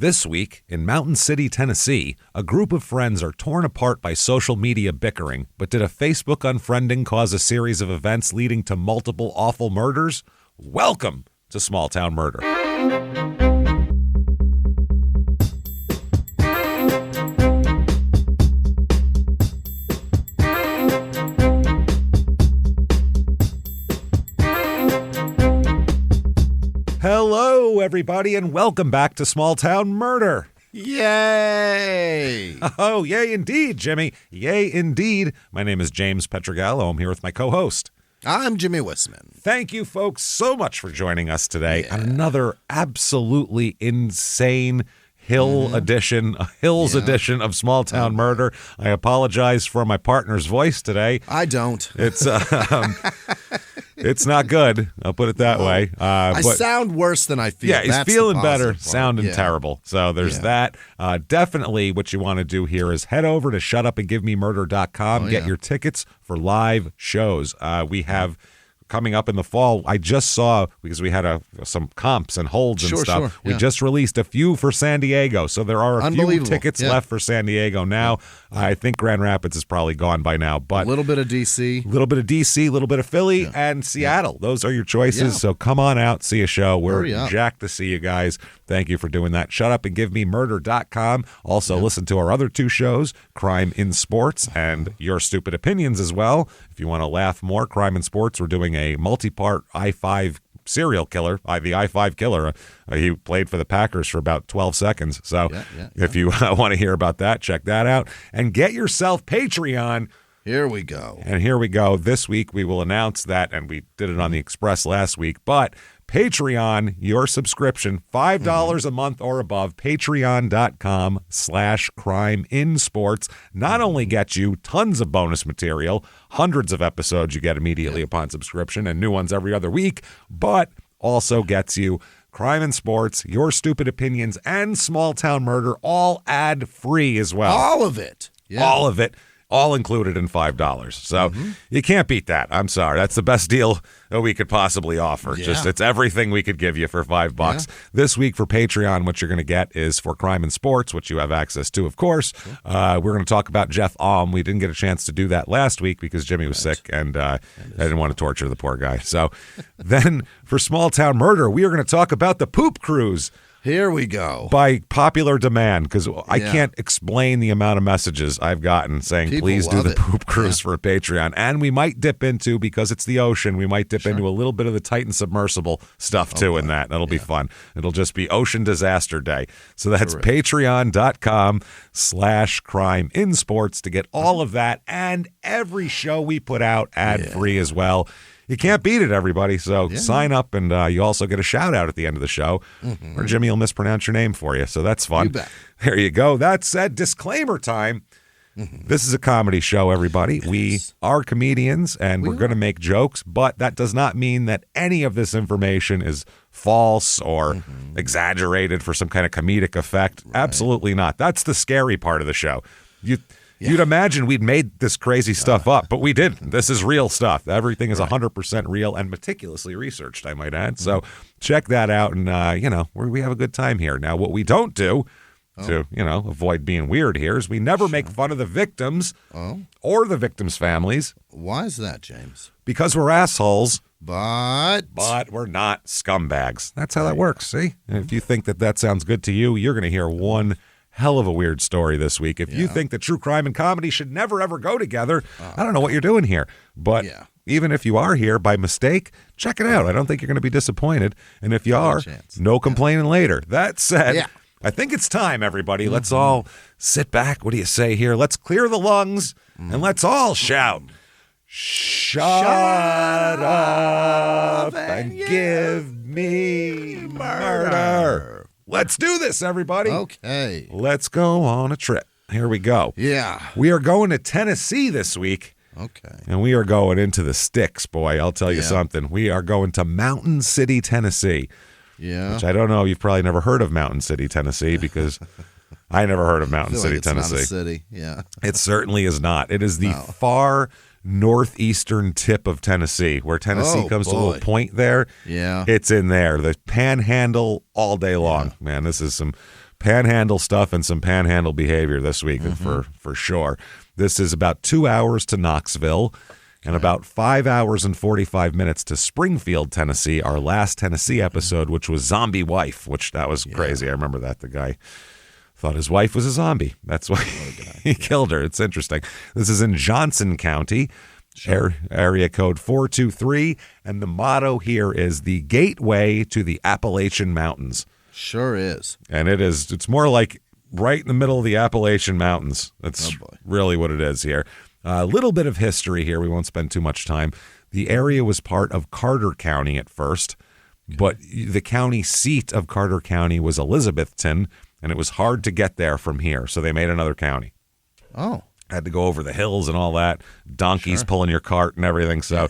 This week, in Mountain City, Tennessee, a group of friends are torn apart by social media bickering, but did a Facebook unfriending cause a series of events leading to multiple awful murders? Welcome to Small Town Murder. Hello, everybody, and welcome back to Small Town Murder. Yay! Oh, yay indeed, Jimmy. Yay indeed. My name is James Pietragallo. I'm here with my co-host. I'm Jimmy Wissman. Thank you, folks, so much for joining us today. Yeah. Another absolutely insane Hills edition of Small Town Murder. I apologize for my partner's voice today. I don't. It's it's not good. I'll put it that way. I sound worse than I feel. Yeah, he's That's feeling the better, positive part. sounding terrible. So there's that. Definitely what you want to do here is head over to shutupandgivememurder.com. Get your tickets for live shows. We have coming up in the fall. I just saw, because we had some comps and holds and stuff. We just released a few for San Diego. So there are a few tickets left for San Diego now. I think Grand Rapids is probably gone by now. But a little bit of DC. A little bit of DC, a little bit of Philly, and Seattle. Those are your choices. So come on out, see a show. We're jacked to see you guys. Thank you for doing that. Shutupandgivememurder.com. Also listen to our other two shows, Crime in Sports and Your Stupid Opinions as well. If you want to laugh more, Crime in Sports, we're doing a multi-part I-5 serial killer, the I-5 killer. He played for the Packers for about 12 seconds. So if you want to hear about that, check that out. And get yourself Patreon. Here we go. And here we go. This week we will announce that, and we did it on the Express last week, but Patreon, your subscription, $5 a month or above, patreon.com/crimeinsports, not only gets you tons of bonus material, hundreds of episodes you get immediately upon subscription, and new ones every other week, but also gets you Crime in Sports, Your Stupid Opinions, and Small Town Murder, all ad-free as well. All of it. Yeah. All of it. All included in $5. So you can't beat that. I'm sorry. That's the best deal that we could possibly offer. Yeah. It's everything we could give you for $5. Yeah. This week for Patreon, what you're going to get is for Crime in Sports, which you have access to, of course. We're going to talk about Jeff Alm. We didn't get a chance to do that last week because Jimmy was sick, and I didn't want to torture the poor guy. So then for Small Town Murder, we are going to talk about the Poop Cruise. Here we go. By popular demand, because I can't explain the amount of messages I've gotten saying, please do the Poop Cruise for a Patreon. And we might dip into, because it's the ocean, we might dip into a little bit of the Titan submersible stuff too in that. That'll be fun. It'll just be Ocean Disaster Day. So that's patreon.com/crimeinsports to get all of that and every show we put out ad-free as well. You can't beat it, everybody. So sign up, and you also get a shout-out at the end of the show, or Jimmy will mispronounce your name for you, so that's fun. You bet. There you go. That said, disclaimer time. This is a comedy show, everybody. We are comedians, and we're going to make jokes, but that does not mean that any of this information is false or exaggerated for some kind of comedic effect. Right. Absolutely not. That's the scary part of the show. You'd imagine we'd made this crazy stuff up, but we didn't. This is real stuff. Everything is 100% real and meticulously researched, I might add. So check that out, and, we have a good time here. Now, what we don't do to, avoid being weird here is we never make fun of the victims or the victims' families. Why is that, James? Because we're assholes. But we're not scumbags. That's how that works, see? And if you think that sounds good to you, you're going to hear one hell of a weird story this week. If you think that true crime and comedy should never, ever go together, I don't know what you're doing here. But even if you are here by mistake, check it out. I don't think you're going to be disappointed. And if you are, no complaining later. That said, I think it's time, everybody. Let's all sit back. What do you say here? Let's clear the lungs and let's all shout. Shut up and give me murder. Let's do this, everybody. Okay. Let's go on a trip. Here we go. Yeah. We are going to Tennessee this week. Okay. And we are going into the sticks, boy. I'll tell you something. We are going to Mountain City, Tennessee. Yeah. Which I don't know. You've probably never heard of Mountain City, Tennessee, because I never heard of Mountain City, Tennessee. It's not a city. Yeah. It certainly is not. It is the far northeastern tip of Tennessee, where Tennessee comes to a little point there. Yeah. It's in there. The panhandle all day long. Man, this is some panhandle stuff and some panhandle behavior this week for sure. This is about 2 hours to Knoxville and about 5 hours and 45 minutes to Springfield, Tennessee, our last Tennessee episode, which was Zombie Wife, which that was crazy. I remember that. The guy thought his wife was a zombie. That's why he killed her. It's interesting. This is in Johnson County, area code 423, and the motto here is the gateway to the Appalachian Mountains. Sure is. And it's more like right in the middle of the Appalachian Mountains. That's really what it is here. A little bit of history here. We won't spend too much time. The area was part of Carter County at first, but the county seat of Carter County was Elizabethton, and it was hard to get there from here, so they made another county. Oh. Had to go over the hills and all that, donkeys pulling your cart and everything. So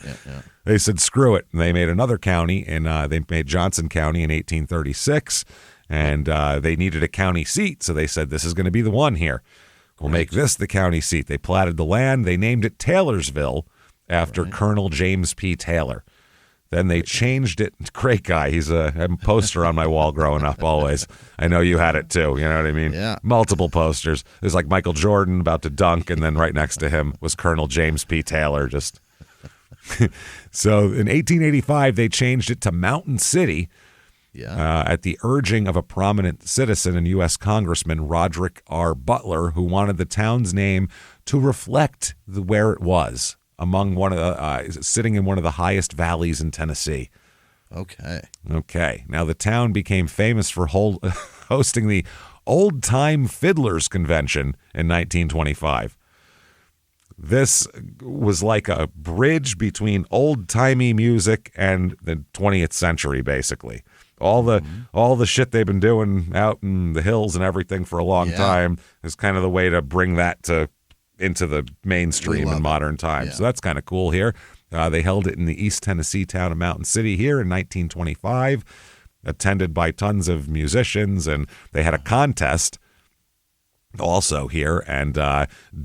they said, screw it. And they made another county, and they made Johnson County in 1836, and they needed a county seat, so they said, this is going to be the one here. We'll make this the county seat. They platted the land. They named it Taylorsville after Colonel James P. Taylor. Then they changed it. Great guy. He's a poster on my wall growing up always. I know you had it too. You know what I mean? Yeah. Multiple posters. There's like Michael Jordan about to dunk, and then right next to him was Colonel James P. Taylor. Just So in 1885, they changed it to Mountain City at the urging of a prominent citizen and U.S. Congressman, Roderick R. Butler, who wanted the town's name to reflect where it was. Among one of the sitting in one of the highest valleys in Tennessee. Okay. Now the town became famous for hosting the Old Time Fiddlers Convention in 1925. This was like a bridge between old-timey music and the 20th century, basically. All the shit they've been doing out in the hills and everything for a long time is kind of the way to bring that into the mainstream in modern times. Yeah. So that's kind of cool here. They held it in the East Tennessee town of Mountain City here in 1925, attended by tons of musicians, and they had a contest also here, and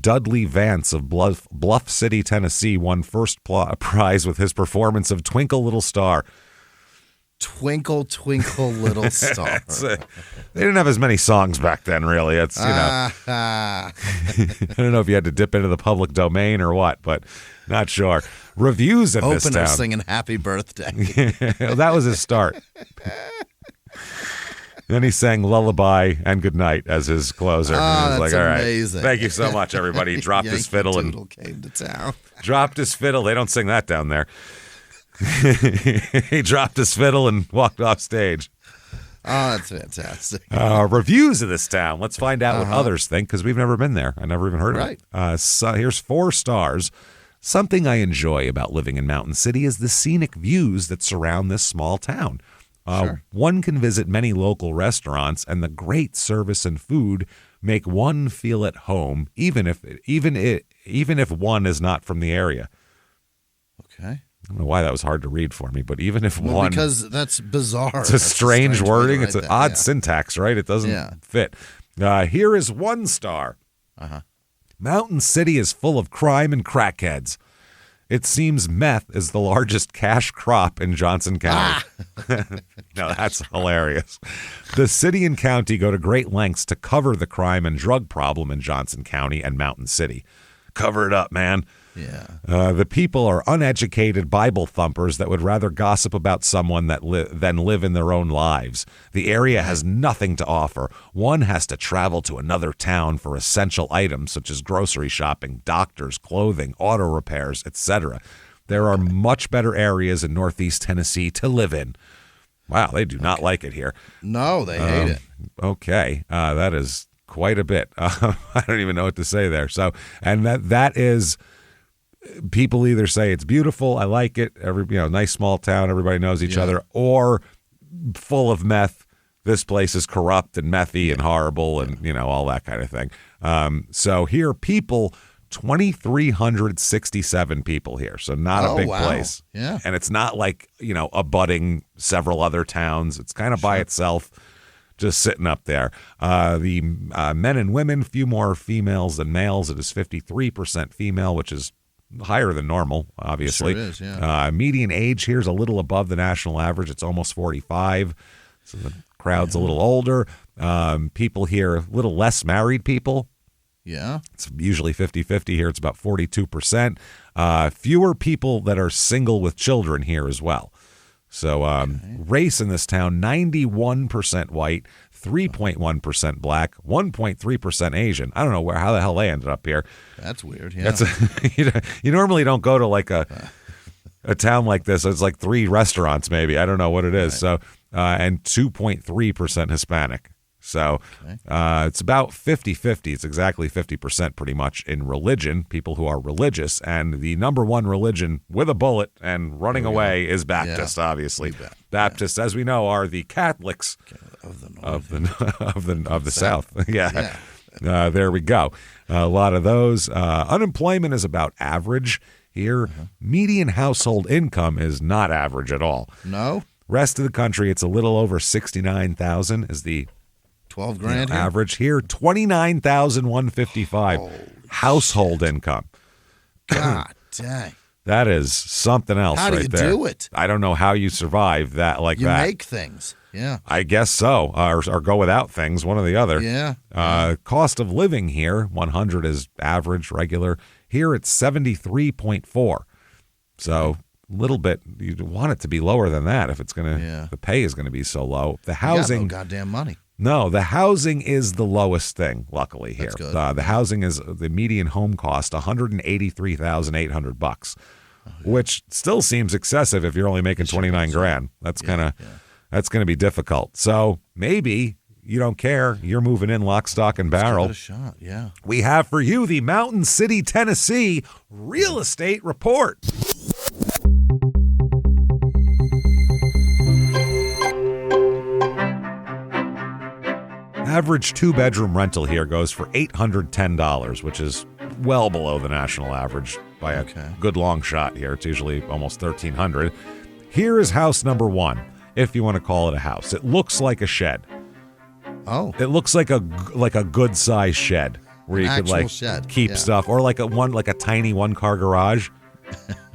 Dudley Vance of Bluff City, Tennessee won first prize with his performance of Twinkle Little Star. Twinkle, twinkle, little star. They didn't have as many songs back then, really. It's, I don't know if you had to dip into the public domain or what, but not sure. Reviews at this town. Singing Happy Birthday. That was his start. Then he sang Lullaby and Goodnight as his closer. Oh, he was that's like, all right, amazing. thank you so much, everybody. He dropped his fiddle and came to town. Dropped his fiddle. They don't sing that down there. He dropped his fiddle and walked off stage. Oh, that's fantastic. Reviews of this town. Let's find out what others think, because we've never been there. I never even heard of it. So here's 4 stars. Something I enjoy about living in Mountain City is the scenic views that surround this small town. One can visit many local restaurants, and the great service and food make one feel at home, even if one is not from the area. Okay. I don't know why that was hard to read for me, but even if one... Because that's bizarre. It's a strange wording. It's an odd syntax, right? It doesn't fit. Here is 1 star. Mountain City is full of crime and crackheads. It seems meth is the largest cash crop in Johnson County. No, that's hilarious. The city and county go to great lengths to cover the crime and drug problem in Johnson County and Mountain City. Cover it up, man. Yeah. The people are uneducated Bible thumpers that would rather gossip about someone than live in their own lives. The area has nothing to offer. One has to travel to another town for essential items such as grocery shopping, doctors, clothing, auto repairs, etc. There are much better areas in Northeast Tennessee to live in. Wow, they do not like it here. No, they hate it. Okay, that is quite a bit. I don't even know what to say there. So, and that is... People either say it's beautiful, I like it, nice small town, everybody knows each other, or full of meth. This place is corrupt and methy and horrible and, all that kind of thing. So here, people, 2,367 people here. So not a big place. Yeah. And it's not like, abutting several other towns. It's kind of by itself, just sitting up there. The men and women, few more females than males. It is 53% female, which is higher than normal, obviously. Sure is, yeah. Median age here is a little above the national average. It's almost 45, so the crowd's a little older. People here, a little less married people. Yeah. It's usually 50-50 here. It's about 42%. Fewer people that are single with children here as well. So race in this town, 91% white, 3.1% black, 1.3% Asian. I don't know how the hell they ended up here. That's weird. Yeah. You normally don't go to like a town like this. It's like 3 restaurants maybe. I don't know what it is. Right. So and 2.3% Hispanic. So it's about 50-50. It's exactly 50% pretty much in religion, people who are religious. And the number one religion with a bullet and running away is Baptist, obviously. Baptists, as we know, are the Catholics of the South. Yeah. There we go. A lot of those. Unemployment is about average here. Median household income is not average at all. No. Rest of the country, it's a little over 69,000 is the 12 grand average here. 29,155 household income. God dang. That is something else right there. How do you do it? I don't know how you survive that like that. You make things. Yeah. I guess so. Or go without things, one or the other. Yeah. Cost of living here, 100 is average, regular. Here it's 73.4. So a little bit, you'd want it to be lower than that if it's going to, the pay is going to be so low. The housing. You got no goddamn money. No, the housing is the lowest thing, luckily, here. That's good. The housing is the median home cost, $183,800, which still seems excessive if you're only making 29 grand. That's that's going to be difficult. So maybe you don't care. You're moving in lock, stock, and barrel. Let's give it a shot, yeah. We have for you the Mountain City, Tennessee Real Estate Report. Average 2-bedroom rental here goes for $810, which is well below the national average by a good long shot here. It's usually almost $1,300. Here is house number 1, if you want to call it a house. It looks like a shed. Oh. It looks like a good size shed where you could like keep stuff, or like a tiny 1-car garage.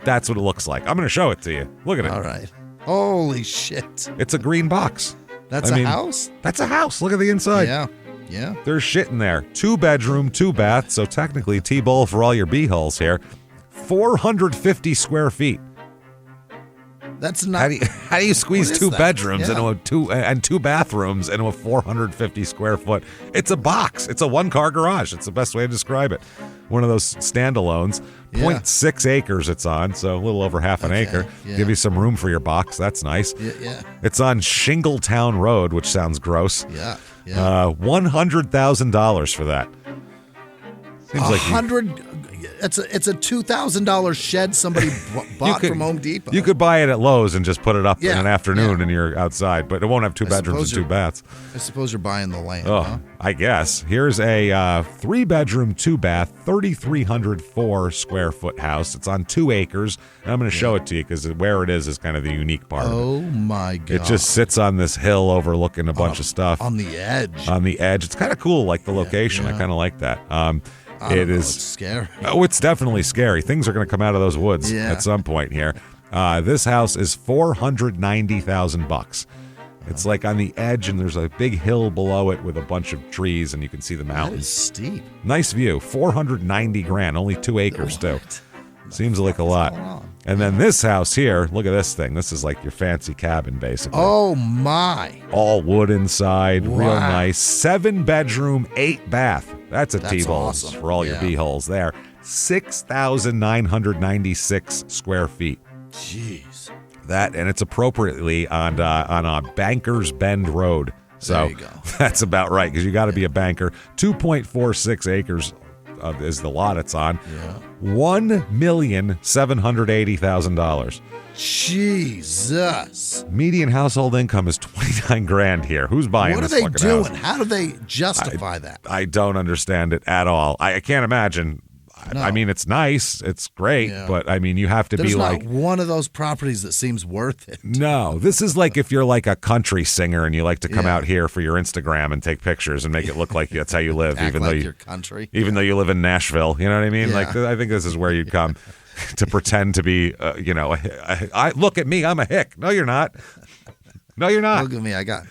That's what it looks like. I'm going to show it to you. Look at it. All right. Holy shit. It's a green box. That's a house? That's a house. Look at the inside. Yeah. Yeah. There's shit in there. 2-bedroom, 2-bath, so technically T-bowl for all your B-holes here. 450 square feet. That's not. How do you squeeze 2 bedrooms into two bathrooms into a 450 square foot? It's a box. It's a 1-car garage. It's the best way to describe it. One of those standalones. 0.6 acres it's on, so a little over half an acre. Yeah. Give you some room for your box. That's nice. Yeah. It's on Shingletown Road, which sounds gross. Yeah. $100,000 for that. Seems like it's a $2,000 shed somebody bought from Home Depot. You could buy it at Lowe's and just put it up in an afternoon and you're outside, but it won't have 2 bedrooms and 2 baths. I suppose you're buying the land. I guess. Here's a 3-bedroom, 2-bath, 3,304 square foot house. It's on 2 acres, and I'm going to show it to you because where it is kind of the unique part. Oh my God! It just sits on this hill overlooking a bunch of stuff on the edge. On the edge, it's kind of cool, like the location. I kind of like that. It's scary. Oh, it's definitely scary. Things are going to come out of those woods at some point here. This house is $490,000. It's like on the edge, and there's a big hill below it with a bunch of trees, and you can see the mountains. That is steep. Nice view. 490 grand, only 2 acres too. Seems like a lot. And then this house here, look at this thing. This is like your fancy cabin, basically. Oh my! All wood inside, real nice. 7-bedroom, 8-bath. That's T-bowl awesome. for all your B-holes there. 6,996 square feet. Jeez. That, and it's appropriately on a Banker's Bend Road. So there you go. That's about right, because you got to be a banker. 2.46 acres is the lot it's on. Yeah. $1,780,000. Jesus. Median household income is 29 grand here. Who's buying this fucking house? What are they doing? How do they justify that? I don't understand it at all. I can't imagine. No. I mean, it's nice. It's great. But, I mean, you have to be like... There's not one of those properties that seems worth it. No. This is like if you're like a country singer and you like to come out here for your Instagram and take pictures and make it look like that's how you live. Even though you're country. Even though you live in Nashville. You know what I mean? Like, I think this is where you'd come to pretend to be, look at me. I'm a hick. No, you're not. No, you're not. Look at me. I got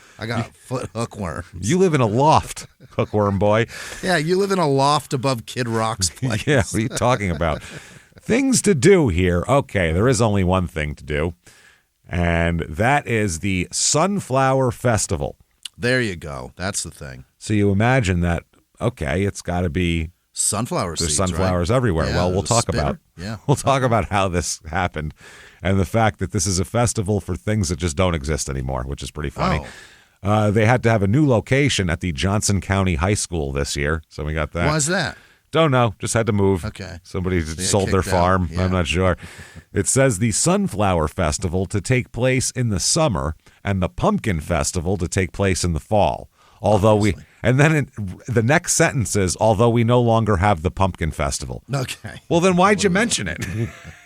foot hookworms. You live in a loft, hookworm boy. Yeah, you live in a loft above Kid Rock's place. Yeah, what are you talking about? Things to do here. Okay, there is only one thing to do, and that is the Sunflower Festival. There you go. That's the thing. So you imagine that, okay, it's got to be sunflower seeds. There's sunflowers everywhere. Yeah, well, we'll talk about how this happened and the fact that this is a festival for things that just don't exist anymore, which is pretty funny. They had to have a new location at the Johnson County High School this year, so we got that. Why is that? Don't know. Just had to move. Okay. Somebody sold their farm. Yeah. I'm not sure. It says the Sunflower Festival to take place in the summer and the Pumpkin Festival to take place in the fall. Although the next sentence is, although we no longer have the Pumpkin Festival. Okay. Well, then why'd you mention it?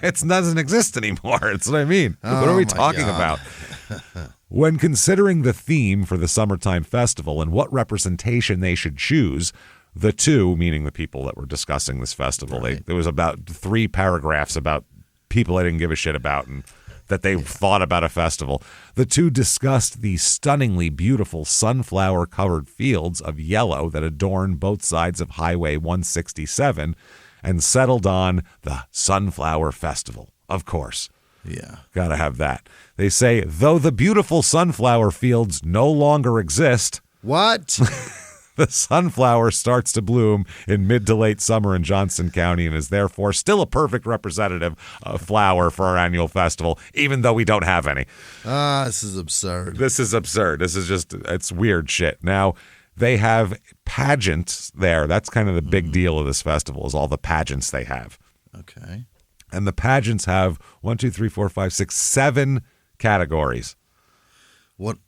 It doesn't exist anymore. That's what I mean. What are we talking about? When considering the theme for the summertime festival and what representation they should choose, the two, meaning the people that were discussing this festival, there was about 3 paragraphs about people I didn't give a shit about and that they thought about a festival. The two discussed the stunningly beautiful sunflower-covered fields of yellow that adorn both sides of Highway 167 and settled on the Sunflower Festival, of course. Yeah. Got to have that. They say, though the beautiful sunflower fields no longer exist... What? The sunflower starts to bloom in mid to late summer in Johnson County and is therefore still a perfect representative flower for our annual festival, even though we don't have any. This is absurd. This is absurd. This is just, it's weird shit. Now, they have pageants there. That's kind of the big deal of this festival is all the pageants they have. Okay. And the pageants have 7 categories. What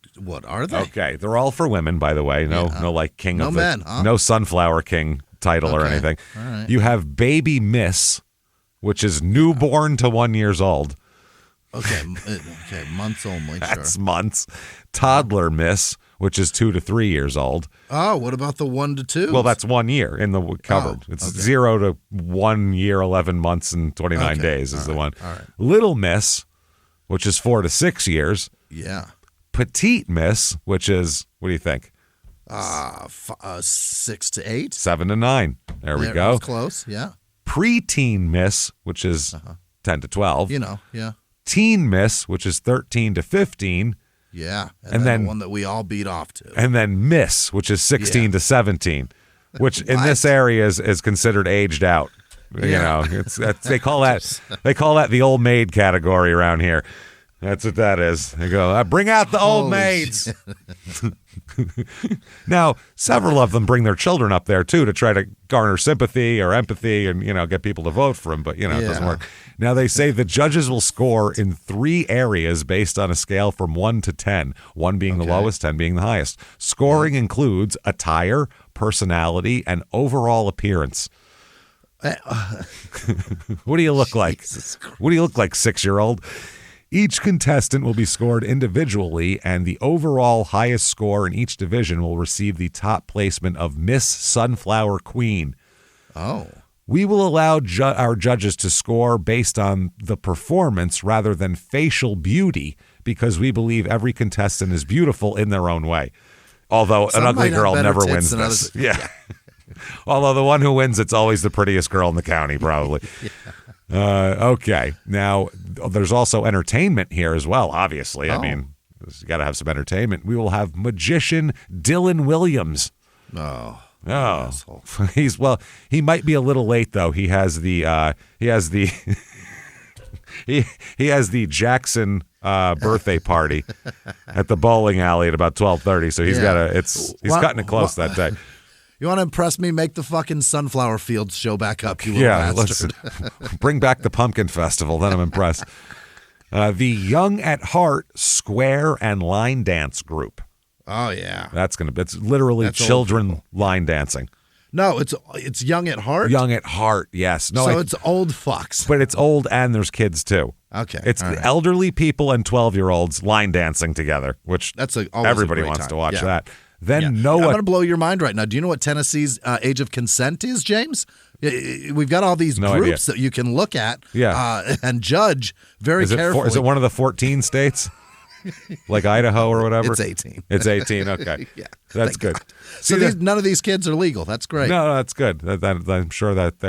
are they? Okay, they're all for women, by the way. No like king of the men, huh? no sunflower king title or anything. All right. You have baby miss, which is newborn to 1 year old. Okay, months only. That's months. Toddler miss, which is 2 to 3 years old. Oh, what about the 1 to 2? Well, that's 1 year in the covered. It's 0 to 1 year, 11 months, and 29 days is the one. All right. Little miss, which is 4 to 6 years. Yeah. Petite miss, which is, what do you think? 6 to 8. 7 to 9. There we go. That was close, yeah. Preteen miss, which is 10 to 12. Yeah. Teen miss, which is 13 to 15. Yeah. And then the one that we all beat off to. And then miss, which is 16 to 17, which in this area is considered aged out. Yeah. You know, they call that the old maid category around here. That's what that is. They go, bring out the old maids. Now, several of them bring their children up there, too, to try to garner sympathy or empathy and, get people to vote for them. But, it doesn't work. Now, they say the judges will score in 3 areas based on a scale from 1 to 10, 1 being the lowest, 10 being the highest. Scoring includes attire, personality, and overall appearance. What do you look like? What do you look like, 6-year-old? Each contestant will be scored individually, and the overall highest score in each division will receive the top placement of Miss Sunflower Queen. Oh. We will allow our judges to score based on the performance rather than facial beauty because we believe every contestant is beautiful in their own way. Although an ugly girl never wins this. Yeah. Although the one who wins, it's always the prettiest girl in the county, probably. Okay. Now, there's also entertainment here as well, obviously. I mean, you got to have some entertainment. We will have magician Dylan Williams. Oh. He might be a little late though. He has the he has the Jackson birthday party at the bowling alley at about 12:30. So he's cutting it close that day. You want to impress me? Make the fucking Sunflower Fields show back up, you little bastard. Bring back the Pumpkin Festival, then I'm impressed. The Young at Heart Square and Line Dance Group. Oh, yeah. It's literally children line dancing. No, it's Young at Heart? Young at Heart, yes. No, so it's old fucks. But it's old and there's kids, too. Okay. It's elderly people and 12-year-olds line dancing together, which everybody wants to watch that. Then Noah. I'm going to blow your mind right now. Do you know what Tennessee's age of consent is, James? We've got all these groups that you can look at and judge very carefully. Is it one of the 14 states? like Idaho or whatever? It's 18. It's 18. Okay. Yeah. That's good. So none of these kids are legal. That's great. No, that's good. I'm sure that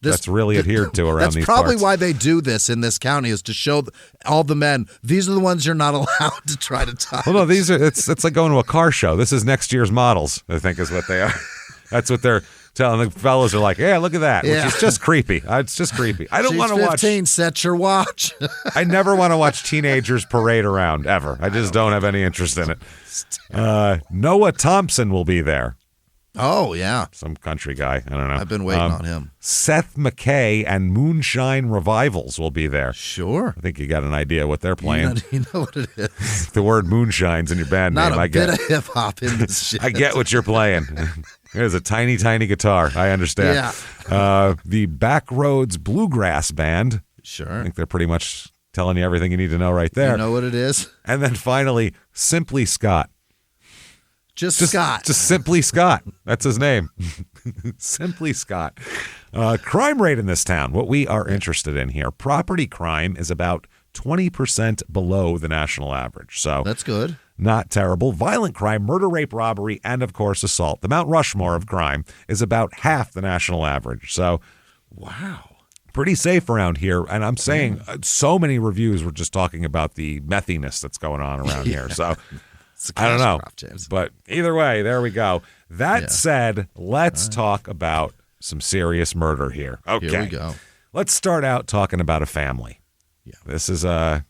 that's really adhered to around that's these probably parts. why they do this in this county, is to show all the men, these are the ones you're not allowed to try to tie. Well, no, it's like going to a car show. This is next year's models, I think is what they are. That's what they're telling the fellas are like, yeah, look at that, Yeah. which is just creepy. It's just creepy. I don't want to watch. 15, set your watch. I never want to watch teenagers parade around, ever. I just don't have any interest in it. Noah Thompson will be there. Oh, yeah. Some country guy. I don't know. I've been waiting on him. Seth MacKay and Moonshine Revivals will be there. Sure. I think you got an idea what they're playing. You know what it is. The word moonshine's in your band Not name. a I bit get. of hip-hop in this shit. I get what you're playing. There's a tiny, tiny guitar. I understand. Yeah. The Backroads Bluegrass Band. Sure. I think they're pretty much telling you everything you need to know right there. You know what it is? And then finally, Simply Scott. Just Scott. Just Simply Scott. That's his name. Simply Scott. Crime rate in this town, what we are interested in here. Property crime is about 20% below the national average. So That's good. not terrible. Violent crime, murder, rape, robbery, and of course assault. The Mount Rushmore of crime is about half the national average. So Wow. pretty safe around here. And I'm saying so many reviews were just talking about the methiness that's going on around here. So I don't know. James. But either way, there we go. That said, let's talk about some serious murder here. Okay. Here we go. Let's start out talking about a family. Yeah. This is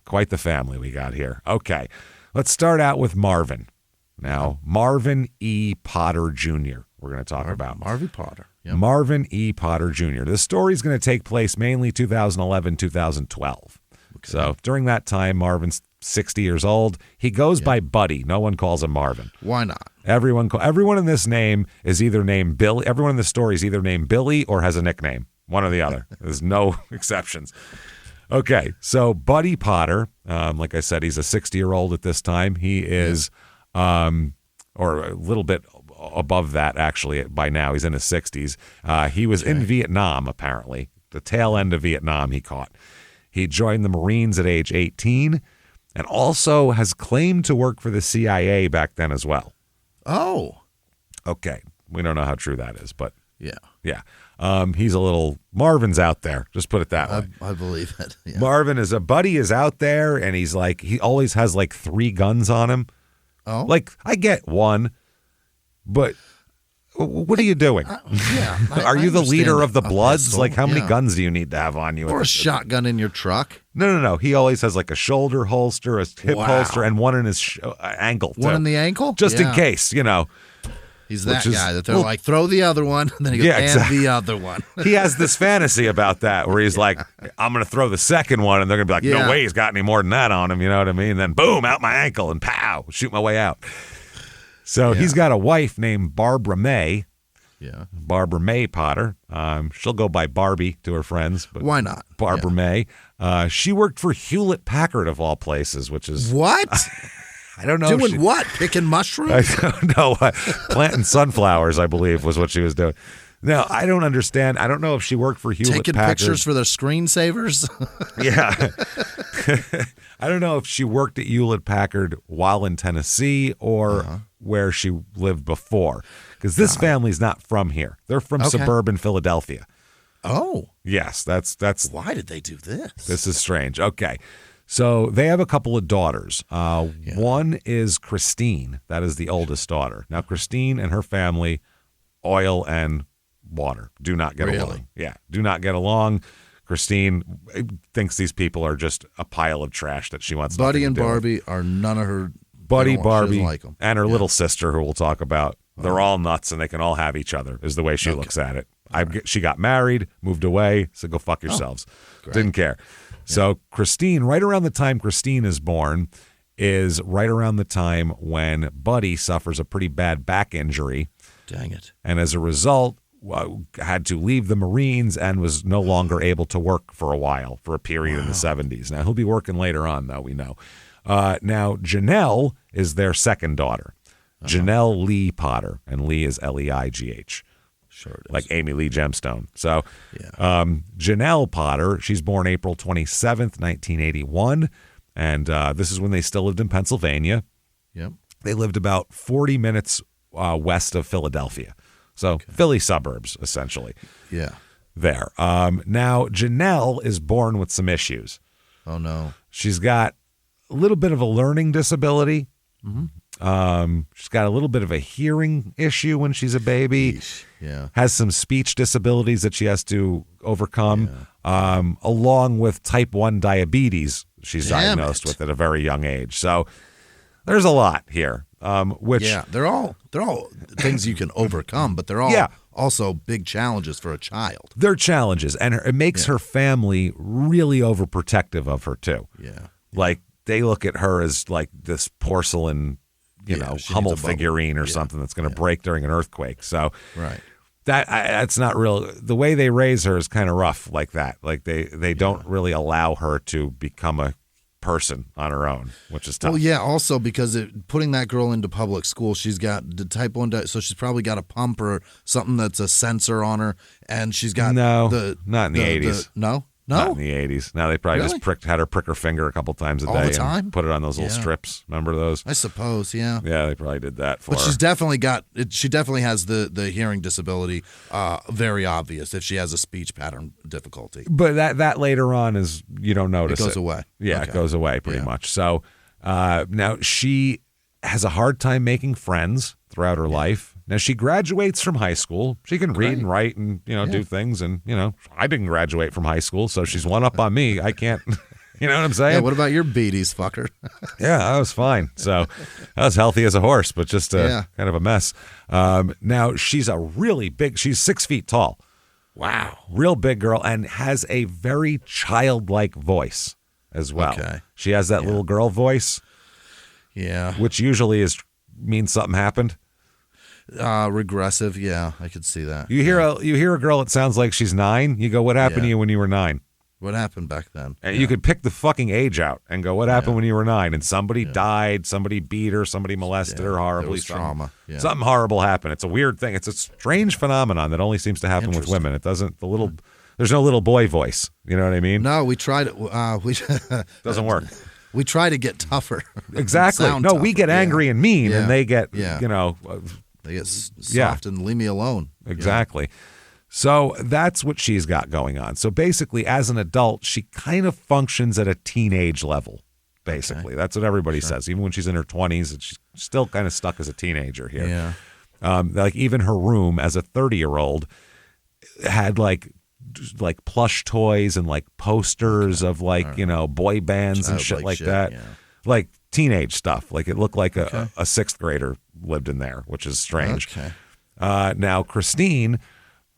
quite the family we got here. Okay. Let's start out with Marvin. Now, Marvin E. Potter Jr. we're going to talk about. Marvin Potter. Yep. Marvin E. Potter Jr. The story is going to take place mainly 2011, 2012. Okay. So during that time, Marvin's 60 years old. He goes by Buddy. No one calls him Marvin. Why not? Everyone in this name is either named Billy. Everyone in this story is either named Billy or has a nickname. One or the other. There's no exceptions. Okay, so Buddy Potter, like I said, he's a 60-year-old at this time. He is, or a little bit above that, actually, by now. He's in his 60s. He was in Vietnam, apparently. The tail end of Vietnam he caught. He joined the Marines at age 18 and also has claimed to work for the CIA back then as well. Oh. Okay, we don't know how true that is, but Yeah. yeah. He's a little, Marvin's out there. Just put it that way. I believe it. Yeah. Marvin is Buddy is out there, and he's like, he always has like 3 guns on him. Oh. Like, I get one, but what are you doing? Are you the leader of the Bloods? pistol, Like, how many guns do you need to have on you? Or a shotgun in your truck? No. He always has like a shoulder holster, a hip holster, and one in his ankle. One too. in the ankle? Just in case, you know. He's that guy that they're like, throw the other one, and then he goes, and the other one. He has this fantasy about that where he's like, I'm going to throw the second one, and they're going to be like, no way he's got any more than that on him, you know what I mean? And then boom, out my ankle, and pow, shoot my way out. So he's got a wife named Barbara May. Yeah. Barbara May Potter. She'll go by Barbie to her friends. But why not? Barbara May. She worked for Hewlett Packard of all places, which is... What? I don't know. Doing what? Picking mushrooms? I don't know. Planting sunflowers, I believe, was what she was doing. No, I don't understand. I don't know if she worked for Hewlett Taking Packard. pictures for their screensavers? Yeah. I don't know if she worked at Hewlett Packard while in Tennessee or where she lived before. Because this family's not from here. They're from suburban Philadelphia. Oh. Yes, that's. Why did they do this? This is strange. Okay. So they have a couple of daughters. One is Christine. That is the oldest daughter. Now, Christine and her family, oil and water, do not get along. Yeah, do not get along. Christine thinks these people are just a pile of trash that she wants. Buddy and to do. Barbie are none of her. Buddy, Barbie, like them. and her little sister, who we'll talk about. They're all nuts, and they can all have each other, is the way she looks at it. She got married, moved away, said, go fuck yourselves. Didn't care. So Christine, right around the time Christine is born, is right around the time when Buddy suffers a pretty bad back injury. Dang it. And as a result, had to leave the Marines and was no longer able to work for a while, for a period in the 70s. Now, he'll be working later on, though, we know. Now, Janelle is their second daughter. Janelle Lee Potter, and Lee is Leigh. Sure it is. Like Amy Lee Gemstone. So Janelle Potter, she's born April 27th, 1981. And this is when they still lived in Pennsylvania. Yep. They lived about 40 minutes west of Philadelphia. So Philly suburbs, essentially. Yeah. There. Now, Janelle is born with some issues. Oh, no. She's got a little bit of a learning disability. She's got a little bit of a hearing issue when she's a baby. Yeesh. Yeah. Has some speech disabilities that she has to overcome, along with type 1 diabetes she's diagnosed with at a very young age. So there's a lot here. They're all things you can overcome, but they're all also big challenges for a child. They're challenges, and it makes her family really overprotective of her too. Yeah. Like they look at her as like this porcelain, Hummel figurine or something that's going to break during an earthquake. So that's not real. The way they raise her is kind of rough like that. Like they don't really allow her to become a person on her own, which is tough. Well, yeah, also because putting that girl into public school, she's got the type 1, so she's probably got a pump or something that's a sensor on her, and she's got not in the 80s. No? Not in the 80s. Now they probably just had her prick her finger a couple times a day all the time? And put it on those little strips. Remember those? I suppose, yeah. Yeah, they probably did that for her. But she's definitely she definitely has the hearing disability, very obvious if she has a speech pattern difficulty. But that later on is, you don't notice it. It goes away. Yeah, it goes away pretty much. So now she has a hard time making friends throughout her life. Now, she graduates from high school. She can read and write and, do things. And, I didn't graduate from high school, so she's one up on me. I can't, you know what I'm saying? Yeah, what about your beaties, fucker? Yeah, I was fine. So I was healthy as a horse, but just kind of a mess. Now, she's she's 6 feet tall. Wow. Real big girl, and has a very childlike voice as well. Okay. She has that little girl voice. Yeah. Which usually means something happened. Regressive, yeah, I could see that. You hear a girl that sounds like she's 9. You go, what happened to you when you were 9? What happened back then? And you could pick the fucking age out and go, what happened when you were 9? And somebody died, somebody beat her, somebody molested her horribly. There was trauma. Yeah. Something horrible happened. It's a weird thing. It's a strange phenomenon that only seems to happen with women. It doesn't. There's no little boy voice. You know what I mean? No, we tried it. Doesn't work. We try to get tougher. Exactly. No, tougher. We get angry and mean, and they get They get soft and leave me alone. Exactly. Yeah. So that's what she's got going on. So basically, as an adult, she kind of functions at a teenage level, basically. Okay. That's what everybody says. Even when she's in her 20s, she's still kind of stuck as a teenager here. Yeah. Like even her room as a 30-year-old had like plush toys and like posters of boy bands and shit like that. Yeah. Like teenage stuff. Like it looked like a 6th grader lived in there, which is strange. Okay. Now, Christine,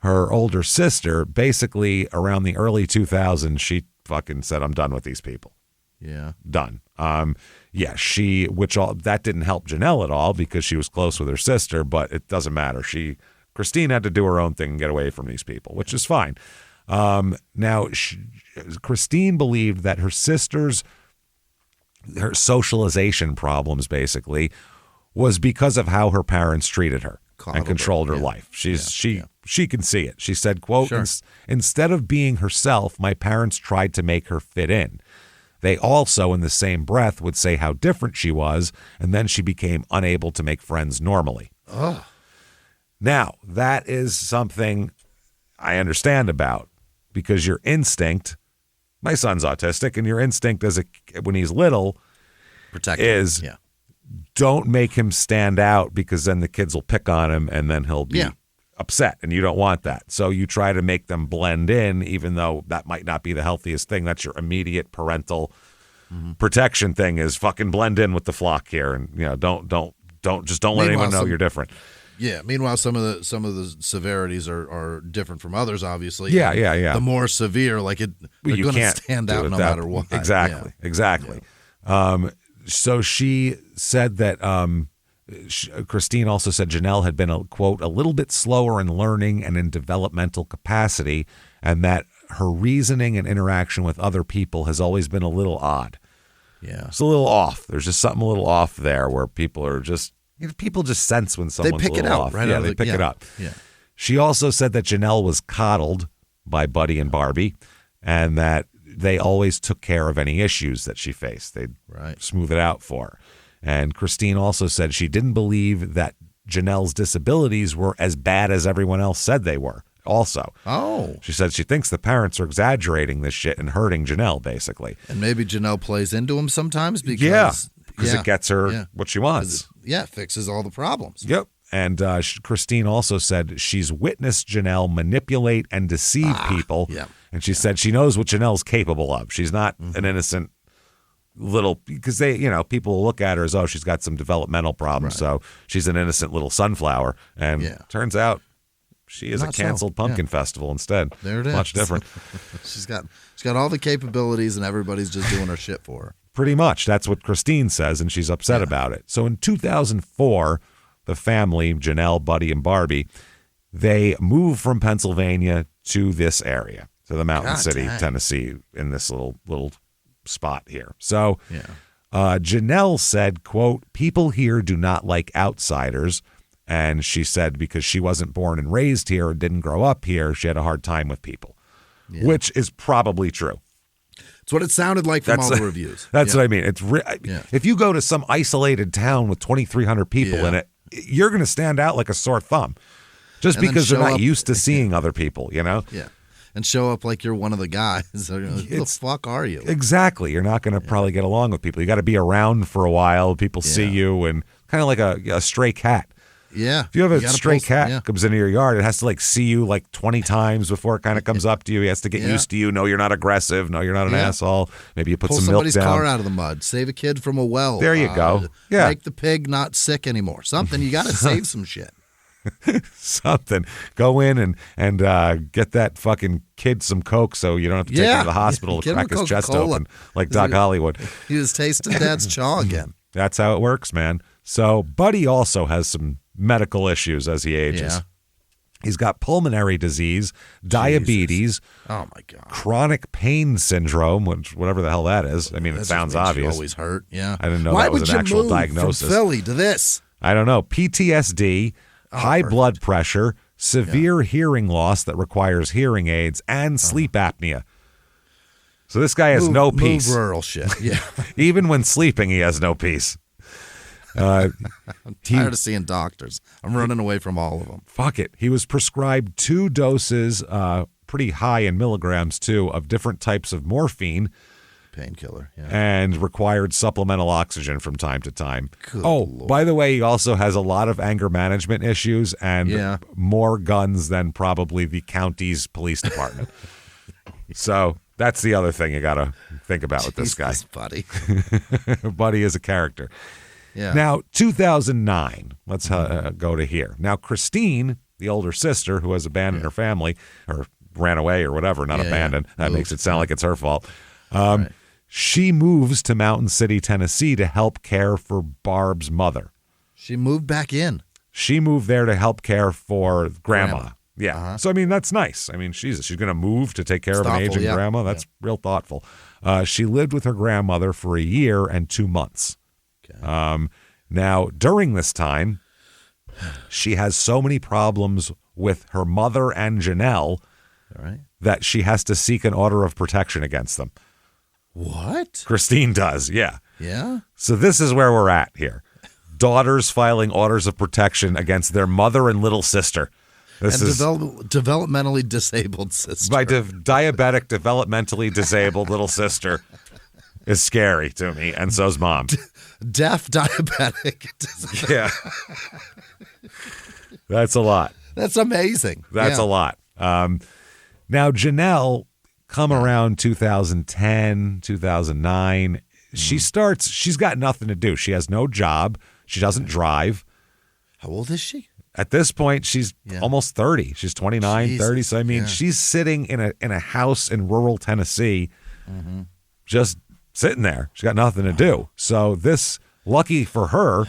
her older sister, basically around the early 2000s, she fucking said, I'm done with these people. Yeah. Done. That didn't help Janelle at all because she was close with her sister, but it doesn't matter. Christine had to do her own thing and get away from these people, which is fine. Now, Christine believed that her socialization problems basically was because of how her parents treated her and controlled her life. She can see it. She said, quote, instead of being herself, my parents tried to make her fit in. They also, in the same breath, would say how different she was, and then she became unable to make friends normally. Oh. Now, that is something I understand about because your instinct, my son's autistic, and your instinct when he's little is don't make him stand out because then the kids will pick on him and then he'll be upset, and you don't want that. So you try to make them blend in, even though that might not be the healthiest thing. That's your immediate parental protection thing is fucking blend in with the flock here, and don't let anyone know you're different. Yeah. Meanwhile, some of the severities are different from others. Obviously. Yeah. The more severe, they're going to stand out no matter what. Exactly. Yeah. So she said that. Christine also said Janelle had been, quote, a little bit slower in learning and in developmental capacity, and that her reasoning and interaction with other people has always been a little odd. Yeah. It's a little off. There's just something a little off there where people are just, people just sense when someone's a little off. Right? Yeah, they pick it up. Yeah. She also said that Janelle was coddled by Buddy and Barbie, and that they always took care of any issues that she faced. They'd smooth it out for her. And Christine also said she didn't believe that Janelle's disabilities were as bad as everyone else said they were. Also, she said she thinks the parents are exaggerating this shit and hurting Janelle, basically. And maybe Janelle plays into him sometimes because it gets her what she wants. It fixes all the problems. Yep. And Christine also said she's witnessed Janelle manipulate and deceive people. Yeah. And she said she knows what Janelle's capable of. She's not an innocent little, because people will look at her as, she's got some developmental problems. So she's an innocent little sunflower. And turns out she is a canceled pumpkin festival instead. There it is. Much different. She's got all the capabilities and everybody's just doing her shit for her. Pretty much. That's what Christine says, and she's upset about it. So in 2004, the family, Janelle, Buddy, and Barbie, they moved from Pennsylvania to this area, to the Mountain City, Tennessee, in this little spot here. So Janelle said, quote, "People here do not like outsiders." And she said because she wasn't born and raised here and didn't grow up here, she had a hard time with people, which is probably true. It's what it sounded like from all the reviews. That's what I mean. It's if you go to some isolated town with 2,300 people in it, you're going to stand out like a sore thumb just because they're not used to seeing other people, Yeah. And show up like you're one of the guys. Who the fuck are you? Exactly. You're not going to probably get along with people. You got to be around for a while. People see you, and kind of like a stray cat. Yeah. If you have a stray cat comes into your yard, it has to see you 20 times before it kind of comes up to you. He has to get used to you. No, you're not aggressive. No, you're not an asshole. Maybe you put some milk down. Pull somebody's car out of the mud. Save a kid from a well. There you go. Yeah. Make the pig not sick anymore. Something. You got to save some shit. Something. Go in and get that fucking kid some Coke so you don't have to take him to the hospital to crack his chest open like Doc Hollywood. He was tasting Dad's chaw again. That's how it works, man. So Buddy also has some medical issues as he ages. Yeah. He's got pulmonary disease, diabetes, chronic pain syndrome, whatever the hell that is. I mean, it sounds obvious. Always hurt. Yeah. I didn't know that was an actual diagnosis. From Philly to this? I don't know. PTSD, high blood pressure, severe hearing loss that requires hearing aids, and sleep apnea. So this guy has no peace. Rural shit. Yeah. Even when sleeping, he has no peace. I'm tired of seeing doctors. I'm running away from all of them. Fuck it. He was prescribed 2 doses, pretty high in milligrams too, of different types of morphine. Painkiller. Yeah. And required supplemental oxygen from time to time. Good Lord. By the way, he also has a lot of anger management issues and more guns than probably the county's police department. So that's the other thing you got to think about with this guy. Buddy. Buddy is a character. Yeah. Now, 2009, let's go to here. Now, Christine, the older sister who has abandoned her family, or ran away or whatever, not abandoned. That makes it sound like it's her fault. She moves to Mountain City, Tennessee to help care for Barb's mother. She moved back in. She moved there to help care for Grandma. Yeah. So, I mean, that's nice. I mean, she's going to move to take care of an aging grandma. That's real thoughtful. She lived with her grandmother for a year and 2 months. Okay. Now, during this time, she has so many problems with her mother and Janelle that she has to seek an order of protection against them. What? Christine does, yeah. Yeah? So this is where we're at here. Daughters filing orders of protection against their mother and little sister. This is developmentally disabled sister. My diabetic, developmentally disabled little sister is scary to me, and so's Mom. Deaf, diabetic. Yeah. That's a lot. That's amazing. That's a lot. Now, Janelle, come around 2010, 2009, she's got nothing to do. She has no job. She doesn't drive. How old is she? At this point, she's almost 30. She's 29, 30. So, I mean, she's sitting in a house in rural Tennessee, just sitting there. She's got nothing to do. So this, lucky for her,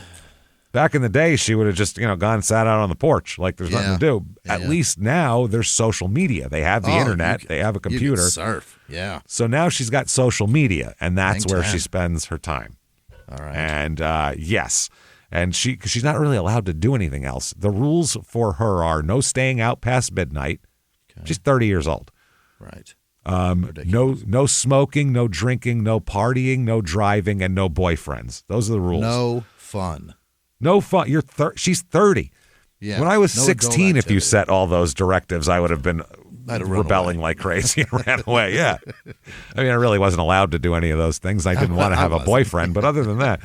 back in the day, she would have just, gone and sat out on the porch like there's nothing to do. At least now there's social media. They have the internet. They have a computer. You can surf. Yeah. So now she's got social media, and that's where she spends her time. All right. And yes. And she's not really allowed to do anything else. The rules for her are no staying out past midnight. Okay. She's 30 years old. Right. No smoking, no drinking, no partying, no driving, and no boyfriends. Those are the rules. No fun. No fun. She's 30. Yeah. When I was no 16, if you set all those directives, I would have been rebelling like crazy and ran away. Yeah. I mean, I really wasn't allowed to do any of those things. I didn't want to have a boyfriend, but other than that,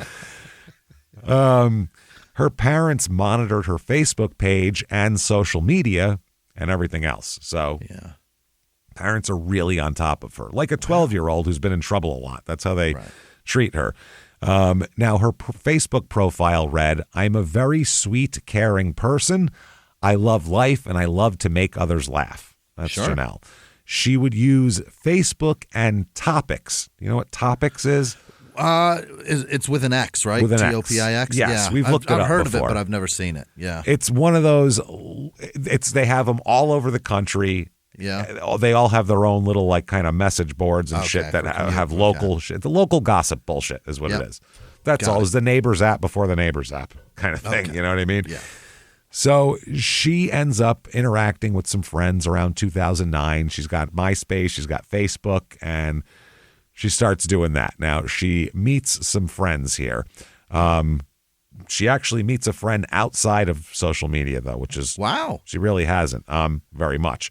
her parents monitored her Facebook page and social media and everything else. So parents are really on top of her, like a 12-year-old who's been in trouble a lot. That's how they treat her. Now, her Facebook profile read, "I'm a very sweet, caring person. I love life and I love to make others laugh." That's Janelle. She would use Facebook and Topics. You know what Topics is? It's with an X, right? With an Topix. Yes, we've looked it up I've heard before. of it, but I've never seen it. Yeah, it's one of those. They have them all over the country. Yeah, they all have their own little like kind of message boards and shit that have local shit. The local gossip bullshit is what it is. That's all. It was the neighbor's app before the neighbor's app kind of thing. Okay. You know what I mean? Yeah. So she ends up interacting with some friends around 2009. She's got MySpace, she's got Facebook, and she starts doing that. Now, she meets some friends here. She actually meets a friend outside of social media, though, which is... Wow. She really hasn't very much.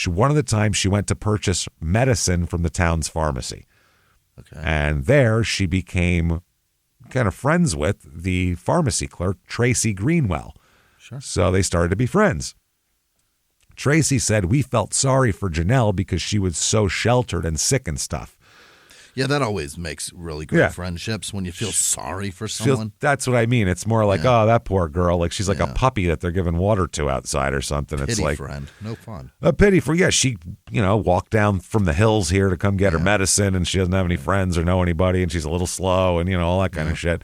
One of the times she went to purchase medicine from the town's pharmacy. Okay. And there she became kind of friends with the pharmacy clerk, Tracy Greenwell. Sure. So they started to be friends. Tracy said, "We felt sorry for Janelle because she was so sheltered and sick and stuff." Yeah, that always makes really great friendships when you feel sorry for someone. That's what I mean. It's more like, oh, that poor girl. Like she's like a puppy that they're giving water to outside or something. It's like friend. No fun. A pity for, she, walked down from the hills here to come get her medicine and she doesn't have any friends or know anybody and she's a little slow and, all that kind of shit.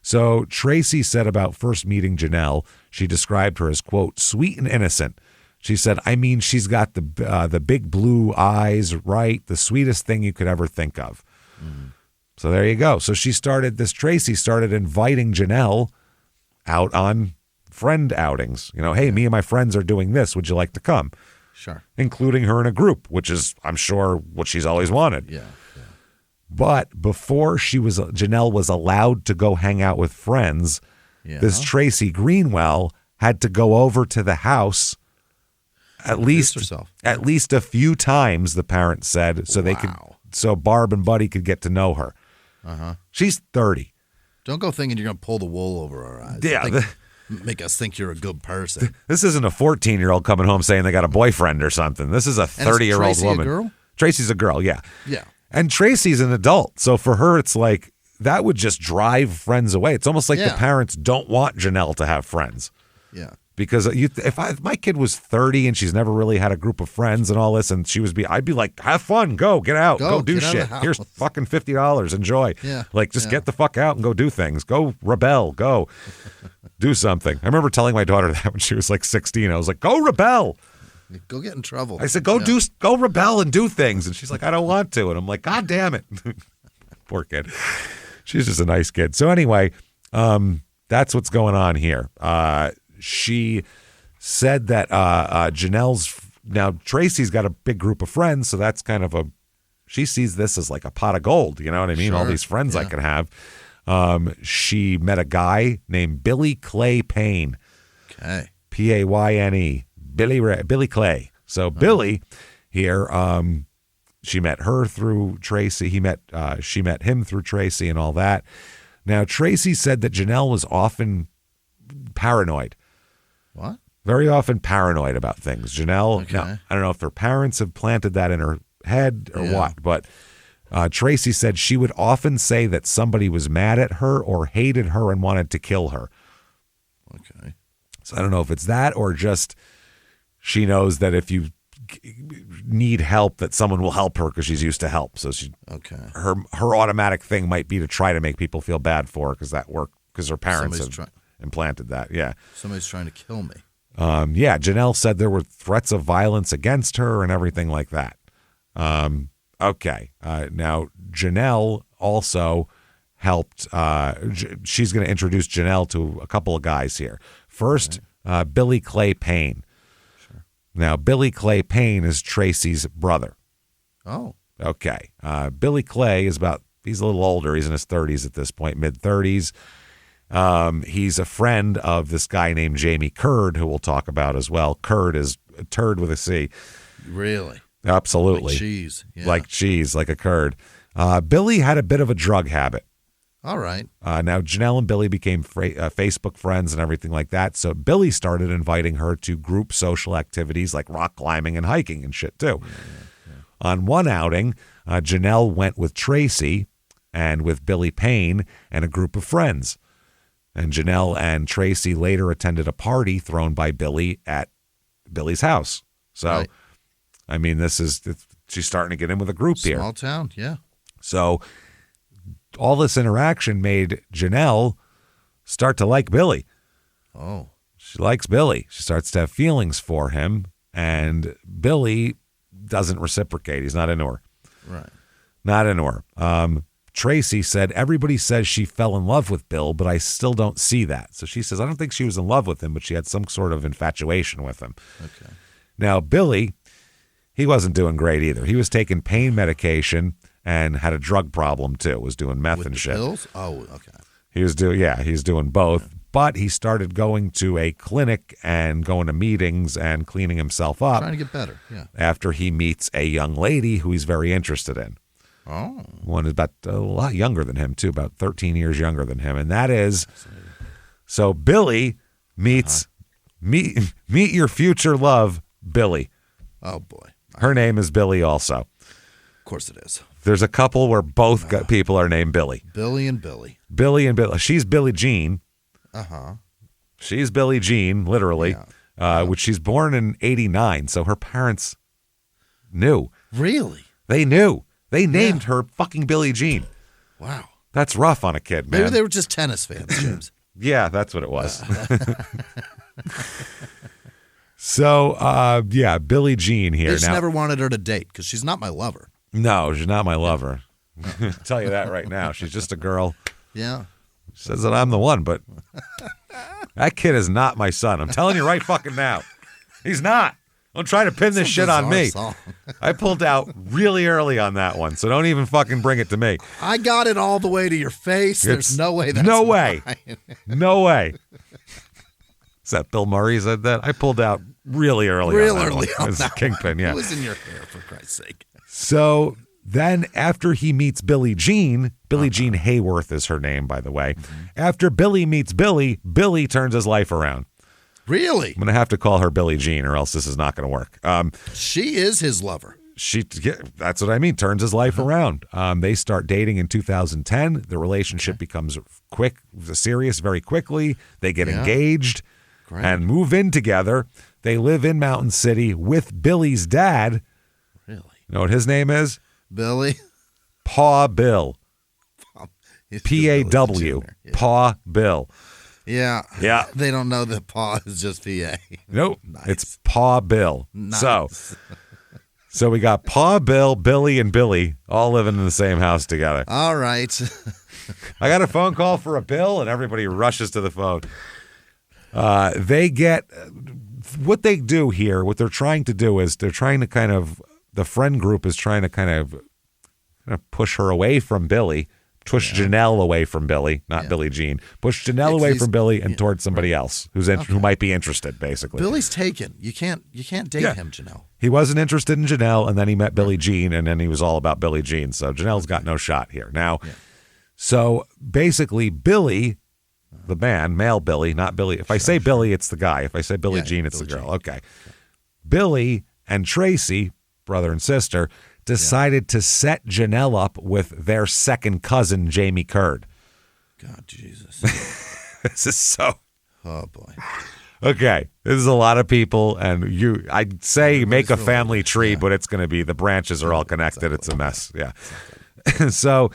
So Tracy said about first meeting Janelle, she described her as, quote, sweet and innocent. She said, "I mean, she's got the big blue eyes, right? The sweetest thing you could ever think of." Mm. So there you go. So Tracy started inviting Janelle out on friend outings. Hey, me and my friends are doing this. Would you like to come? Sure. Including her in a group, which is, I'm sure, what she's always wanted. Yeah. But before Janelle was allowed to go hang out with friends, this Tracy Greenwell had to go over to the house at least a few times, the parents said, so Barb and Buddy could get to know her. She's 30. Don't go thinking you're going to pull the wool over our eyes. Yeah. Make us think you're a good person. This isn't a 14-year-old coming home saying they got a boyfriend or something. This is a 30-year-old woman. A girl? Tracy's a girl, yeah. Yeah. And Tracy's an adult. So for her, it's like that would just drive friends away. It's almost like the parents don't want Janelle to have friends. Yeah. Because if my kid was 30 and she's never really had a group of friends and all this, and I'd be like, have fun, get out, go do shit. Here's fucking $50, enjoy. Yeah. Like, just get the fuck out and go do things. Go rebel, go do something. I remember telling my daughter that when she was like 16. I was like, go rebel. Go get in trouble. I said, go rebel and do things. And she's like, I don't want to. And I'm like, God damn it. Poor kid. She's just a nice kid. So anyway, that's what's going on here. She said that now Tracy's got a big group of friends, so that's kind of she sees this as like a pot of gold, you know what I mean? Sure. All these friends I can have. She met a guy named Billy Clay Payne. Okay. Payne. Billy Clay. So Billy here, she met her through Tracy. She met him through Tracy and all that. Now, Tracy said that Janelle was often paranoid. What? Very often paranoid about things. Janelle, okay. Now, I don't know if her parents have planted that in her head or what, but Tracy said she would often say that somebody was mad at her or hated her and wanted to kill her. Okay. So I don't know if it's that or just she knows that if you need help that someone will help her because she's used to help. So her automatic thing might be to try to make people feel bad for her because that worked because her parents implanted that. Yeah. Somebody's trying to kill me. Janelle said there were threats of violence against her and everything like that. Okay. Now Janelle also helped. She's going to introduce Janelle to a couple of guys here. First, Billy Clay Payne. Sure. Now, Billy Clay Payne is Tracy's brother. Oh. Okay. Billy Clay he's a little older. He's in his 30s at this point, mid-30s. He's a friend of this guy named Jamie Curd, who we'll talk about as well. Curd is a turd with a C. Really? Absolutely. Like cheese. Yeah. Like cheese, like a curd. Billy had a bit of a drug habit. All right. Now, Janelle and Billy became Facebook friends and everything like that. So Billy started inviting her to group social activities like rock climbing and hiking and shit, too. Yeah. On one outing, Janelle went with Tracy and with Billy Payne and a group of friends. And Janelle and Tracy later attended a party thrown by Billy at Billy's house. So, right. I mean, she's starting to get in with a group here. Small town, yeah. So all this interaction made Janelle start to like Billy. Oh. She likes Billy. She starts to have feelings for him, and Billy doesn't reciprocate. He's not into her. Right. Not into her. Tracy said, everybody says she fell in love with Bill, but I still don't see that. So she says, I don't think she was in love with him, but she had some sort of infatuation with him. Okay. Now, Billy, he wasn't doing great either. He was taking pain medication and had a drug problem too. Was doing meth with and the shit. Pills? Oh, okay. He's doing both. Okay. But he started going to a clinic and going to meetings and cleaning himself up. Trying to get better, yeah. After he meets a young lady who he's very interested in. Oh. One is about a lot younger than him too, about 13 years younger than him. And that is, so Billy meets, meet your future love, Billy. Oh, boy. Her name is Billy also. Of course it is. There's a couple where both people are named Billy. Billy and Billy. Billy and Billy. She's Billie Jean. Uh-huh. She's Billie Jean, literally, which she's born in 1989. So her parents knew. Really? They knew. They named her fucking Billie Jean. Wow. That's rough on a kid, man. Maybe they were just tennis fans, James. Yeah, that's what it was. So, Billie Jean here. I just never wanted her to date because she's not my lover. No, she's not my lover. I'll tell you that right now. She's just a girl. Yeah. She says that I'm the one, but that kid is not my son. I'm telling you right fucking now. He's not. Don't try to pin this shit on me. I pulled out really early on that one, so don't even fucking bring it to me. I got it all the way to your face. There's no way that's no way. Mine. No way. Is that Bill Murray said that? I pulled out really early on that one. On as that a kingpin, yeah. It was in your hair, for Christ's sake. So then after he meets Billie Jean, Billie Jean Hayworth is her name, by the way. Mm-hmm. After Billy meets Billy, Billy turns his life around. Really? I'm going to have to call her Billie Jean or else this is not going to work. She is his lover. That's what I mean. Turns his life around. They start dating in 2010. The relationship becomes serious very quickly. They get engaged and move in together. They live in Mountain City with Billy's dad. Really? You know what his name is? Billy? Pa Bill. P-A-W. Yeah. Pa Bill. Yeah. Yeah. They don't know that Pa is just PA. Nope. Nice. It's Pa Bill. Nice. So we got Pa Bill, Billy, and Billy all living in the same house together. All right. I got a phone call for a bill, and everybody rushes to the phone. They get what they do here. What they're trying to do is they're trying to the friend group is trying to kind of push her away from Billy. Push Janelle away from Billy, not Billie Jean. Push Janelle away from Billy and towards somebody else who might be interested, basically. Billy's taken. You can't date him, Janelle. He wasn't interested in Janelle, and then he met Billie Jean, and then he was all about Billie Jean. So Janelle's got no shot here. Now, so basically Billy, the man, male Billy, not Billy. If I say Billy, it's the guy. If I say Billie Jean, it's the girl. Okay. Billy and Tracy, brother and sister, decided to set Janelle up with their second cousin, Jamie Curd. God, Jesus. This is so... Oh, boy. Okay. This is a lot of people, and I'd say make a family tree, but it's going to be the branches are all connected. It's a mess. Yeah. So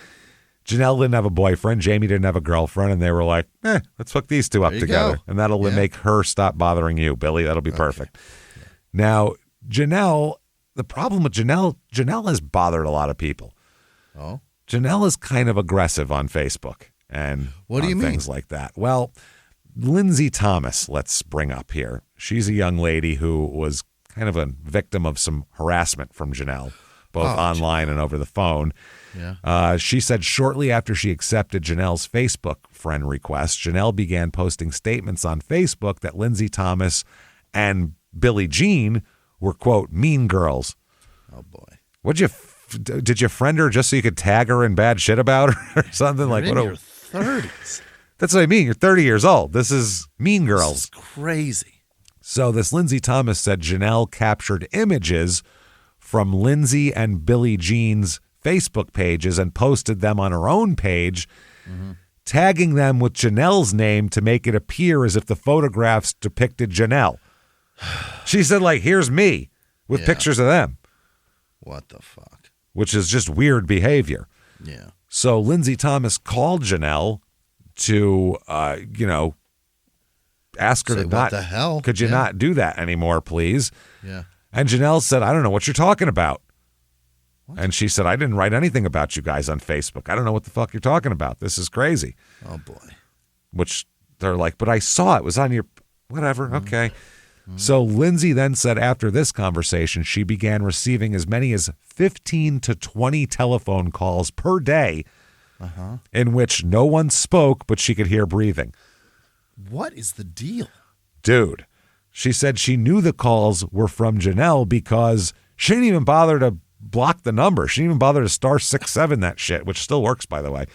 Janelle didn't have a boyfriend. Jamie didn't have a girlfriend, and they were like, let's hook these two up together. And that'll make her stop bothering you, Billy. That'll be perfect. Yeah. Now, Janelle... The problem with Janelle has bothered a lot of people. Oh? Janelle is kind of aggressive on Facebook and what do you mean? Things like that. Well, Lindsay Thomas, let's bring up here. She's a young lady who was kind of a victim of some harassment from Janelle both online and over the phone. Yeah. She said shortly after she accepted Janelle's Facebook friend request, Janelle began posting statements on Facebook that Lindsay Thomas and Billie Jean were, quote, mean girls. Oh, boy. Did you friend her just so you could tag her in bad shit about her or something? You're in your 30s. That's what I mean. You're 30 years old. This is mean girls. This is crazy. So this Lindsay Thomas said Janelle captured images from Lindsay and Billie Jean's Facebook pages and posted them on her own page, tagging them with Janelle's name to make it appear as if the photographs depicted Janelle. She said, like, here's me with pictures of them. What the fuck? Which is just weird behavior. Yeah. So Lindsay Thomas called Janelle to, ask her Say, to what not, the hell? could you not do that anymore, please? Yeah. And Janelle said, I don't know what you're talking about. What? And she said, I didn't write anything about you guys on Facebook. I don't know what the fuck you're talking about. This is crazy. Oh, boy. Which they're like, but I saw it was on your, whatever. Okay. So Lindsay then said after this conversation, she began receiving as many as 15 to 20 telephone calls per day in which no one spoke, but she could hear breathing. What is the deal? Dude, she said she knew the calls were from Janelle because she didn't even bother to block the number. She didn't even bother to *67 that shit, which still works, by the way.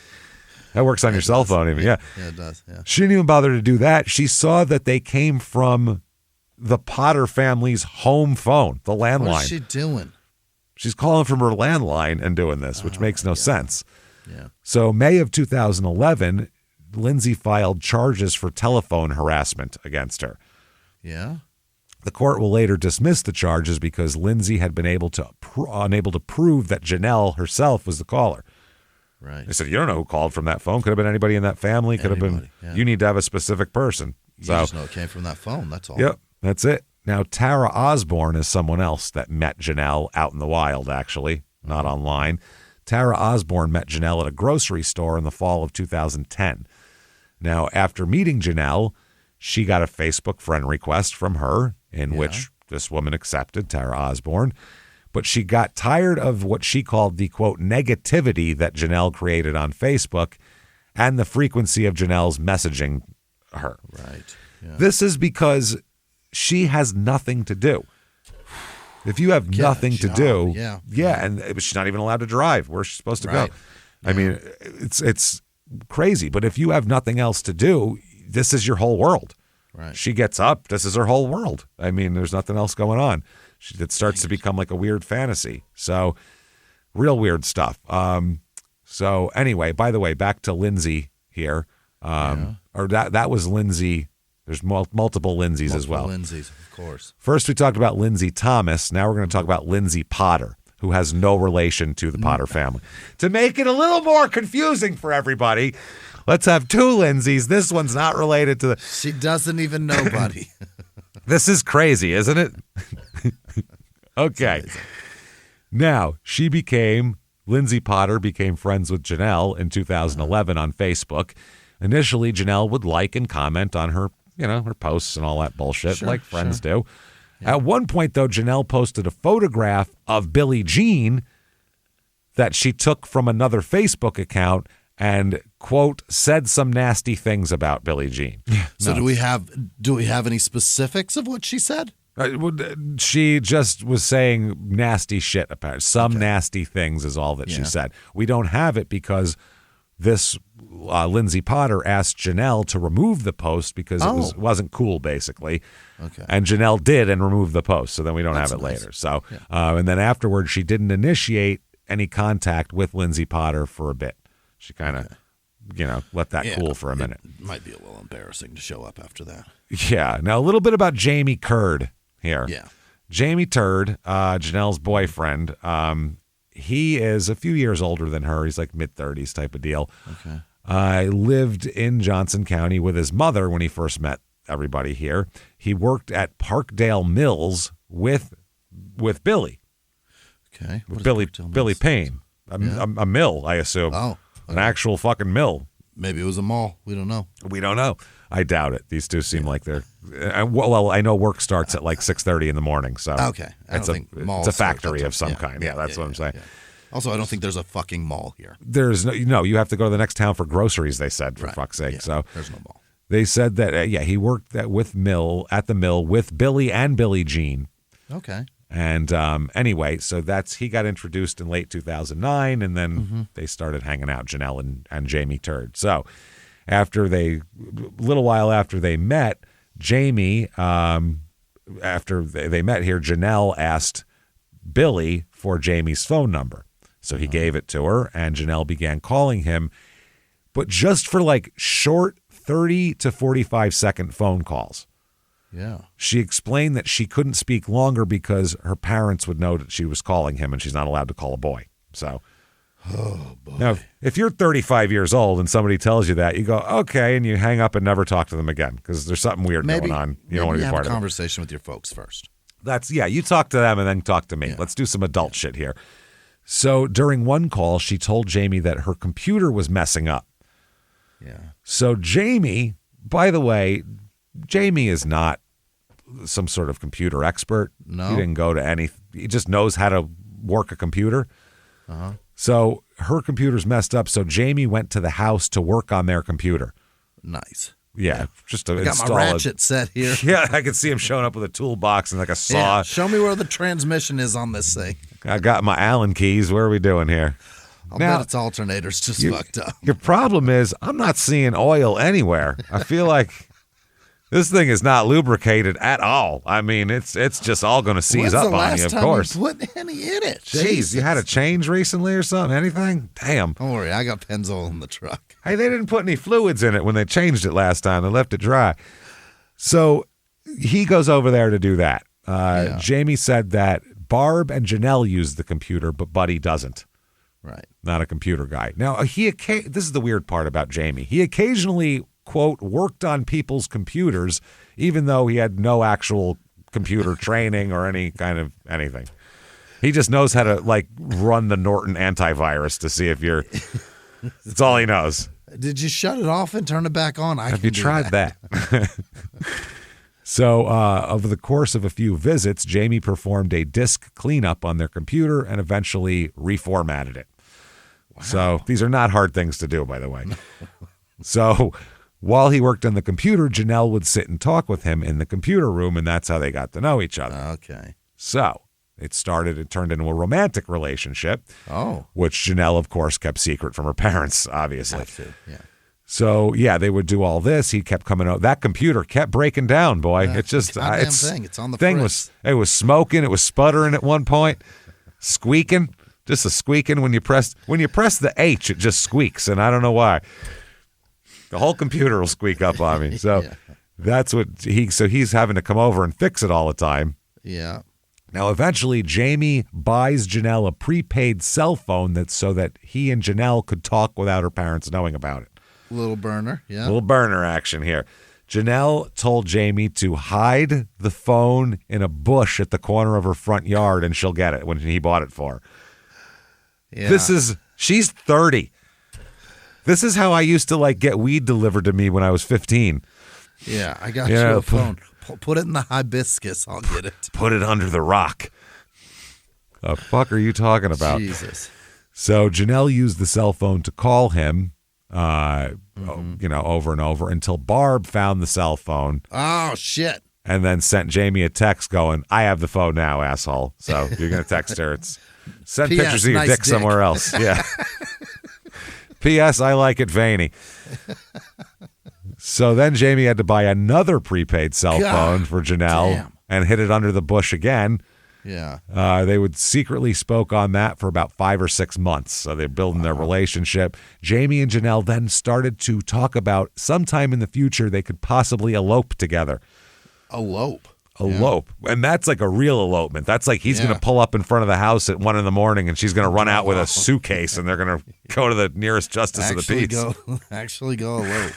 That works on your cell phone even, yeah. Yeah, it does, yeah. She didn't even bother to do that. She saw that they came from the Potter family's home phone, the landline. What is she doing? She's calling from her landline and doing this, which makes no sense. Yeah. So May of 2011, Lindsay filed charges for telephone harassment against her. Yeah. The court will later dismiss the charges because Lindsay had been unable to prove that Janelle herself was the caller. Right. They said, you don't know who called from that phone. Could have been anybody in that family. Could have been. Yeah. You need to have a specific person. You just know it came from that phone. That's all. Yep. That's it. Now, Tara Osborne is someone else that met Janelle out in the wild, actually, not online. Tara Osborne met Janelle at a grocery store in the fall of 2010. Now, after meeting Janelle, she got a Facebook friend request from her in which this woman accepted, Tara Osborne. But she got tired of what she called the, quote, negativity that Janelle created on Facebook and the frequency of Janelle's messaging her. Right. Yeah. This is because she has nothing to do. If you have nothing to do, and she's not even allowed to drive. Where's she supposed to go? I mean, it's crazy. But if you have nothing else to do, this is your whole world. Right. She gets up. This is her whole world. I mean, there's nothing else going on. It starts to become like a weird fantasy. So real weird stuff. So anyway, by the way, back to Lindsay here. Or that was Lindsay. There's multiple Lindsays as well. Lindsays, of course. First, we talked about Lindsay Thomas. Now we're going to talk about Lindsay Potter, who has no relation to the Potter family. To make it a little more confusing for everybody, let's have two Lindsays. This one's not related to the... She doesn't even know, buddy. This is crazy, isn't it? Okay. Now, Lindsay Potter became friends with Janelle in 2011 on Facebook. Initially, Janelle would like and comment on her, her posts and all that bullshit, like friends do. Yeah. At one point, though, Janelle posted a photograph of Billie Jean that she took from another Facebook account and, quote, said some nasty things about Billie Jean. So do we have any specifics of what she said? She just was saying nasty shit about some nasty things is all that she said. We don't have it because this Lindsay Potter asked Janelle to remove the post because it wasn't cool, basically. Okay. And Janelle did and removed the post, so then we don't have it later. So, and then afterwards, she didn't initiate any contact with Lindsay Potter for a bit. She kind of, let that cool for a minute. It might be a little embarrassing to show up after that. Yeah. Now, a little bit about Jamie Curd here. Yeah. Jamie Turd, Janelle's boyfriend, he is a few years older than her. He's like mid-30s type of deal. Okay. Lived in Johnson County with his mother when he first met everybody here. He worked at Parkdale Mills with Billy. Okay. With Billy Payne. A mill, I assume. Oh. An actual fucking mill. Maybe it was a mall. We don't know. We don't know. I doubt it. These two seem like they're well, I know work starts at like 6:30 in the morning, so okay. It's a factory of some kind. Yeah, that's what I'm saying. Yeah. Also, I don't think there's a fucking mall here. There's no, you have to go to the next town for groceries, they said, for fuck's sake. Yeah, so there's no mall. They said that he worked at the mill with Billy and Billie Jean. Okay. And anyway, so he got introduced in late 2009, and then they started hanging out, Janelle and Jamie Turd. So a little while after they met, Jamie, after they met here, Janelle asked Billy for Jamie's phone number. So he gave it to her, and Janelle began calling him, but just for like short 30 to 45 second phone calls. Yeah. She explained that she couldn't speak longer because her parents would know that she was calling him, and she's not allowed to call a boy. So, oh boy. Now, if you're 35 years old and somebody tells you that, you go, okay, and you hang up and never talk to them again because there's something weird going on. You don't want to be part of it. Have a conversation with your folks first. You talk to them and then talk to me. Yeah. Let's do some adult shit here. So during one call, she told Jamie that her computer was messing up. Yeah. So Jamie, by the way, Jamie is not some sort of computer expert. No. He didn't go to any. He just knows how to work a computer. Uh-huh. So her computer's messed up. So Jamie went to the house to work on their computer. Nice. Yeah, just to got my ratchet set here. Yeah, I could see him showing up with a toolbox and like a saw. Yeah, show me where the transmission is on this thing. I got my Allen keys. What are we doing here? I'll bet its alternator's just fucked up. Your problem is I'm not seeing oil anywhere. I feel like this thing is not lubricated at all. I mean, it's just all going to seize up on you, of course. When's the last time you put any in it? Jeez, you had a change recently or something? Anything? Damn. Don't worry, I got Pennzoil in the truck. Hey, they didn't put any fluids in it when they changed it last time. They left it dry. So he goes over there to do that. Jamie said that Barb and Janelle use the computer, but Buddy doesn't. Right. Not a computer guy. Now, this is the weird part about Jamie. He occasionally, quote, worked on people's computers, even though he had no actual computer training or any kind of anything. He just knows how to, like, run the Norton antivirus to see if you're... That's all he knows. Did you shut it off and turn it back on? Have you tried that? So, over the course of a few visits, Jamie performed a disk cleanup on their computer and eventually reformatted it. Wow. So, these are not hard things to do, by the way. So, while he worked on the computer, Janelle would sit and talk with him in the computer room, and that's how they got to know each other. Okay. So, it turned into a romantic relationship. Oh. Which Janelle, of course, kept secret from her parents, obviously. Have to, yeah. So, they would do all this. He kept coming out. That computer kept breaking down, boy. It's just thing. It's on the thing fritz. it was smoking. It was sputtering at one point, squeaking. Just a squeaking when you press the H, it just squeaks, and I don't know why. The whole computer will squeak up on me. So that's what he's having to come over and fix it all the time. Yeah. Now, eventually, Jamie buys Janelle a prepaid cell phone so that he and Janelle could talk without her parents knowing about it. Little burner, yeah. Little burner action here. Janelle told Jamie to hide the phone in a bush at the corner of her front yard, and she'll get it when he bought it for her. Yeah. She's 30. This is how I used to get weed delivered to me when I was 15. Yeah, I got you a phone. Put it in the hibiscus. I'll get it. Put it under the rock. The fuck are you talking about? Jesus. So Janelle used the cell phone to call him, over and over until Barb found the cell phone. Oh, shit. And then sent Jamie a text going, I have the phone now, asshole. So you're going to text her. Send pictures of your dick somewhere else. Yeah. P.S. I like it veiny. So then Jamie had to buy another prepaid cell phone for Janelle and hit it under the bush again. Yeah. They would secretly spoke on that for about 5 or 6 months. So they're building their relationship. Jamie and Janelle then started to talk about sometime in the future they could possibly elope together. Elope. And that's like a real elopement. That's like he's going to pull up in front of the house at 1 a.m. and she's going to run out with a suitcase and they're going to go to the nearest justice of the peace. Actually go elope.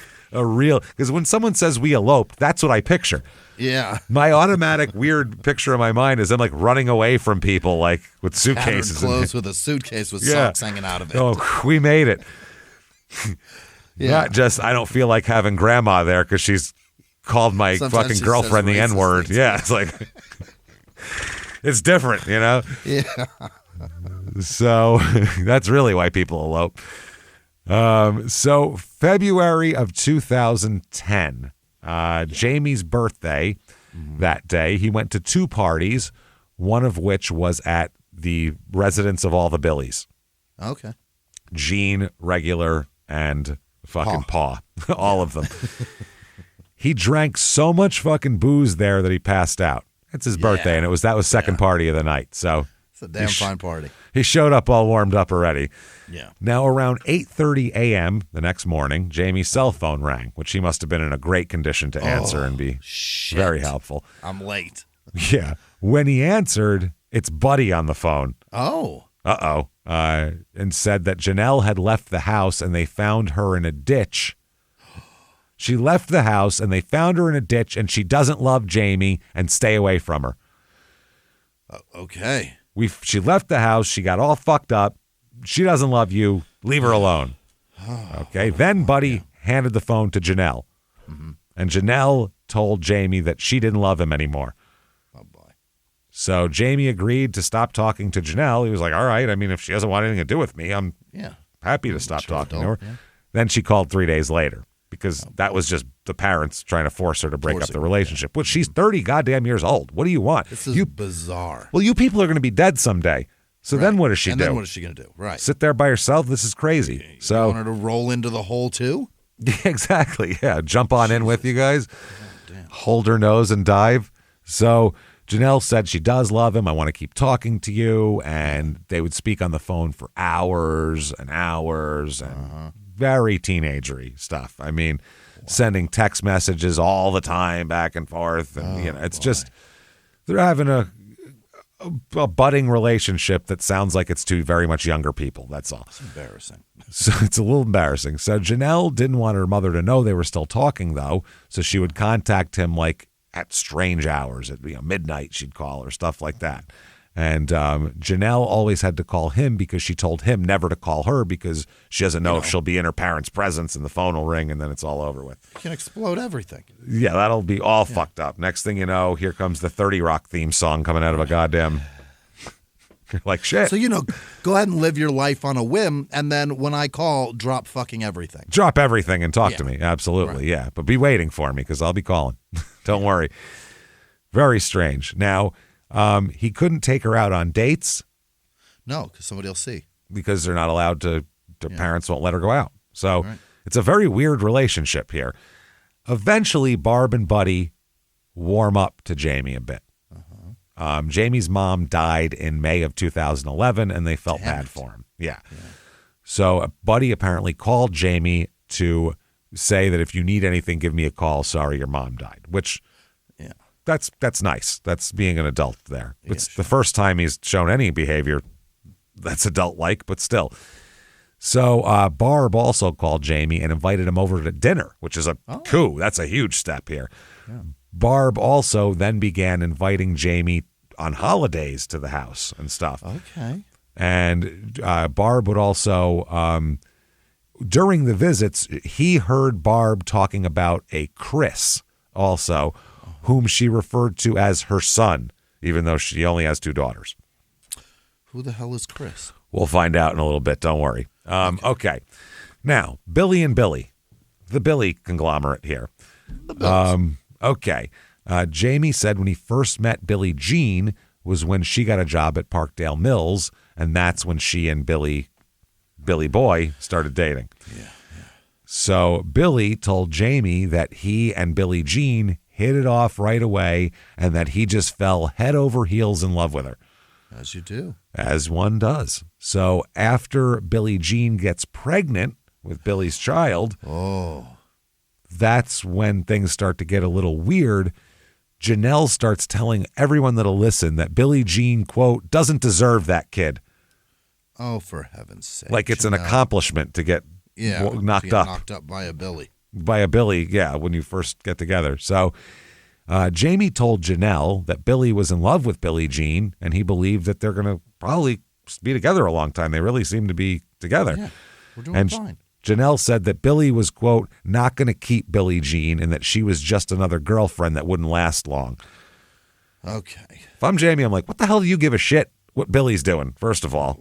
Because when someone says we eloped, that's what I picture. Yeah. My automatic weird picture in my mind is them running away from people with suitcases. Clothes with a suitcase with socks hanging out of it. Oh, we made it. Not just, I don't feel like having grandma there because she's called my Sometimes fucking she girlfriend says the racist N-word. things. Yeah, it's like, it's different, you know? Yeah. So that's really why people elope. So February of 2010, Jamie's birthday that day, he went to 2 parties, one of which was at the residence of all the Billies. Okay. Gene, Regular, and fucking Paw. All of them. He drank so much fucking booze there that he passed out. It's his birthday, and that was second party of the night. So It's a damn fine party. he showed up all warmed up already. Yeah. Now, around 8:30 a.m. the next morning, Jamie's cell phone rang, which he must have been in a great condition to answer and be very helpful. I'm late. Yeah. When he answered, it's Buddy on the phone. Oh. And said that Janelle had left the house and they found her in a ditch. She left the house and they found her in a ditch and she doesn't love Jamie and stay away from her. Okay. She left the house. She got all fucked up. She doesn't love you. Leave her alone. Okay. Then Buddy handed the phone to Janelle. And Janelle told Jamie that she didn't love him anymore. Oh, boy. So Jamie agreed to stop talking to Janelle. He was like, all right. I mean, if she doesn't want anything to do with me, I'm happy to stop talking to her. Yeah. Then she called 3 days later because that was just the parents trying to force her to break up the relationship. Which she's 30 goddamn years old. What do you want? This is bizarre. Well, you people are going to be dead someday. So then what does she do? Then what is she going to do? Right. Sit there by herself? This is crazy. So you want her to roll into the hole too? Exactly. Yeah. Jump on in with you guys. Hold her nose and dive. So Janelle said she does love him. I want to keep talking to you. And they would speak on the phone for hours and hours and very teenagery stuff. I mean, sending text messages all the time back and forth. And, it's just, they're having a budding relationship that sounds like it's two very much younger people. That's all. It's embarrassing. So it's a little embarrassing. So Janelle didn't want her mother to know they were still talking, though. So she would contact him like at strange hours, at midnight. She'd call or stuff like that. And Janelle always had to call him because she told him never to call her because she doesn't know if she'll be in her parents' presence and the phone will ring and then it's all over with. You can explode everything. Yeah, that'll be all fucked up. Next thing you know, here comes the 30 Rock theme song coming out of a goddamn... You're like, shit. So, go ahead and live your life on a whim, and then when I call, drop fucking everything. Drop everything and talk to me. Absolutely, yeah. But be waiting for me because I'll be calling. Don't worry. Very strange. Now, he couldn't take her out on dates. No, because somebody will see. Because they're not allowed to, their parents won't let her go out. So it's a very weird relationship here. Eventually, Barb and Buddy warm up to Jamie a bit. Jamie's mom died in May of 2011, and they felt bad for him. Yeah. So Buddy apparently called Jamie to say that if you need anything, give me a call. Sorry, your mom died. Which, that's nice. That's being an adult there. It's the first time he's shown any behavior that's adult-like, but still. So Barb also called Jamie and invited him over to dinner, which is a coup. That's a huge step here. Yeah. Barb also then began inviting Jamie on holidays to the house and stuff. Okay. And Barb would also, during the visits, he heard Barb talking about a Chris also, whom she referred to as her son, even though she only has 2 daughters. Who the hell is Chris? We'll find out in a little bit. Don't worry. Okay. Now, Billy and Billy, the Billy conglomerate here. The Bills. Okay. Jamie said when he first met Billie Jean was when she got a job at Parkdale Mills, and that's when she and Billy Boy started dating. Yeah. So Billy told Jamie that he and Billie Jean hit it off right away and that he just fell head over heels in love with her. As you do. As one does. So after Billie Jean gets pregnant with Billy's child... that's when things start to get a little weird. Janelle starts telling everyone that'll listen that Billie Jean, quote, doesn't deserve that kid. Oh, for heaven's sake. Like it's an accomplishment to get knocked up. Knocked up by a Billy. By a Billy, when you first get together. So Jamie told Janelle that Billy was in love with Billie Jean, and he believed that they're going to probably be together a long time. They really seem to be together. Yeah, we're doing fine. Janelle said that Billy was, quote, not going to keep Billie Jean and that she was just another girlfriend that wouldn't last long. Okay. If I'm Jamie, I'm like, what the hell do you give a shit what Billy's doing, first of all?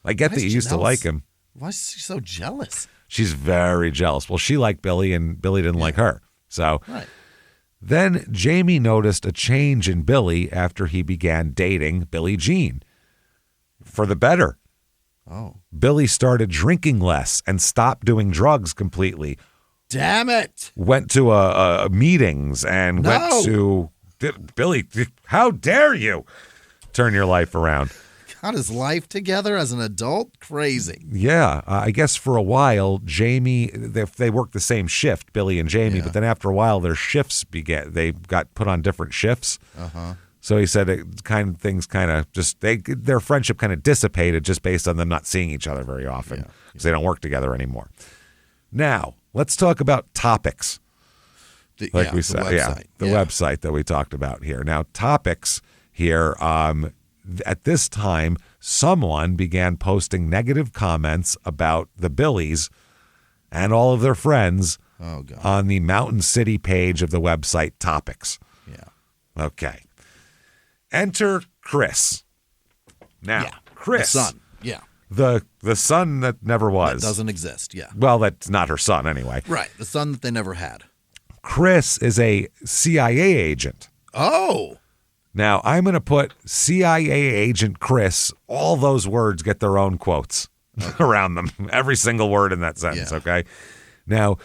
I get that you used to like him. Why is she so jealous? She's very jealous. Well, she liked Billy and Billy didn't like her. So then Jamie noticed a change in Billy after he began dating Billie Jean. For the better. Oh. Billy started drinking less and stopped doing drugs completely. Damn it. Went to meetings and went to... Billy, how dare you turn your life around? Got his life together as an adult? Crazy. Yeah. I guess for a while, Jamie, they worked the same shift, Billy and Jamie, but then after a while, their shifts began. They got put on different shifts. So he said their friendship kind of dissipated just based on them not seeing each other very often because they don't work together anymore. Now, let's talk about topics. The website that we talked about here. Now, topics here, at this time, someone began posting negative comments about the Billies and all of their friends on the Mountain City page of the website Topics. Yeah. Okay. Enter Chris. Now, Chris. The son. Yeah. The son that never was. That doesn't exist, yeah. Well, that's not her son anyway. Right. The son that they never had. Chris is a CIA agent. Oh. Now, I'm going to put CIA agent Chris, all those words get their own quotes around them. Every single word in that sentence, okay? Now,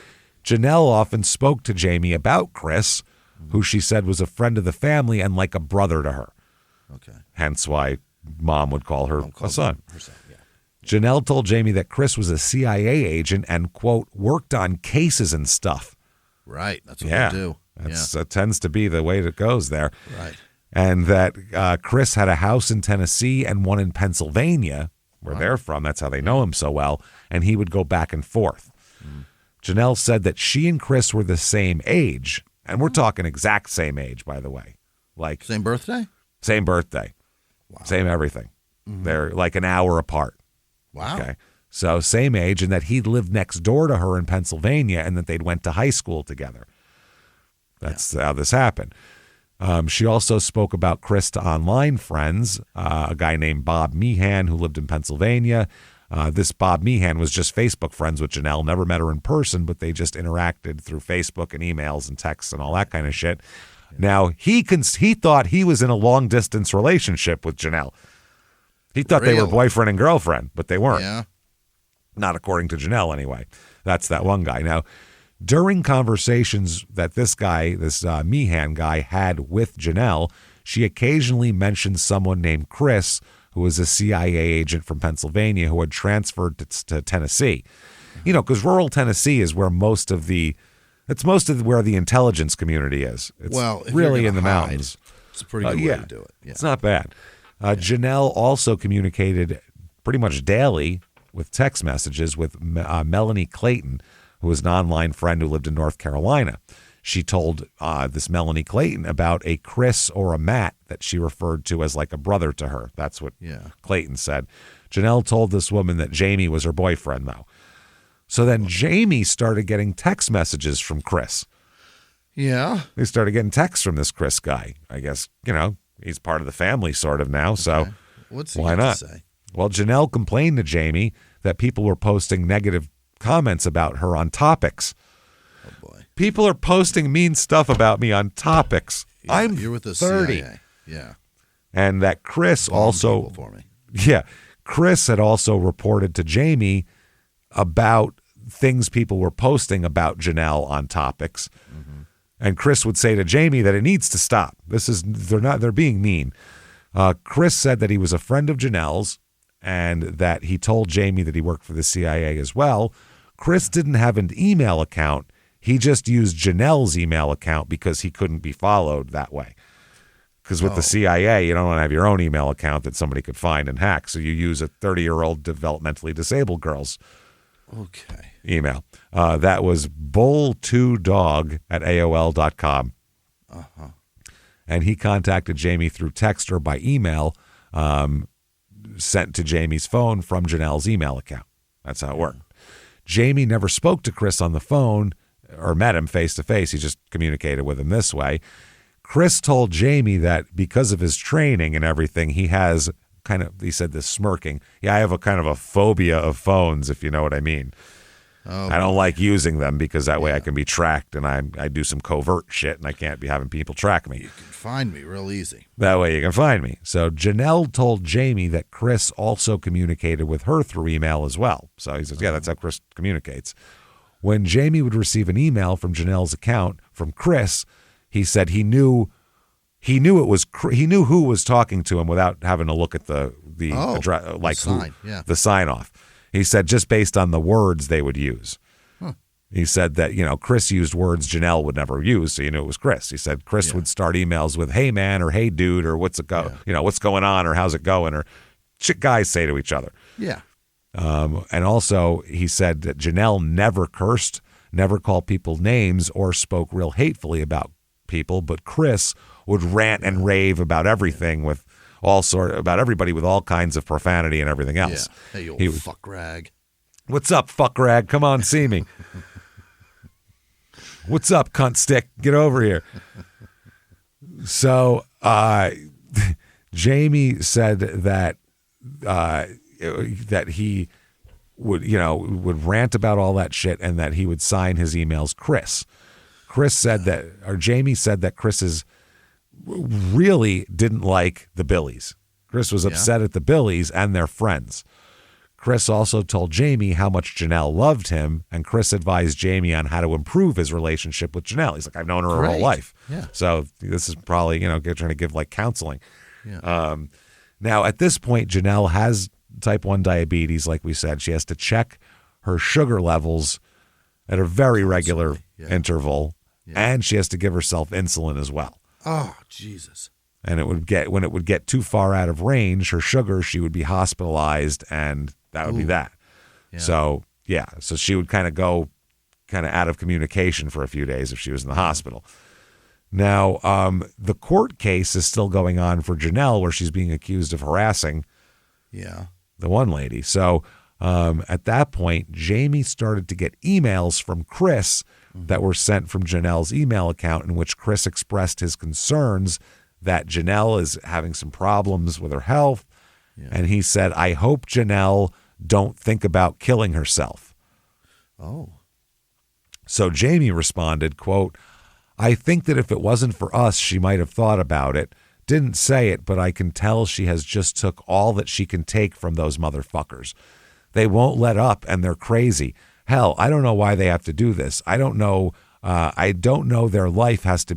Janelle often spoke to Jamie about Chris, who she said was a friend of the family and like a brother to her. Okay. Hence why Mom would call her a son. Her son, yeah. Janelle told Jamie that Chris was a CIA agent and, quote, worked on cases and stuff. Right. That's what they do. That tends to be the way it goes there. Right. And that Chris had a house in Tennessee and one in Pennsylvania, where they're from. That's how they know him so well. And he would go back and forth. Janelle said that she and Chris were the same age. And we're talking exact same age, by the way. Like same birthday? Same birthday. Wow. Same everything. They're like an hour apart. Wow. Okay. So same age, and that he lived next door to her in Pennsylvania and that they'd went to high school together. That's how this happened. She also spoke about Chris to online friends, a guy named Bob Meehan who lived in Pennsylvania. This Bob Meehan was just Facebook friends with Janelle, never met her in person, but they just interacted through Facebook and emails and texts and all that kind of shit. Now, he thought he was in a long-distance relationship with Janelle. He thought they were boyfriend and girlfriend, but they weren't. Yeah. Not according to Janelle, anyway. That's that one guy. Now, during conversations that this Meehan guy had with Janelle, she occasionally mentioned someone named Chris, who was a CIA agent from Pennsylvania who had transferred to Tennessee. You know, because rural Tennessee is where most of where the intelligence community is. It's really in the mountains. It's a pretty good way to do it. Yeah. It's not bad. Janelle also communicated pretty much daily with text messages with Melanie Clayton, who was an online friend who lived in North Carolina. She told this Melanie Clayton about a Chris or a Matt that she referred to as like a brother to her. That's what Clayton said. Janelle told this woman that Jamie was her boyfriend, though. So then Jamie started getting text messages from Chris. Yeah. They started getting texts from this Chris guy. I guess, he's part of the family sort of now. So what's he why not? To say? Well, Janelle complained to Jamie that people were posting negative comments about her on Topics. Oh, boy. People are posting mean stuff about me on Topics. Yeah, you're with the 30. CIA. Yeah. And that Chris also... for me. Yeah. Chris had also reported to Jamie about things people were posting about Janelle on Topics. And Chris would say to Jamie that it needs to stop. They're being mean. Chris said that he was a friend of Janelle's and that he told Jamie that he worked for the CIA as well. Chris didn't have an email account. He just used Janelle's email account because he couldn't be followed that way. Because with the CIA, you don't want to have your own email account that somebody could find and hack. So you use a 30-year-old developmentally disabled girl's email. That was bull2dog@aol.com. And he contacted Jamie through text or by email, sent to Jamie's phone from Janelle's email account. That's how it worked. Jamie never spoke to Chris on the phone or met him face to face. He just communicated with him this way. Chris told Jamie that because of his training and everything, he has he said this smirking. Yeah, I have a kind of a phobia of phones, if you know what I mean. Oh, I don't like using them because that way I can be tracked, and I do some covert shit, and I can't be having people track me. You can find me real easy. That way you can find me. So Janelle told Jamie that Chris also communicated with her through email as well. So he says, yeah, that's how Chris communicates. When Jamie would receive an email from Janelle's account from Chris, he said he knew who was talking to him without having to look at the sign off. He said just based on the words they would use. He said that, Chris used words Janelle would never use, so you knew it was Chris. He said Chris would start emails with, hey, man, or hey, dude, or what's going on, or how's it going, or shit guys say to each other. Yeah. And also, he said that Janelle never cursed, never called people names, or spoke real hatefully about people, but Chris would rant and rave about everything about everybody with all kinds of profanity and everything else. Yeah. Hey, old fuck rag. What's up, fuck rag? Come on, see me. What's up, cunt stick? Get over here. So Jamie said that he would rant about all that shit and that he would sign his emails Chris. Jamie said that Chris really didn't like the Billies. Chris was upset at the Billies and their friends. Chris also told Jamie how much Janelle loved him, and Chris advised Jamie on how to improve his relationship with Janelle. He's like, I've known her whole life. Yeah. So this is probably, trying to give like counseling. Yeah. Now, at this point, Janelle has type 1 diabetes, like we said. She has to check her sugar levels at a very regular interval, and she has to give herself insulin as well. Oh, Jesus. And when it would get too far out of range, her sugar, she would be hospitalized, and that would be that. Yeah. So she would kind of go out of communication for a few days if she was in the hospital. Now, the court case is still going on for Janelle, where she's being accused of harassing the one lady. So at that point, Jamie started to get emails from Chris that were sent from Janelle's email account, in which Chris expressed his concerns that Janelle is having some problems with her health. Yeah. And he said, I hope Janelle don't think about killing herself. Oh. So Jamie responded, quote, I think that if it wasn't for us, she might have thought about it. Didn't say it, but I can tell she has just took all that she can take from those motherfuckers. They won't let up, and they're crazy. Hell, I don't know why they have to do this. I don't know. I don't know their life has to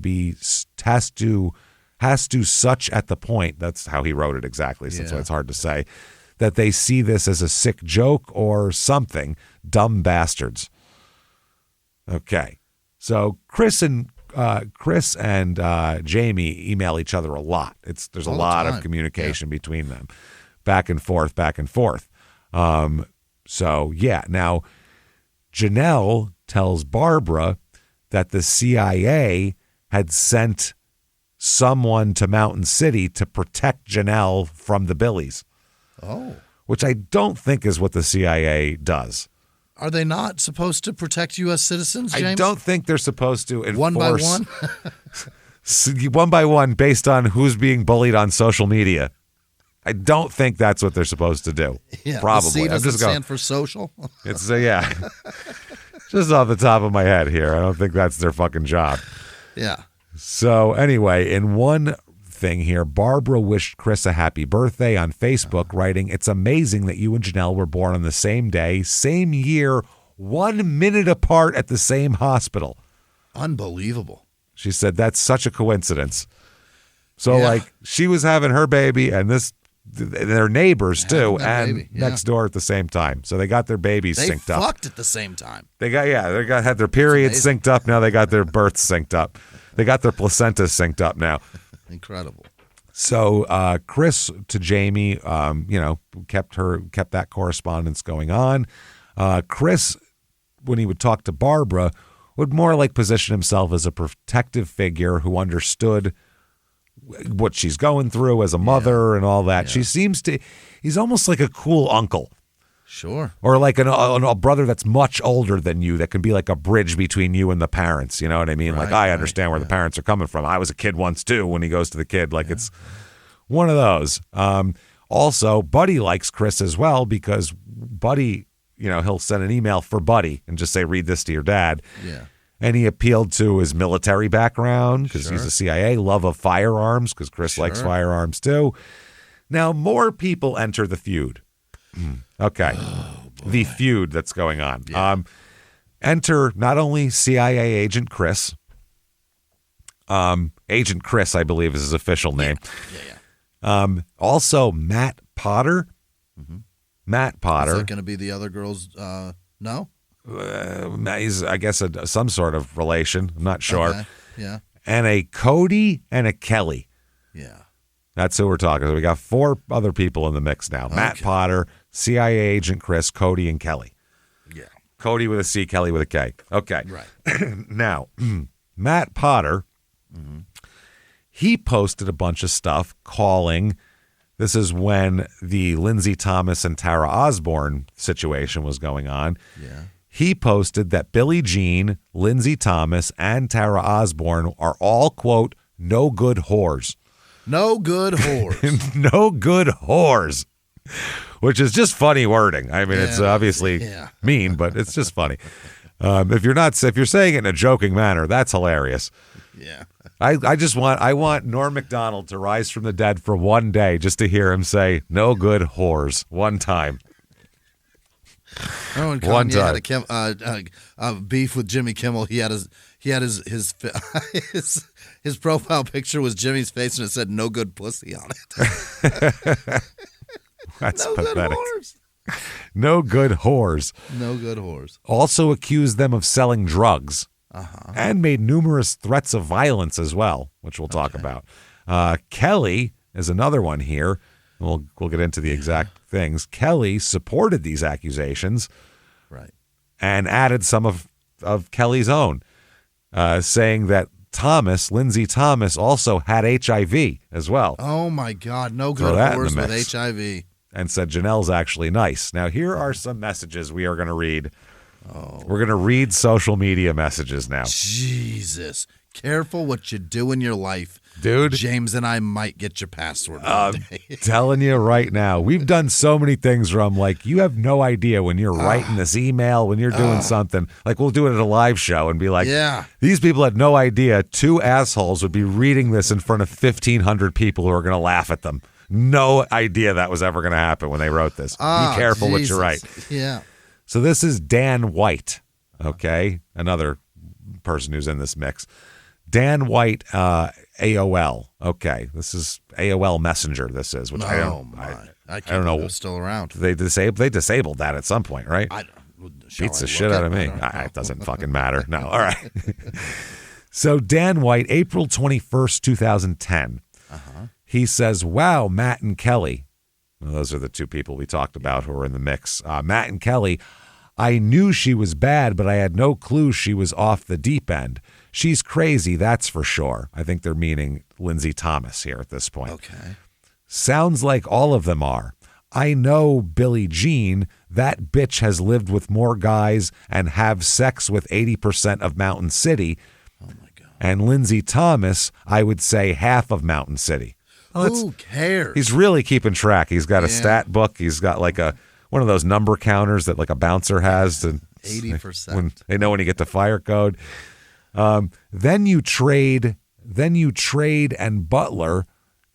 such at the point, that's how he wrote it exactly, so it's hard to say, that they see this as a sick joke or something. Dumb bastards. Okay. So Chris and Jamie email each other a lot. There's a lot of communication between them. Back and forth. Now, Janelle tells Barbara that the CIA had sent someone to Mountain City to protect Janelle from the Billies. Oh. Which I don't think is what the CIA does. Are they not supposed to protect U.S. citizens, James? I don't think they're supposed to enforce. One by one? One by one based on who's being bullied on social media. I don't think that's what they're supposed to do. Yeah, probably. The C doesn't stand for social? It's just off the top of my head here. I don't think that's their fucking job. Yeah. So anyway, in one thing here, Barbara wished Chris a happy birthday on Facebook, writing, it's amazing that you and Janelle were born on the same day, same year, 1 minute apart at the same hospital. Unbelievable. She said that's such a coincidence. So she was having her baby and their neighbors too, and next door at the same time. So they got their babies synced up. They fucked at the same time. They had their periods synced up. Now they got their births synced up. They got their placentas synced up now. Incredible. So Chris to Jamie, kept that correspondence going on. Chris, when he would talk to Barbara, would more like position himself as a protective figure who understood what she's going through as a mother and all that. He's almost like a cool uncle. Sure. Or like a brother that's much older than you that can be like a bridge between you and the parents. You know what I mean? Like, I understand where the parents are coming from. I was a kid once, too, when he goes to the kid. Like, it's one of those. Also, Buddy likes Chris as well because Buddy, he'll send an email for Buddy and just say, read this to your dad. Yeah. And he appealed to his military background because he's a CIA, love of firearms because Chris likes firearms too. Now, more people enter the feud. Okay. The feud that's going on. Yeah. Enter not only CIA agent Chris. Agent Chris, I believe, is his official name. Yeah. Also, Matt Potter. Mm-hmm. Matt Potter. Is that going to be the other girl's? No? He's, I guess, some sort of relation. I'm not sure. Okay. Yeah. And a Cody and a Kelly. Yeah. That's who we're talking. So we got 4 other people in the mix now. Okay. Matt Potter, CIA agent Chris, Cody, and Kelly. Yeah. Cody with a C, Kelly with a K. Okay. Right. Now, Matt Potter, he posted a bunch of stuff calling. This is when the Lindsay Thomas and Tara Osborne situation was going on. Yeah. He posted that Billie Jean, Lindsay Thomas, and Tara Osborne are all, quote, no good whores. No good whores. No good whores. Which is just funny wording. I mean, it's obviously mean, but it's just funny. If you're saying it in a joking manner, that's hilarious. Yeah. I want Norm Macdonald to rise from the dead for one day just to hear him say "no good whores" one time. Oh, when Kanye had a beef with Jimmy Kimmel, he had his profile picture was Jimmy's face and it said "no good pussy" on it. That's no pathetic. Good whores. No good whores. No good whores. Also accused them of selling drugs. And made numerous threats of violence as well, which we'll talk about. Kelly is another one here. We'll get into the exact things. Kelly supported these accusations, right, and added some of Kelly's own, saying that Lindsay Thomas, also had HIV as well. Oh my God, no good whores with HIV. And said Janelle's actually nice. Now here are some messages we are going to read. We're going to read social media messages now. Jesus. Careful what you do in your life. Dude. James and I might get your password one day. Telling you right now. We've done so many things where I'm like, you have no idea when you're writing this email, when you're doing something. Like we'll do it at a live show and be like, these people had no idea 2 assholes would be reading this in front of 1,500 people who are going to laugh at them. No idea that was ever going to happen when they wrote this. Be careful what you write. Yeah. So this is Dan White, okay? Another person who's in this mix. Dan White, AOL. Okay, this is AOL Messenger. This is, which I don't know. It was still around. They disabled that at some point, right? Beats the shit out of me. It doesn't fucking matter. No, all right. So Dan White, April 21st, 2010. He says, "Wow, Matt and Kelly." Well, those are the 2 people we talked about who are in the mix. Matt and Kelly, I knew she was bad, but I had no clue she was off the deep end. She's crazy, that's for sure. I think they're meaning Lindsay Thomas here at this point. Okay. Sounds like all of them are. I know Billie Jean, that bitch has lived with more guys and have sex with 80% of Mountain City. Oh, my God. And Lindsay Thomas, I would say half of Mountain City. Who cares? He's really keeping track. He's got a stat book. He's got like one of those number counters that like a bouncer has. 80%. They know when you get the fire code. Then you trade and Butler,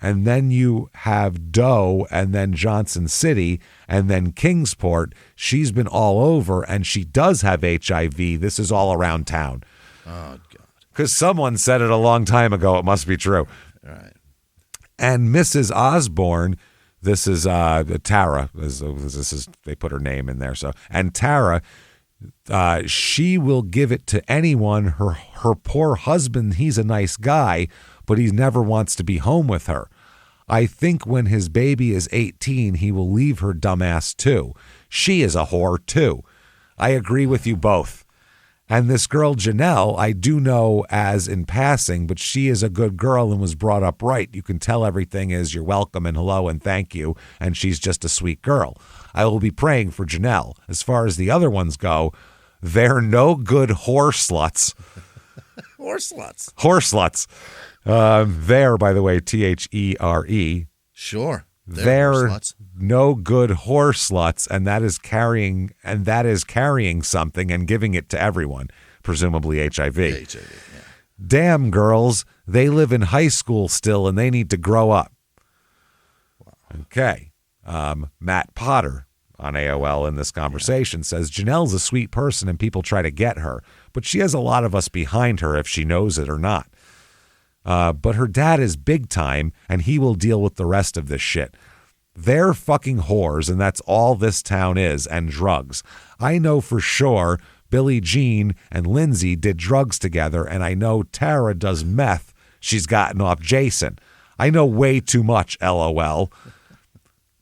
and then you have Doe, and then Johnson City, and then Kingsport. She's been all over, and she does have HIV. This is all around town. Oh, God. Because someone said it a long time ago. It must be true. Right. And Mrs. Osborne, this is Tara. This is they put her name in there. So, and Tara, she will give it to anyone. Her poor husband, he's a nice guy, but he never wants to be home with her. I think when his baby is 18, he will leave her dumbass too. She is a whore too. I agree with you both. And this girl, Janelle, I do know as in passing, but she is a good girl and was brought up right. You can tell everything is you're welcome and hello and thank you, and she's just a sweet girl. I will be praying for Janelle. As far as the other ones go, they're no good whore sluts. Horse sluts. Horse sluts. They're, by the way, T-H-E-R-E. Sure. They're no good horse sluts, and that is carrying something and giving it to everyone, presumably HIV. Yeah. Damn girls, they live in high school still, and they need to grow up. Wow. Okay. Matt Potter on AOL in this conversation says, Janelle's a sweet person and people try to get her, but she has a lot of us behind her if she knows it or not. But her dad is big time, and he will deal with the rest of this shit. They're fucking whores, and that's all this town is, and drugs. I know for sure Billie Jean and Lindsay did drugs together, and I know Tara does meth. She's gotten off Jason. I know way too much, LOL.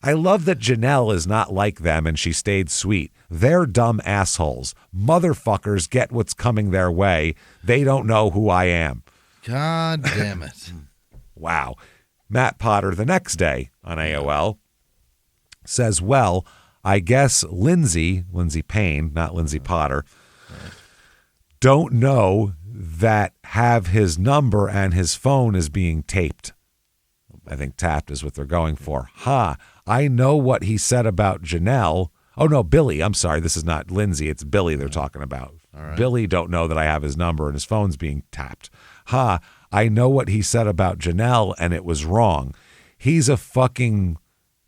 I love that Janelle is not like them, and she stayed sweet. They're dumb assholes. Motherfuckers get what's coming their way. They don't know who I am. God damn it. Wow. Matt Potter the next day on AOL says, well, I guess Lindsay Payne, not Lindsay Potter, don't know that have his number and his phone is being taped. I think tapped is what they're going for. I know what he said about Janelle. Oh, no, Billy. I'm sorry. This is not Lindsay. It's Billy they're talking about. Right. Billy don't know that I have his number and his phone's being tapped. I know what he said about Janelle, and it was wrong. He's a fucking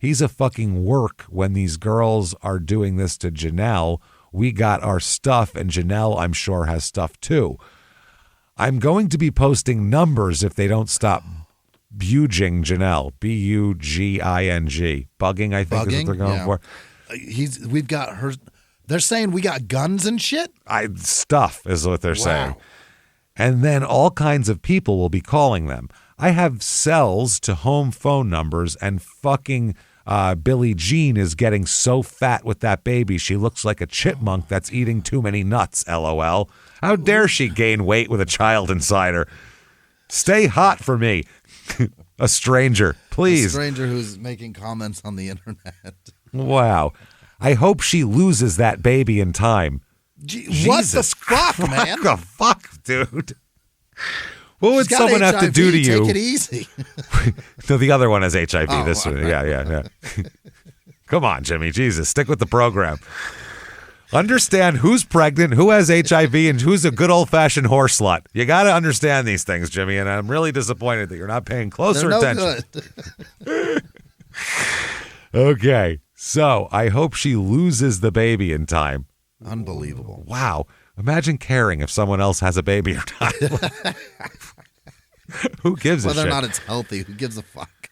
work when these girls are doing this to Janelle. We got our stuff, and Janelle, I'm sure, has stuff too. I'm going to be posting numbers if they don't stop buging Janelle. B-U-G-I-N-G. Bugging, I think, is what they're going for. We've got her. They're saying we got guns and shit? Stuff is what they're saying. And then all kinds of people will be calling them. I have cells to home phone numbers, and fucking Billie Jean is getting so fat with that baby. She looks like a chipmunk that's eating too many nuts, LOL. How dare she gain weight with a child inside her? Stay hot for me. A stranger, please. A stranger who's making comments on the internet. Wow. I hope she loses that baby in time. What the fuck, man? What the fuck, dude? What would someone have to do to you? Take it easy. No, the other one has HIV. This one, yeah. Come on, Jimmy. Jesus, stick with the program. Understand who's pregnant, who has HIV, and who's a good old-fashioned horse slut. You got to understand these things, Jimmy, and I'm really disappointed that you're not paying closer attention. Good. Okay, so I hope she loses the baby in time. Unbelievable. Wow. Imagine caring if someone else has a baby or not. Who gives a shit? Whether or not it's healthy, who gives a fuck?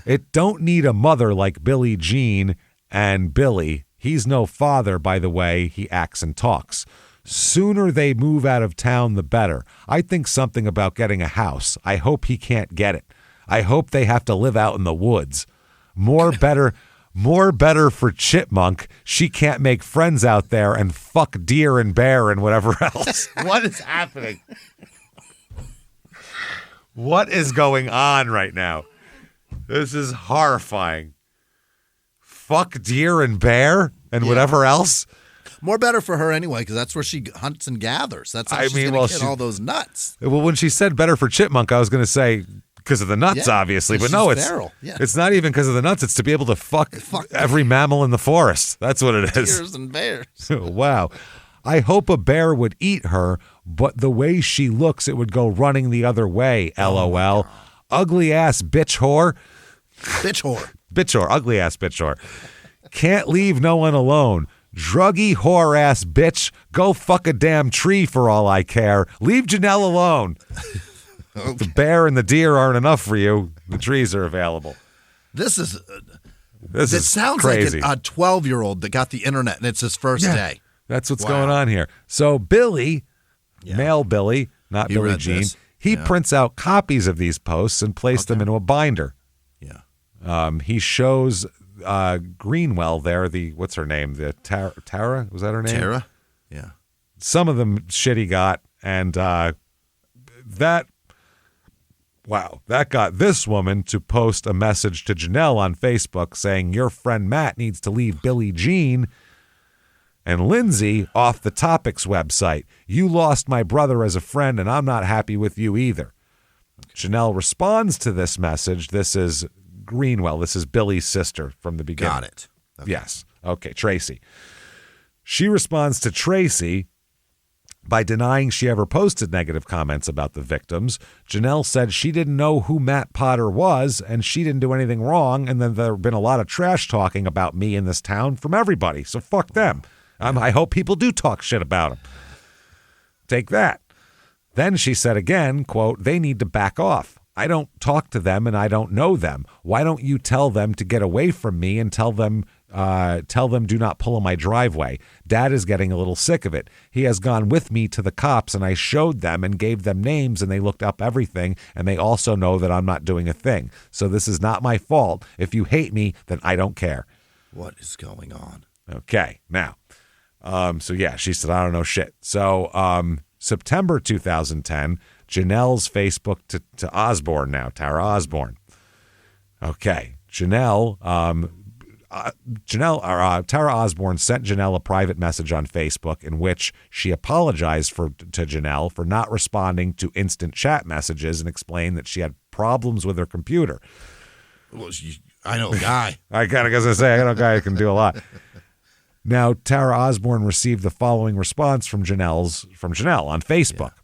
It don't need a mother like Billie Jean and Billy. He's no father, by the way. He acts and talks. Sooner they move out of town, the better. I think something about getting a house. I hope he can't get it. I hope they have to live out in the woods. More better for Chipmunk. She can't make friends out there and fuck deer and bear and whatever else. What is happening? What is going on right now? This is horrifying. Fuck deer and bear and whatever else. More better for her anyway, because that's where she hunts and gathers. That's how she's going to get all those nuts. Well, when she said better for Chipmunk, I was going to say because of the nuts, obviously. But no, it's not even because of the nuts. It's to be able to fuck every mammal in the forest. That's what it is. Deers and bears. Wow. I hope a bear would eat her, but the way she looks, it would go running the other way, LOL. Ugly ass bitch whore. Bitch whore. Bitch whore. Ugly ass bitch whore. Can't leave no one alone. Druggy whore ass bitch. Go fuck a damn tree for all I care. Leave Janelle alone. Okay. The bear and the deer aren't enough for you. The trees are available. This is sounds crazy. Like a 12-year-old that got the internet and it's his first day. That's what's going on here. So Billy, male Billy, not Billie Jean, he prints out copies of these posts and places them into a binder. Yeah. He shows Greenwell there, what's her name? The Tara? Was that her name? Tara? Yeah. some of them shit he got, and that got this woman to post a message to Janelle on Facebook saying, your friend Matt needs to leave Billie Jean and Lindsay off the Topics website. You lost my brother as a friend, and I'm not happy with you either. Okay. Janelle responds to this message. This is Greenwell. This is Billie's sister from the beginning. Got it. Okay. Yes. Okay, Tracy. She responds to Tracy by denying she ever posted negative comments about the victims. Janelle said she didn't know who Matt Potter was, and she didn't do anything wrong, and then there have been a lot of trash talking about me in this town from everybody, so fuck them. I hope people do talk shit about him. Take that. Then she said again, quote, they need to back off. I don't talk to them and I don't know them. Why don't you tell them to get away from me and tell them do not pull in my driveway. Dad is getting a little sick of it. He has gone with me to the cops and I showed them and gave them names and they looked up everything and they also know that I'm not doing a thing. So this is not my fault. If you hate me, then I don't care. What is going on? Okay. Now, she said, I don't know shit. So September 2010, Janelle's Facebook to Osborne now, Tara Osborne. Okay. Tara Osborne sent Janelle a private message on Facebook in which she apologized to Janelle for not responding to instant chat messages and explained that she had problems with her computer. Well, I know a guy. I kind of was going to say, I know a guy who can do a lot. Now, Tara Osborne received the following response from Janelle on Facebook. Yeah.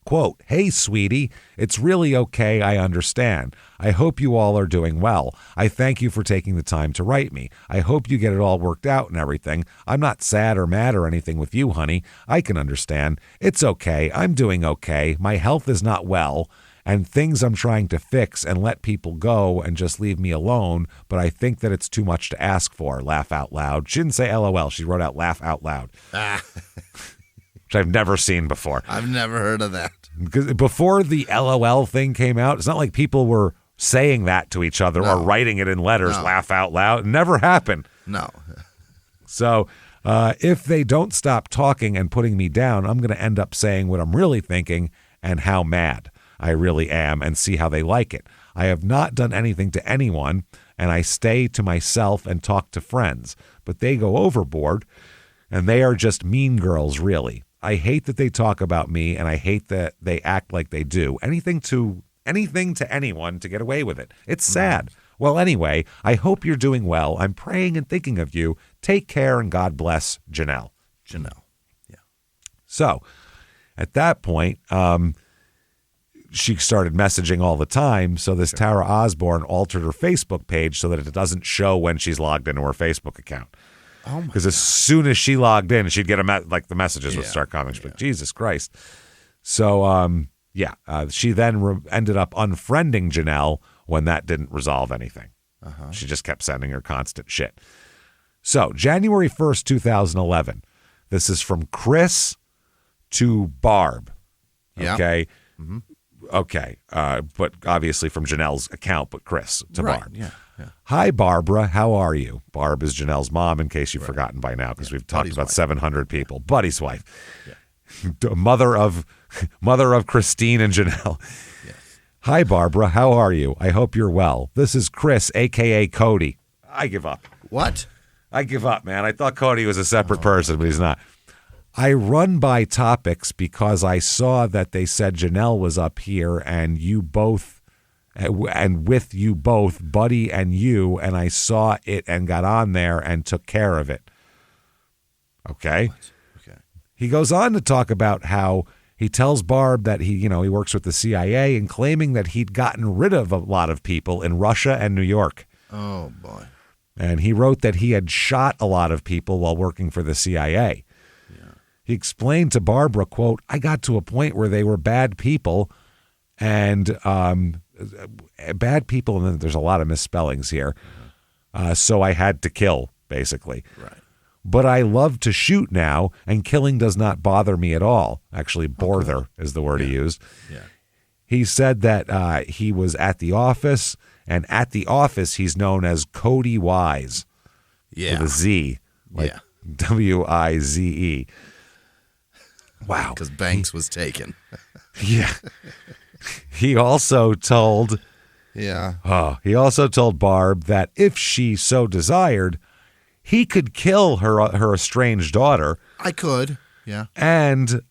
Quote, hey, sweetie, it's really okay. I understand. I hope you all are doing well. I thank you for taking the time to write me. I hope you get it all worked out and everything. I'm not sad or mad or anything with you, honey. I can understand. It's okay. I'm doing okay. My health is not well and things I'm trying to fix and let people go and just leave me alone. But I think that it's too much to ask for. Laugh out loud. She didn't say LOL. She wrote out laugh out loud. Which I've never seen before. I've never heard of that. Because before the LOL thing came out, it's not like people were saying that to each other or writing it in letters, laugh out loud. It never happened. No. So if they don't stop talking and putting me down, I'm going to end up saying what I'm really thinking and how mad I really am and see how they like it. I have not done anything to anyone, and I stay to myself and talk to friends. But they go overboard, and they are just mean girls, really. I hate that they talk about me, and I hate that they act like they do. Anything to anyone to get away with it. It's sad. Well, anyway, I hope you're doing well. I'm praying and thinking of you. Take care, and God bless, Janelle. Janelle. Yeah. So, at that point, she started messaging all the time. So this Tara Osborne altered her Facebook page so that it doesn't show when she's logged into her Facebook account. Oh my! Because as soon as she logged in, she'd get the messages would start coming. She'd be like, Jesus Christ. So, she then ended up unfriending Janelle when that didn't resolve anything. Uh-huh. She just kept sending her constant shit. So, January 1st, 2011. This is from Chris to Barb. Okay? Mm-hmm. Okay. But obviously from Janelle's account, but Chris to Barb. Yeah. Hi, Barbara. How are you? Barb is Janelle's mom, in case you've forgotten by now, because we've talked Buddy's about wife. 700 people. Buddy's wife. Yeah. Mother of Christine and Janelle. Yes. Hi, Barbara. How are you? I hope you're well. This is Chris, a.k.a. Cody. I give up. What? I give up, man. I thought Cody was a separate person, but he's not. I run by Topics because I saw that they said Janelle was up here and you both, and with you both, Buddy and you, and I saw it and got on there and took care of it. Okay? What? Okay. He goes on to talk about how he tells Barb that he works with the CIA and claiming that he'd gotten rid of a lot of people in Russia and New York. Oh, boy. And he wrote that he had shot a lot of people while working for the CIA. He explained to Barbara, quote, I got to a point where they were bad people and then there's a lot of misspellings here. So I had to kill, basically. Right. But I love to shoot now, and killing does not bother me at all. Actually, bother is the word he used. Yeah. He said that he was at the office, and at the office he's known as Cody Wise. Yeah. With a Z. Like W-I-Z-E. Wow. Because Banks was taken. Yeah. He also told Barb that if she so desired, he could kill her estranged daughter. I could, yeah. And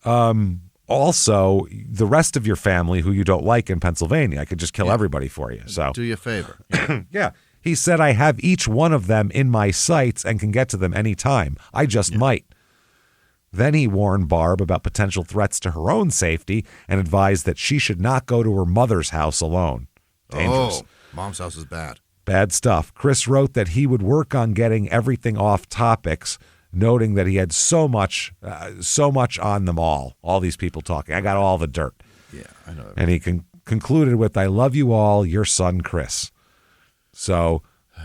also the rest of your family who you don't like in Pennsylvania. I could just kill everybody for you. So do you a favor. Yeah. He said, I have each one of them in my sights and can get to them anytime. I just might. Then he warned Barb about potential threats to her own safety and advised that she should not go to her mother's house alone. Dangerous. Oh, mom's house is bad. Bad stuff. Chris wrote that he would work on getting everything off topics, noting that he had so much on them all these people talking. I got all the dirt. Yeah, I know. And he concluded with, I love you all, your son, Chris. So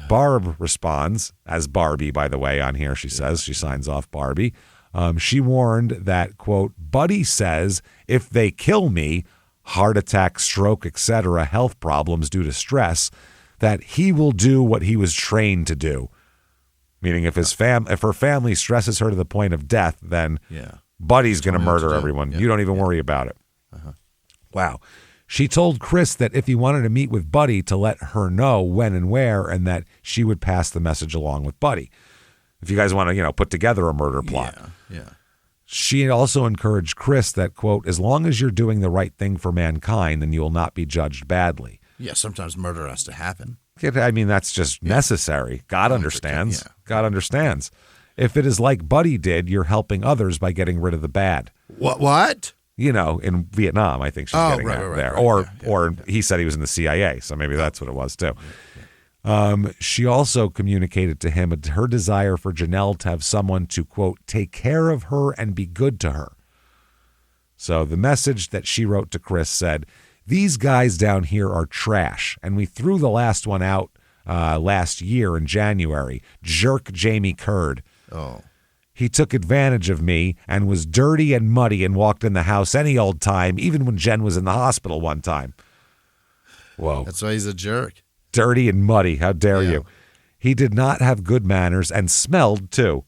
Barb responds, as Barbie, by the way, on here, she says, she signs off Barbie. She warned that, quote, Buddy says if they kill me, heart attack, stroke, etc., health problems due to stress, that he will do what he was trained to do. Meaning if her family stresses her to the point of death, then Buddy's going to murder everyone. You don't even worry about it. Wow. She told Chris that if he wanted to meet with Buddy to let her know when and where, and that she would pass the message along with Buddy. If you guys want to, put together a murder plot. Yeah. She also encouraged Chris that, quote, as long as you're doing the right thing for mankind, then you will not be judged badly. Yeah, sometimes murder has to happen. I mean, that's just necessary. God understands. God understands. If it is like Buddy did, you're helping others by getting rid of the bad. What? In Vietnam, I think she's getting there. Or he said he was in the CIA, so maybe that's what it was too. She also communicated to him her desire for Janelle to have someone to, quote, take care of her and be good to her. So the message that she wrote to Chris said, these guys down here are trash, and we threw the last one out last year in January. Jerk Jamie Curd. Oh. He took advantage of me and was dirty and muddy and walked in the house any old time, even when Jen was in the hospital one time. Whoa. That's why he's a jerk. Dirty and muddy. How dare you? He did not have good manners and smelled too.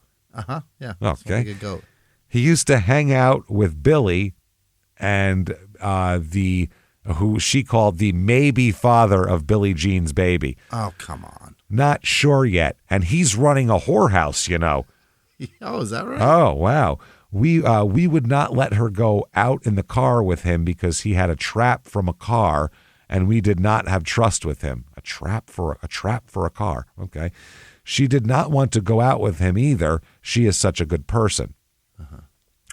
Yeah. Okay. Like a goat. He used to hang out with Billy and who she called the maybe father of Billie Jean's baby. Oh, come on. Not sure yet. And he's running a whorehouse, Oh, is that right? Oh, wow. We would not let her go out in the car with him because he had a trap from a car, and we did not have trust with him. A trap for a car. Okay. She did not want to go out with him either. She is such a good person.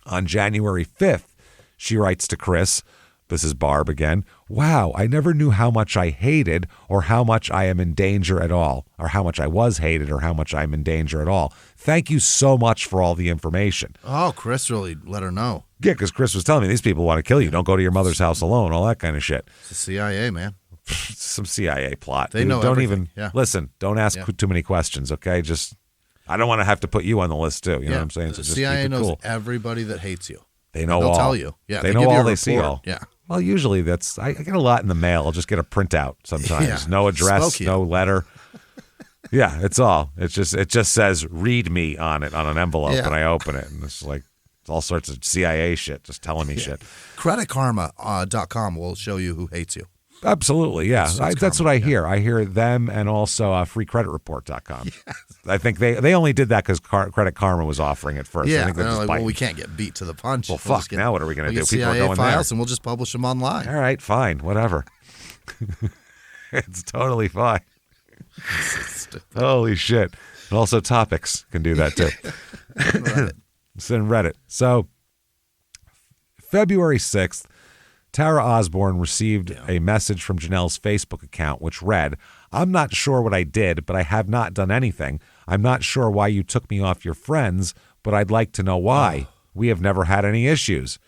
On January 5th, she writes to Chris, this is Barb again, wow, I never knew how much I hated or how much I am in danger at all, or how much I was hated or how much I'm in danger at all. Thank you so much for all the information. Oh, Chris really let her know. Yeah, because Chris was telling me these people want to kill you. Don't go to your mother's house alone, all that kind of shit. It's the CIA, man. Some CIA plot. They know Don't everything. listen, don't ask too many questions, okay? Just, I don't want to have to put you on the list too. You know what I'm saying? So the just CIA knows cool. Everybody that hates you. They know They'll all. tell you. Yeah, they know give you all. a They see report. all. Yeah. Well, usually I get a lot in the mail. I'll just get a printout sometimes. Yeah. No address, Smoky. no letter. Yeah, it's all. It just says "read me" on it on an envelope, and I open it, and it's like it's all sorts of CIA shit, just telling me shit. CreditKarma.com will show you who hates you. Absolutely, yeah. That's what I hear. Yeah. I hear them, and also freecreditreport.com. Yes. I think they only did that because Credit Karma was offering it first. Yeah, I think they're just like, biting. well, we can't get beat to the punch. Well, fuck. Now what are we going to do? People CIA are going files, there. and we'll just publish them online. All right, fine, whatever. It's totally fine. Holy shit! And also, Topics can do that too. It's in Reddit. So, February 6th. Tara Osborne received a message from Janelle's Facebook account, which read, I'm not sure what I did, but I have not done anything. I'm not sure why you took me off your friends, but I'd like to know why. We have never had any issues.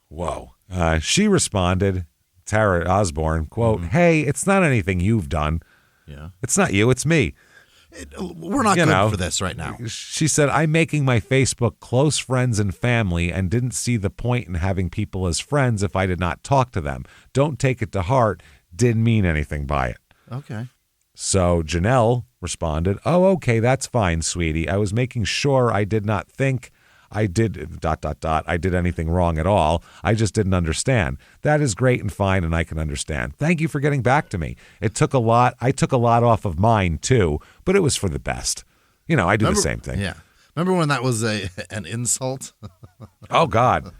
Whoa. She responded, Tara Osborne, quote, hey, it's not anything you've done. Yeah. It's not you, it's me. We're not good for this right now. She said, I'm making my Facebook close friends and family and didn't see the point in having people as friends if I did not talk to them. Don't take it to heart. Didn't mean anything by it. Okay. So Janelle responded, oh, okay, that's fine, sweetie. I was making sure I did not think I did ... I did anything wrong at all. I just didn't understand. That is great and fine, and I can understand. Thank you for getting back to me. It took a lot. I took a lot off of mine too, but it was for the best. I do the same thing. Yeah. Remember when that was an insult? Oh, God.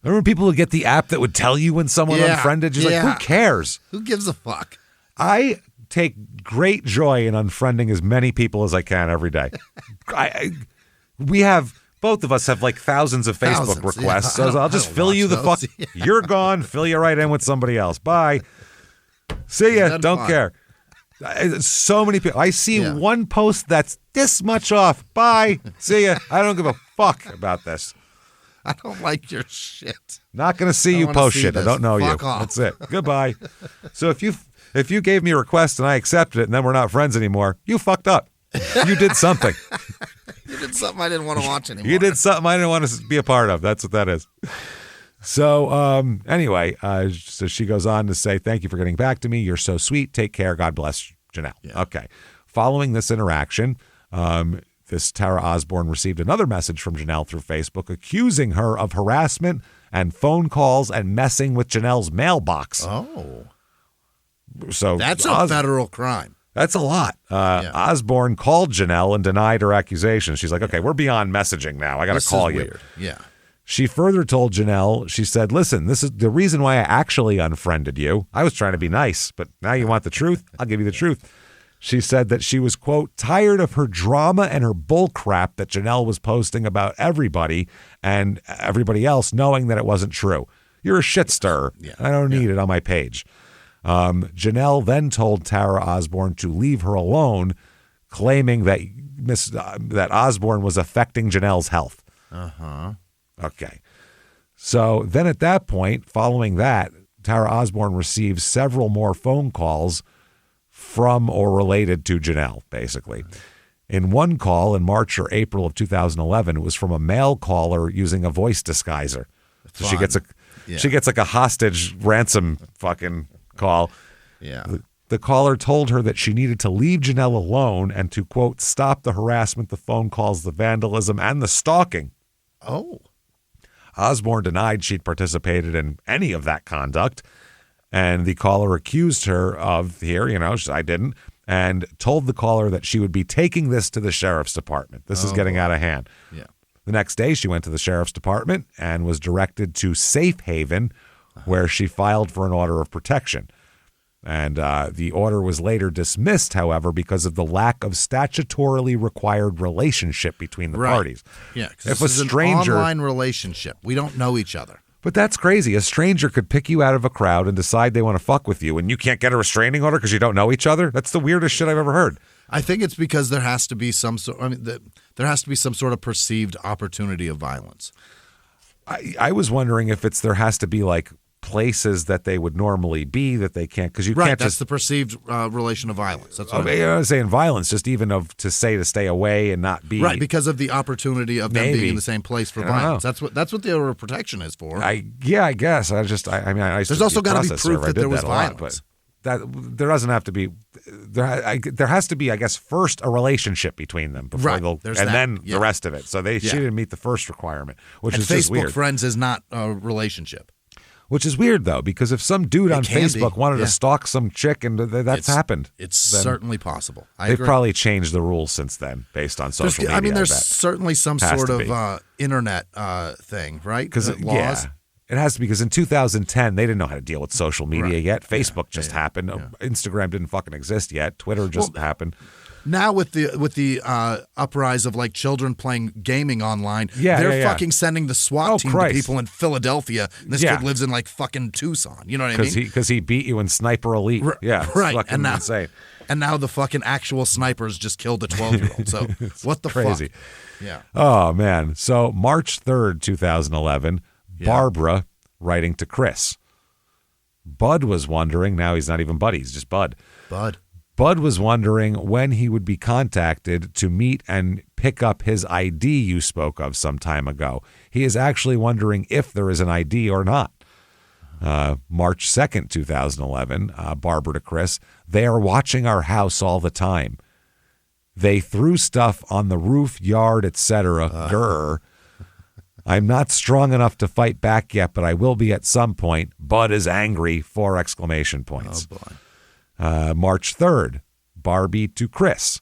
Remember people who get the app that would tell you when someone unfriended you? Like, who cares? Who gives a fuck? I take great joy in unfriending as many people as I can every day. Both of us have like thousands of Facebook requests, so I'll just fill you the fuck. You're gone, fill you right in with somebody else. Bye. See ya. Don't care. So many people. I see one post that's this much off. Bye. See ya. I don't give a fuck about this. I don't like your shit. Not going to see you post shit. I don't know you. That's it. Goodbye. So if you gave me a request and I accepted it and then we're not friends anymore, you fucked up. You did something. You did something I didn't want to watch anymore. You did something I didn't want to be a part of. That's what that is. So anyway, so she goes on to say, thank you for getting back to me. You're so sweet. Take care. God bless Janelle. Yeah. Okay. Following this interaction, this Tara Osborne received another message from Janelle through Facebook accusing her of harassment and phone calls and messing with Janelle's mailbox. Oh. So that's a federal crime. That's a lot. Osborne called Janelle and denied her accusations. She's like, okay, we're beyond messaging now. I got to call you. Weird. Yeah. She further told Janelle, she said, listen, this is the reason why I actually unfriended you. I was trying to be nice, but now you want the truth? I'll give you the truth. She said that she was, quote, tired of her drama and her bull crap that Janelle was posting about everybody and everybody else knowing that it wasn't true. You're a shit stirrer. Yeah. I don't need it on my page. Janelle then told Tara Osborne to leave her alone, claiming that that Osborne was affecting Janelle's health. Uh-huh. Okay. So then at that point, following that, Tara Osborne received several more phone calls from or related to Janelle, basically. In one call in March or April of 2011, it was from a male caller using a voice disguiser. So she gets like a hostage ransom fucking call. Yeah. The caller told her that she needed to leave Janelle alone and to, quote, stop the harassment, the phone calls, the vandalism, and the stalking. Oh. Osborne denied she'd participated in any of that conduct, and the caller accused her of, I didn't, and told the caller that she would be taking this to the sheriff's department. This is getting out of hand. Yeah. The next day, she went to the sheriff's department and was directed to Safe Haven, where she filed for an order of protection. And the order was later dismissed, however, because of the lack of statutorily required relationship between the parties. Yeah, because this is an online relationship. We don't know each other. But that's crazy. A stranger could pick you out of a crowd and decide they want to fuck with you, and you can't get a restraining order because you don't know each other? That's the weirdest shit I've ever heard. I think it's because there has to be some sort of perceived opportunity of violence. I was wondering if there has to be like places that they would normally be that they can't, because you can't that's the perceived relation of violence. That's what I was saying. Violence, just even to stay away and not be because of the opportunity of them being in the same place for violence. That's what the order of protection is for. I guess there's also got to be proof that there was violence. That there doesn't have to be. There has to be, I guess, first a relationship between them before then the rest of it. So she didn't meet the first requirement, which is just weird. Facebook friends is not a relationship. Which is weird, though, because if some dude on Facebook wanted to stalk some chick, and that's happened. It's certainly possible. They've probably changed the rules since then based on social media. I mean, there's certainly some sort of internet thing, right? Because laws. It has to be, because in 2010, they didn't know how to deal with social media yet. Facebook just happened. Instagram didn't fucking exist yet. Twitter just happened. Now with the uprise of like children playing gaming online, they're fucking sending the SWAT team to people in Philadelphia. And this kid lives in like fucking Tucson. You know what I mean? Because he beat you in Sniper Elite. Right. Fucking insane. And now the fucking actual snipers just killed a 12-year-old. So what the crazy. Fuck? Yeah. Oh man. So March 3rd, 2011, Barbara writing to Chris. Bud was wondering. Now he's not even Buddy. He's just Bud. Bud was wondering when he would be contacted to meet and pick up his ID you spoke of some time ago. He is actually wondering if there is an ID or not. March 2nd, 2011, Barbara to Chris, they are watching our house all the time. They threw stuff on the roof, yard, etc. I'm not strong enough to fight back yet, but I will be at some point. Bud is angry, 4 exclamation points. Oh, boy. March 3rd, Barbie to Chris.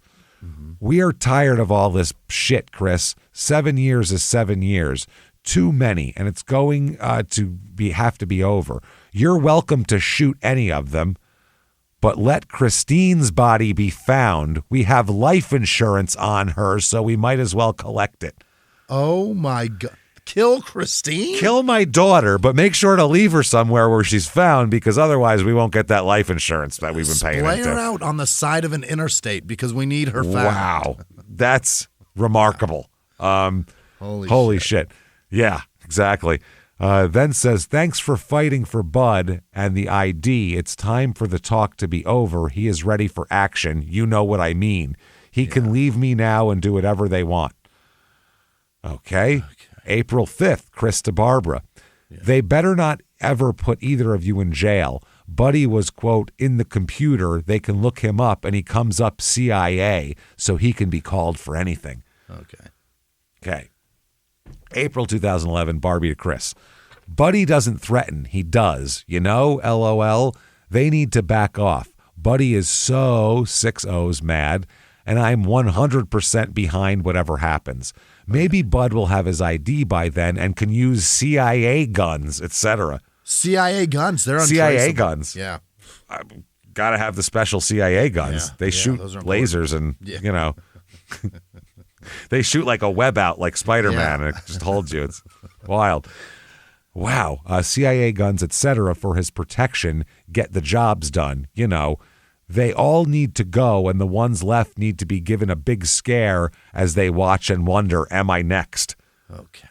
We are tired of all this shit, Chris. 7 years is 7 years. Too many, and it's going to have to be over. You're welcome to shoot any of them, but let Christine's body be found. We have life insurance on her, so we might as well collect it. Oh, my God. Kill Christine? Kill my daughter, but make sure to leave her somewhere where she's found, because otherwise we won't get that life insurance that we've been paying into. Splay her out on the side of an interstate because we need her found. Wow. That's remarkable. Holy shit. Yeah, exactly. Then says, thanks for fighting for Bud and the ID. It's time for the talk to be over. He is ready for action. You know what I mean. He can leave me now and do whatever they want. Okay. April 5th, Chris to Barbara. Yeah. They better not ever put either of you in jail. Buddy was, quote, in the computer. They can look him up, and he comes up CIA, so he can be called for anything. Okay. April 2011, Barbie to Chris. Buddy doesn't threaten. He does. You know, LOL. They need to back off. Buddy is so 6 O's mad, and I'm 100% behind whatever happens. Maybe Bud will have his ID by then and can use CIA guns, etc. CIA guns? They're untraceable. CIA guns. Yeah. Got to have the special CIA guns. They shoot lasers and, you know, they shoot like a web out like Spider-Man, and it just holds you. It's wild. Wow. CIA guns, etc. for his protection. Get the jobs done. You know, they all need to go, and the ones left need to be given a big scare as they watch and wonder, am I next? Okay.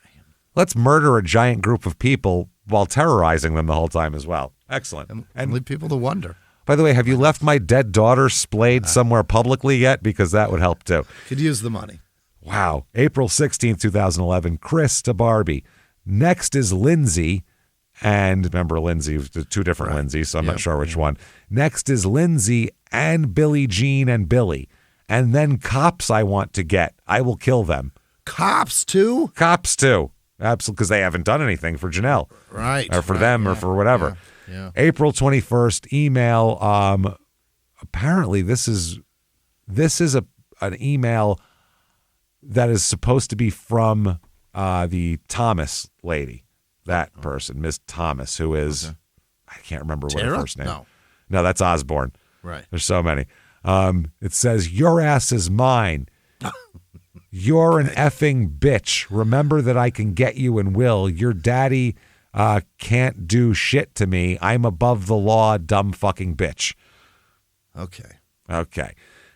Let's murder a giant group of people while terrorizing them the whole time as well. Excellent. And leave people to wonder. By the way, have you left my dead daughter splayed somewhere publicly yet? Because that would help too. Could use the money. Wow. April 16th, 2011, Chris to Barbie. Next is Lindsay. And remember, Lindsay, the 2 different Lindsays, so I'm not sure which one. Next is Lindsay and Billie Jean and Billy. And then cops I want to get. I will kill them. Cops too? Cops too. Absolutely, because they haven't done anything for Janelle. Right. Or for them or for whatever. Yeah. April 21st, email. Apparently, this is an email that is supposed to be from the Thomas lady. That person, Miss Thomas, who is, I can't remember what her first name. No, that's Osborne. Right. There's so many. It says, your ass is mine. You're an effing bitch. Remember that I can get you and will. Your daddy can't do shit to me. I'm above the law, dumb fucking bitch. Okay.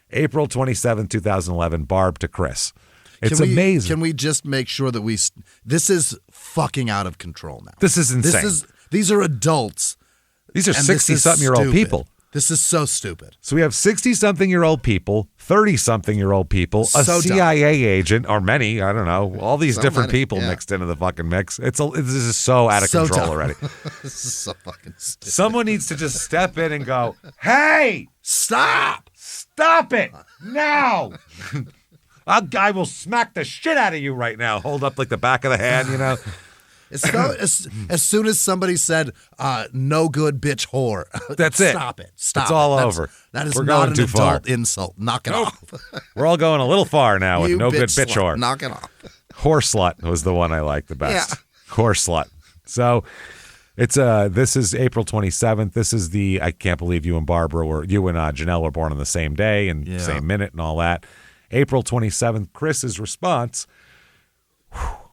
April 27, 2011, Barb to Chris. It's amazing. Can we just make sure that this is fucking out of control now? This is insane. These are adults. These are 60-something-year-old people. This is so stupid. So we have 60-something-year-old people, 30-something-year-old people, a CIA agent, or many, I don't know, all these different people mixed into the fucking mix. This is so out of control already. This is so fucking stupid. Someone needs to just step in and go, hey, stop it now. I will smack the shit out of you right now. Hold up like the back of the hand, you know. As soon as somebody said, no good bitch whore. That's it. Stop it. Stop it's it. all over. That is We're not going an too adult far. insult. Knock it off. We're all going a little far now with no good bitch whore. Knock it off. Whore slut was the one I liked the best. Yeah. Whore slut. So it's this is April 27th. This is I can't believe you and Janelle were born on the same day and same minute and all that. April 27th, Chris's response,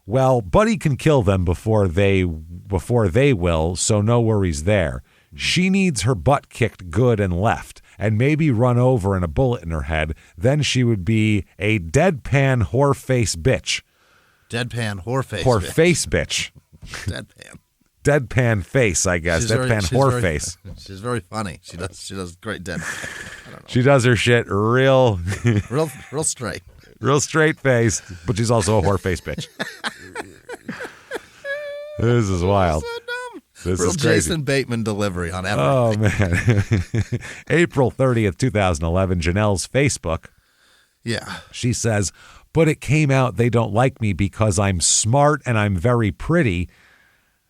well, Buddy can kill them before they will, so no worries there. She needs her butt kicked good and left, and maybe run over and a bullet in her head. Then she would be a deadpan whoreface bitch. Deadpan whoreface Whoreface bitch. Deadpan face, I guess. Deadpan whoreface. She's very funny. She does great deadpan. I don't know. She does her shit real straight. Real straight face, but she's also a whoreface bitch. This is wild. So dumb. This real is crazy. Jason Bateman delivery on everything. Oh, man. April 30th, 2011, Janelle's Facebook. Yeah. She says, but it came out they don't like me because I'm smart and I'm very pretty.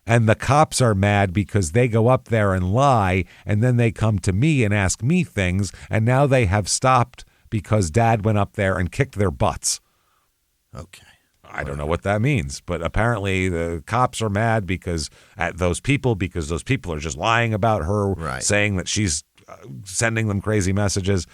And the cops are mad because they go up there and lie, and then they come to me and ask me things, and now they have stopped because Dad went up there and kicked their butts. Okay. I don't know what that means, but apparently the cops are mad because those people are just lying about her, right, saying that she's sending them crazy messages.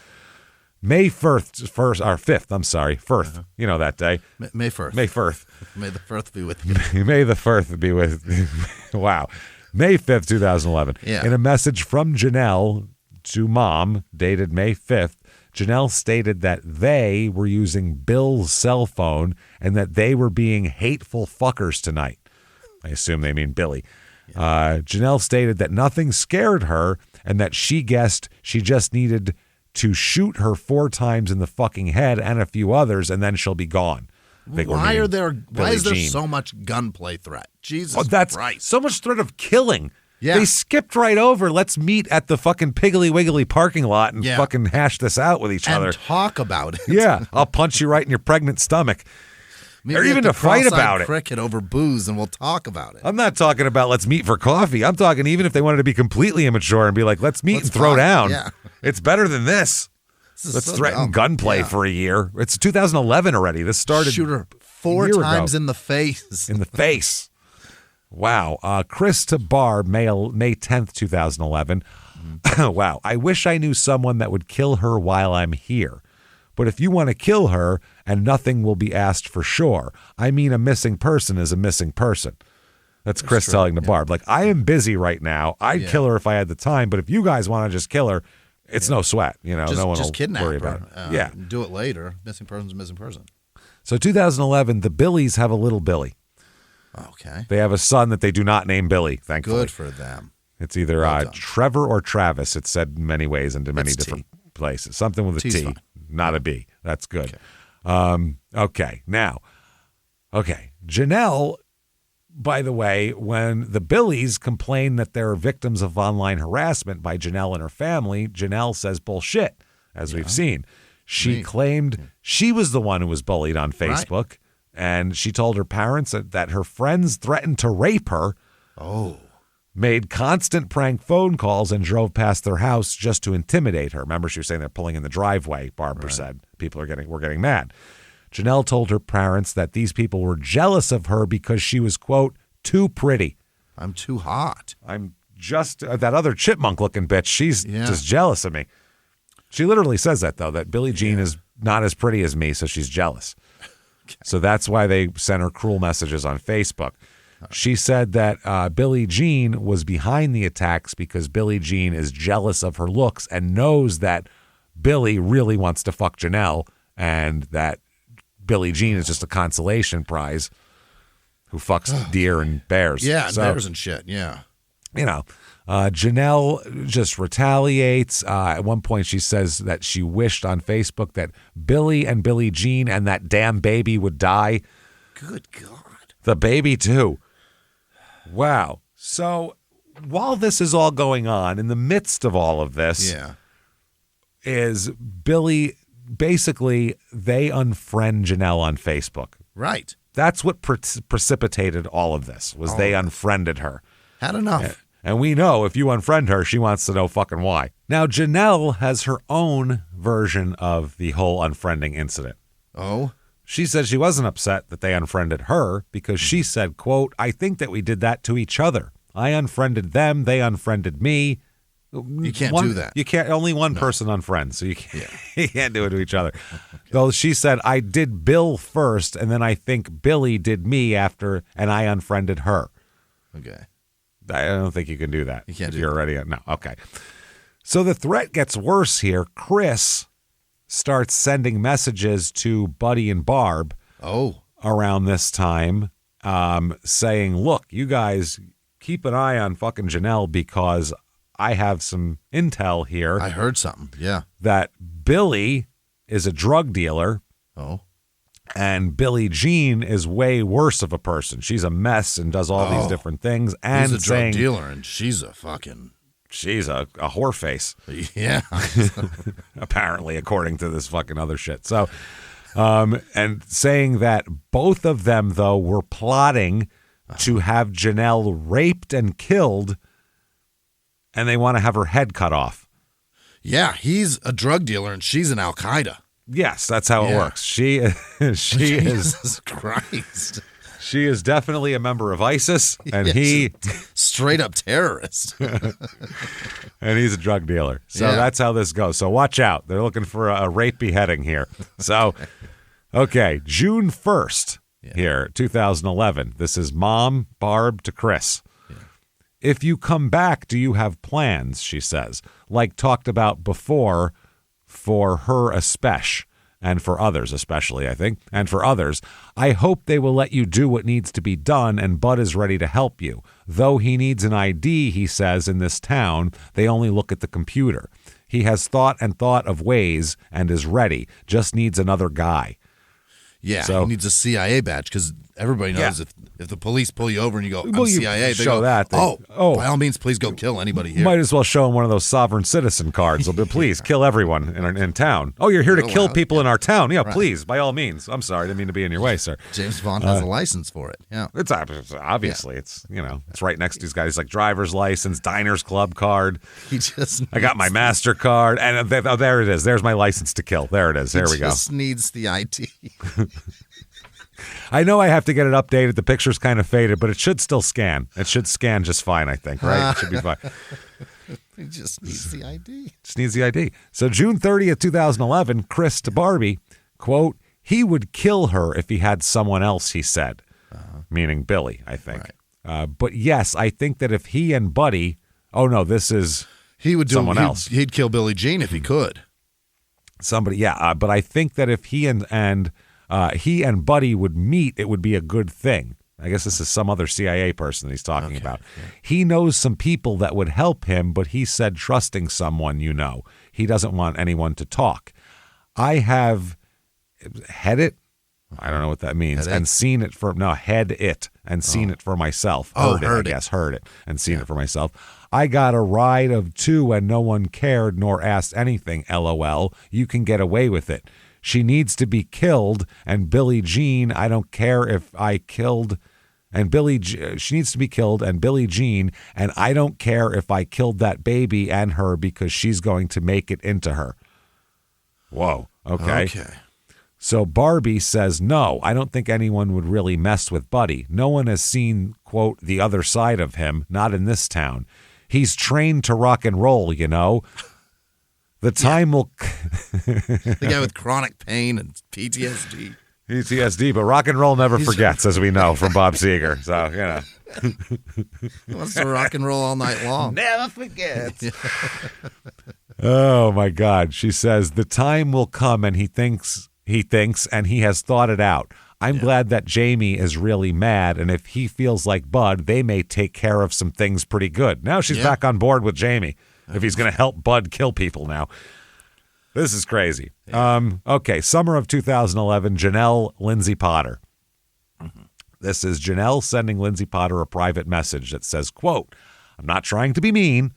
May 5th, I'm sorry, Firth, you know that day. May 1st. May 1st. May the Firth be with you. May the Firth be with you. Wow. May 5th, 2011. Yeah. In a message from Janelle to Mom, dated May 5th, Janelle stated that they were using Bill's cell phone and that they were being hateful fuckers tonight. I assume they mean Billy. Yeah. Janelle stated that nothing scared her and that she guessed she just needed to shoot her 4 times in the fucking head and a few others, and then she'll be gone. Why is there so much gunplay threat? Jesus Christ. So much threat of killing. Yeah. They skipped right over, let's meet at the fucking Piggly Wiggly parking lot and fucking hash this out with each other. And talk about it. Yeah, I'll punch you right in your pregnant stomach. Maybe or even to fight about it. Cricket over booze, and we'll talk about it. I'm not talking about let's meet for coffee. I'm talking even if they wanted to be completely immature and be like, let's meet and throw down. Yeah. It's better than this. Let's threaten gunplay for a year. It's 2011 already. This started. Shoot her 4 times in the face. In the face. Wow. Chris to Barb, May 10th, 2011. Wow. I wish I knew someone that would kill her while I'm here. But if you want to kill her, and nothing will be asked for sure. I mean, a missing person is a missing person. That's Chris telling to Barb. Like, I am busy right now. I'd kill her if I had the time. But if you guys want to just kill her, it's no sweat. You know, no one will worry about it. Do it later. Missing person's a missing person. So 2011, the Billies have a little Billy. Okay. They have a son that they do not name Billy, thankfully. Good for them. It's either Trevor or Travis. It's said in many ways and in many different places. Something with a T, not a B. That's good. Okay. Now, Janelle, by the way, when the Billies complain that they're victims of online harassment by Janelle and her family, Janelle says bullshit, as we've seen. She claimed she was the one who was bullied on Facebook. Right. And she told her parents that her friends threatened to rape her. Oh. Made constant prank phone calls and drove past their house just to intimidate her. Remember, she was saying they're pulling in the driveway, Barbara said. People were getting mad. Janelle told her parents that these people were jealous of her because she was, quote, too pretty. I'm too hot. I'm just that other chipmunk-looking bitch. She's just jealous of me. She literally says that, though, that Billie Jean is not as pretty as me, so she's jealous. Okay. So that's why they sent her cruel messages on Facebook. She said that Billie Jean was behind the attacks because Billie Jean is jealous of her looks and knows that Billy really wants to fuck Janelle and that Billie Jean is just a consolation prize who fucks deer and bears. Yeah, and bears and shit, yeah. You know, Janelle just retaliates. At one point, she says that she wished on Facebook that Billy and Billie Jean and that damn baby would die. Good God. The baby, too. Wow. So while this is all going on, in the midst of all of this, is Billy, basically, they unfriend Janelle on Facebook. Right. That's what precipitated all of this, was they unfriended her. Had enough. And we know if you unfriend her, she wants to know fucking why. Now, Janelle has her own version of the whole unfriending incident. Oh? She said she wasn't upset that they unfriended her because she said, quote, I think that we did that to each other. I unfriended them. They unfriended me. You can't do that. You can't. Only one person unfriends, so you can't, you can't do it to each other. Okay. Though she said, I did Bill first, and then I think Billy did me after, and I unfriended her. Okay. I don't think you can do that. You can't do you're already no. Okay. So the threat gets worse here. Chris starts sending messages to Buddy and Barb around this time saying, look, you guys keep an eye on fucking Janelle because I have some intel here. I heard something, that Billy is a drug dealer. Oh. And Billie Jean is way worse of a person. She's a mess and does all these different things. And he's a drug dealer and she's a fucking... She's a whore face. Yeah. Apparently, according to this fucking other shit. So And saying that both of them, though, were plotting to have Janelle raped and killed, and they want to have her head cut off. Yeah, he's a drug dealer and she's an Al-Qaeda. Yes, that's how it works. She Jesus Christ. She is definitely a member of ISIS, and he straight up terrorist. And he's a drug dealer. So that's how this goes. So watch out. They're looking for a rape beheading here. So, okay, June 1st here, 2011. This is Mom Barb to Chris. Yeah. If you come back, do you have plans, she says, like talked about before for her especially. And for others, especially, I think, and for others, I hope they will let you do what needs to be done, and Bud is ready to help you. Though he needs an ID, he says, in this town, they only look at the computer. He has thought of ways and is ready, just needs another guy. Yeah, so, he needs a CIA badge because everybody knows if the police pull you over and you go, I'm CIA, they go, by all means, please go kill anybody here. Might as well show him one of those sovereign citizen cards. Please kill everyone in town. Oh, you're here to kill people in our town. Yeah, please, by all means. I'm sorry, I didn't mean to be in your way, sir. James Bond has a license for it. Yeah, it's obviously it's right next to these guys like driver's license, Diners Club card. I got my MasterCard, and there it is. There's my license to kill. There it is. There we go. He just needs the ID. I know I have to get it updated. The picture's kind of faded, but it should still scan. It should scan just fine, I think, right? It should be fine. He just needs the ID. Just needs the ID. So June 30th, 2011, Chris to Barbie, quote, he would kill her if he had someone else, he said, meaning Billy, I think. Right. But yes, I think that if he and Buddy, this is someone else. He'd kill Billie Jean if he could. Somebody, but I think that if he and Buddy would meet, it would be a good thing. I guess this is some other CIA person that he's talking about. Yeah. He knows some people that would help him, but he said trusting someone, he doesn't want anyone to talk. I have had it. I don't know what that means. And seen it and seen it for myself. Heard it and seen it for myself. I got a ride of 2 and no one cared nor asked anything. LOL. You can get away with it. She needs to be killed, and Billie Jean, I don't care if I killed, she needs to be killed, and Billie Jean, and I don't care if I killed that baby and her because she's going to make it into her. Whoa, okay. So Barbie says, no, I don't think anyone would really mess with Buddy. No one has seen, quote, the other side of him, not in this town. He's trained to rock and roll, The time will... The guy with chronic pain and PTSD. But rock and roll never forgets, as we know from Bob Seger. So, He wants to rock and roll all night long. Never forgets. Oh, my God. She says, the time will come, and he thinks, and he has thought it out. I'm glad that Jamie is really mad, and if he feels like Bud, they may take care of some things pretty good. Now she's back on board with Jamie. If he's going to help Bud kill people now. This is crazy. Okay, summer of 2011, Janelle Lindsay Potter. Mm-hmm. This is Janelle sending Lindsay Potter a private message that says, quote, I'm not trying to be mean,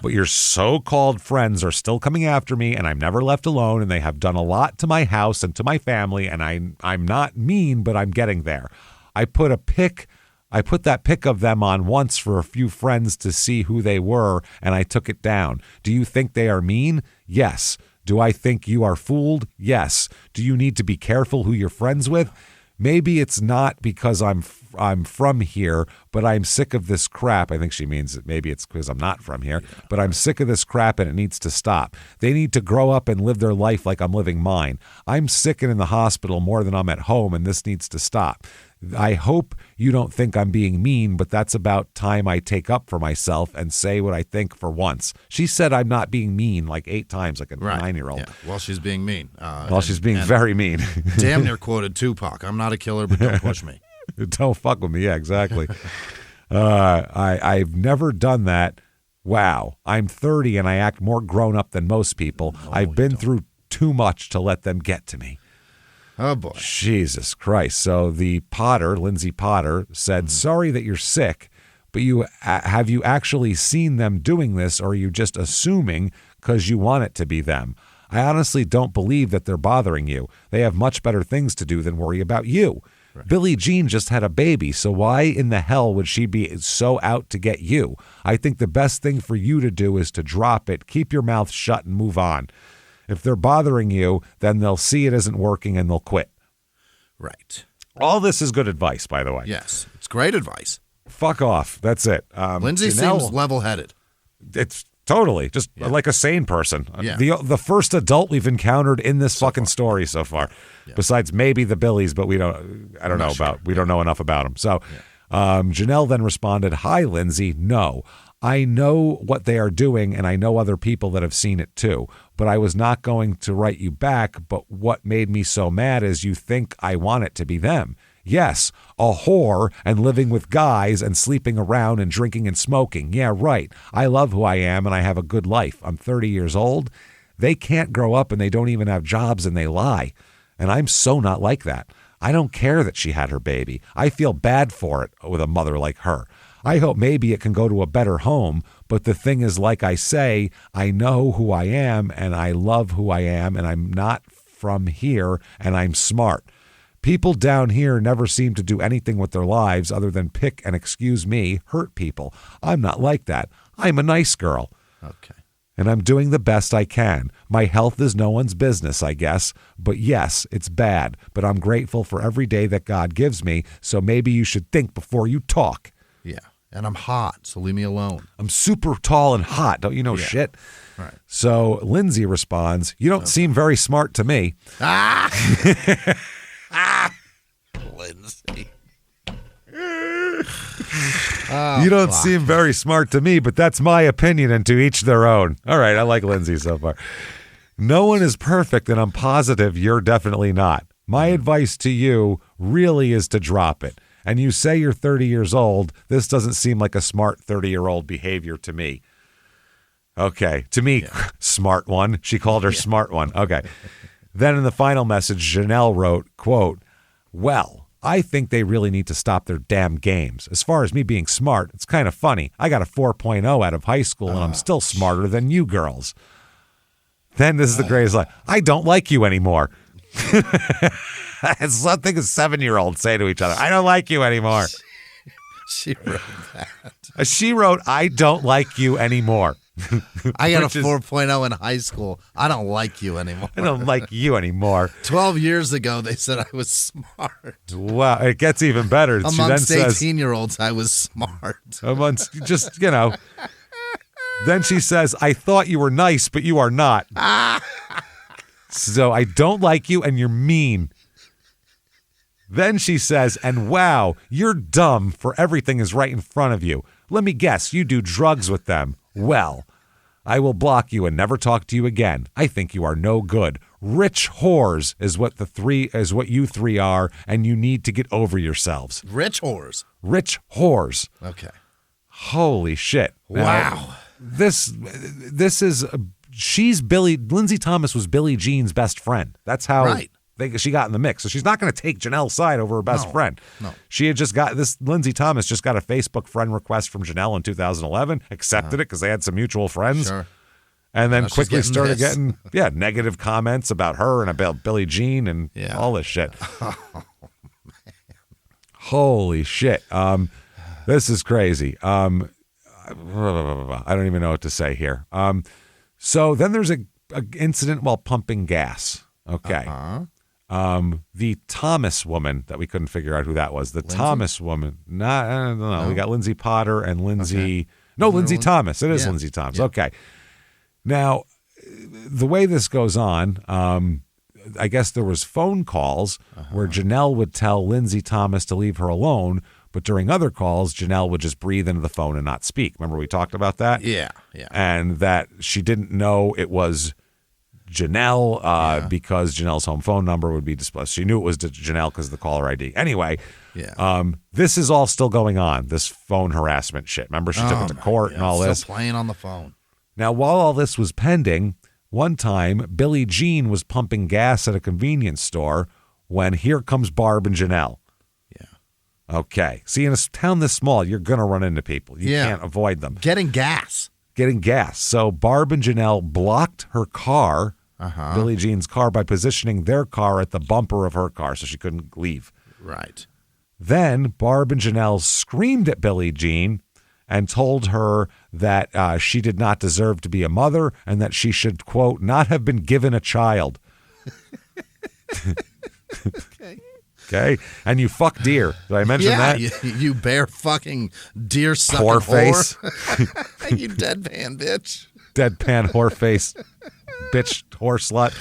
but your so-called friends are still coming after me, and I'm never left alone, and they have done a lot to my house and to my family, and I'm not mean, but I'm getting there. I put that pic of them on once for a few friends to see who they were, and I took it down. Do you think they are mean? Yes. Do I think you are fooled? Yes. Do you need to be careful who you're friends with? Maybe it's not because I'm from here, but I'm sick of this crap. I think she means that maybe it's because I'm not from here, but I'm sick of this crap and it needs to stop. They need to grow up and live their life like I'm living mine. I'm sick and in the hospital more than I'm at home, and this needs to stop. I hope you don't think I'm being mean, but that's about time I take up for myself and say what I think for once. She said I'm not being mean like 8 times like a 9-year-old. Yeah. Well, she's being mean. She's being very mean. Damn near quoted Tupac. I'm not a killer, but don't push me. Don't fuck with me. Yeah, exactly. I've never done that. Wow. I'm 30 and I act more grown up than most people. No, I've been through too much to let them get to me. Oh, boy. Jesus Christ. So the Lindsay Potter, said, sorry that you're sick, but have you actually seen them doing this, or are you just assuming because you want it to be them? I honestly don't believe that they're bothering you. They have much better things to do than worry about you. Right. Billie Jean just had a baby, so why in the hell would she be so out to get you? I think the best thing for you to do is to drop it, keep your mouth shut, and move on. If they're bothering you, then they'll see it isn't working and they'll quit. Right. All this is good advice, by the way. Yes, it's great advice. Fuck off. That's it. Lindsay seems level-headed. It's totally just like a sane person. Yeah. The first adult we've encountered in this fucking story so far, besides maybe the Billies, but we don't know enough about them. So Janelle then responded, "Hi, Lindsay. No, I know what they are doing, and I know other people that have seen it too, but I was not going to write you back. But what made me so mad is you think I want it to be them. Yes, a whore and living with guys and sleeping around and drinking and smoking. Yeah, right. I love who I am and I have a good life. I'm 30 years old. They can't grow up and they don't even have jobs and they lie. And I'm so not like that. I don't care that she had her baby. I feel bad for it with a mother like her. I hope maybe it can go to a better home. But the thing is, like I say, I know who I am and I love who I am and I'm not from here and I'm smart. People down here never seem to do anything with their lives other than pick and, excuse me, hurt people. I'm not like that. I'm a nice girl. Okay. And I'm doing the best I can. My health is no one's business, I guess. But yes, it's bad. But I'm grateful for every day that God gives me. So maybe you should think before you talk. Yeah. And I'm hot, so leave me alone. I'm super tall and hot. Don't you know shit? Right. So Lindsay responds, you don't seem very smart to me. Lindsay. You don't seem very smart to me, but that's my opinion, and to each their own. All right, I like Lindsay so far. No one is perfect, and I'm positive you're definitely not. My advice to you really is to drop it. And you say you're 30 years old. This doesn't seem like a smart 30-year-old behavior to me. Okay, to me, smart one. She called her smart one. Okay. Then in the final message, Janelle wrote, quote, well, I think they really need to stop their damn games. As far as me being smart, it's kind of funny. I got a 4.0 out of high school, and I'm still smarter than you girls. Then this is the greatest line. I don't like you anymore. It's something a 7-year-old say to each other. I don't like you anymore. She wrote that. She wrote, I don't like you anymore. I got a 4.0 in high school. I don't like you anymore. I don't like you anymore. 12 years ago, they said I was smart. Wow, it gets even better. Amongst 18-year-olds, I was smart. Amongst, just, you know. Then she says, I thought you were nice, but you are not. So I don't like you, and you're mean. Then she says, and wow, you're dumb, for everything is right in front of you. Let me guess, you do drugs with them. Well, I will block you and never talk to you again. I think you are no good. Rich whores is what you three are, and you need to get over yourselves. Rich whores. Rich whores. Okay. Holy shit. Wow. Now, Lindsay Thomas was Billie Jean's best friend. That's how she got in the mix. So she's not going to take Janelle's side over her best friend. No. She had just got this. Lindsay Thomas just got a Facebook friend request from Janelle in 2011, accepted it because they had some mutual friends. Sure. And then quickly started getting negative comments about her and about Billie Jean and all this shit. Oh, man. Holy shit. This is crazy. I don't even know what to say here. So then there's a incident while pumping gas. Okay. The Thomas woman that we couldn't figure out who that was. Lindsay? Thomas woman. I don't know. No. We got Lindsay Potter and Lindsay. Okay. No, Lindsay Thomas. It is Lindsay Thomas. Yeah. Okay. Now, the way this goes on, I guess there was phone calls where Janelle would tell Lindsay Thomas to leave her alone, but during other calls, Janelle would just breathe into the phone and not speak. Remember we talked about that? Yeah. And that she didn't know it was Janelle because Janelle's home phone number would be displayed. She knew it was Janelle because of the caller ID. Anyway, this is all still going on, this phone harassment shit. Remember she took it to court and all this. Still playing on the phone. Now, while all this was pending, one time Billie Jean was pumping gas at a convenience store when here comes Barb and Janelle. Yeah. Okay. See, in a town this small, you're going to run into people. You can't avoid them. Getting gas. So Barb and Janelle blocked her car Billie Jean's car by positioning their car at the bumper of her car so she couldn't leave. Right. Then Barb and Janelle screamed at Billie Jean and told her that she did not deserve to be a mother and that she should, quote, not have been given a child. Okay. And you fuck deer. Did I mention that? You bare fucking deer sucking whore face. You deadpan bitch. Deadpan whore face. Bitch whore slut.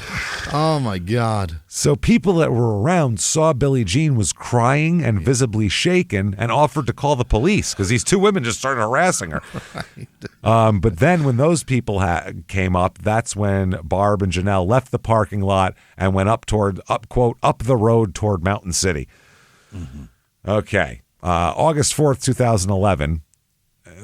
Oh my God. So people that were around saw Billie Jean was crying and visibly shaken and offered to call the police because these two women just started harassing her. Right. But then when those people came up, that's when Barb and Janelle left the parking lot and went up the road toward Mountain City. Mm-hmm. Okay. August 4th, 2011.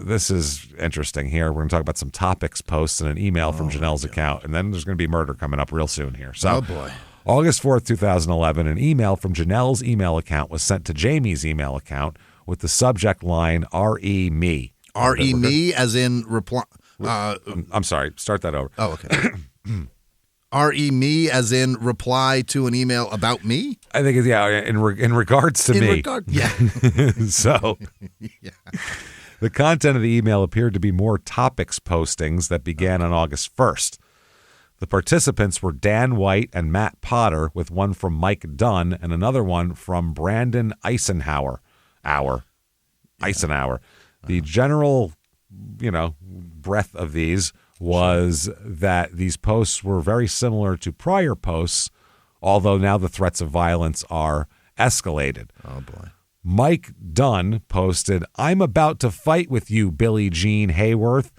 This is interesting here. We're going to talk about some topics posts and an email from Janelle's account, and then there's going to be murder coming up real soon here. So, boy. August 4th, 2011, an email from Janelle's email account was sent to Jamie's email account with the subject line, R.E. me. R.E. me as in reply? I'm sorry. Start that over. Oh, okay. R.E. me as in reply to an email about me? I think it's, in regards to me. Yeah. So, yeah. The content of the email appeared to be more topics postings that began on August 1st. The participants were Dan White and Matt Potter, with one from Mike Dunn and another one from Brandon Eisenhower. Eisenhower. The general, breadth of these was that these posts were very similar to prior posts, although now the threats of violence are escalated. Oh, boy. Mike Dunn posted, I'm about to fight with you, Billie Jean Hayworth.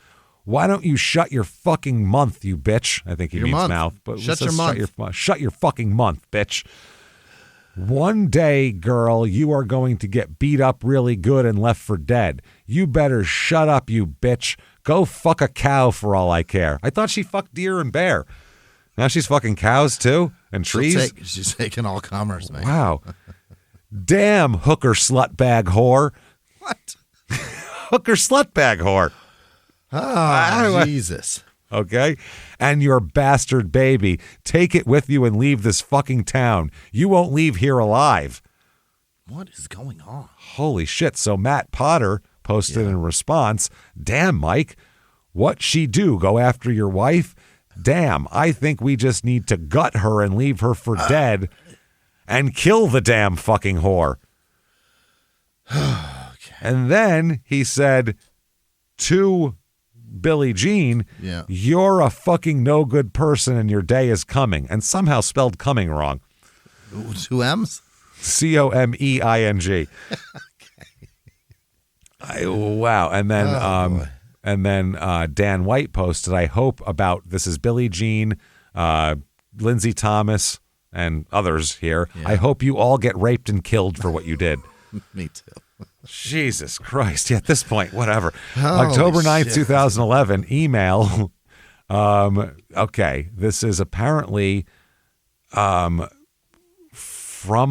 Why don't you shut your fucking month, you bitch? I think he means mouth. But shut your month. Shut your fucking month, bitch. One day, girl, you are going to get beat up really good and left for dead. You better shut up, you bitch. Go fuck a cow for all I care. I thought she fucked deer and bear. Now she's fucking cows, too? And trees? She's taking all comers, man. Wow. Damn, hooker slutbag whore. What? Hooker slutbag whore. Oh, Jesus. Okay? And your bastard baby. Take it with you and leave this fucking town. You won't leave here alive. What is going on? Holy shit. So Matt Potter posted in response, damn, Mike, what she do? Go after your wife? Damn, I think we just need to gut her and leave her for dead. And kill the damn fucking whore. Okay. And then he said to Billie Jean, you're a fucking no good person and your day is coming. And somehow spelled coming wrong. 2 M's? Comeiing. Okay. Wow. And then Dan White posted, I hope about, this is Billie Jean, Lindsay Thomas, and others here. Yeah. I hope you all get raped and killed for what you did. Me too. Jesus Christ. Yeah, at this point, whatever. October 9th, 2011, email. Okay, this is apparently from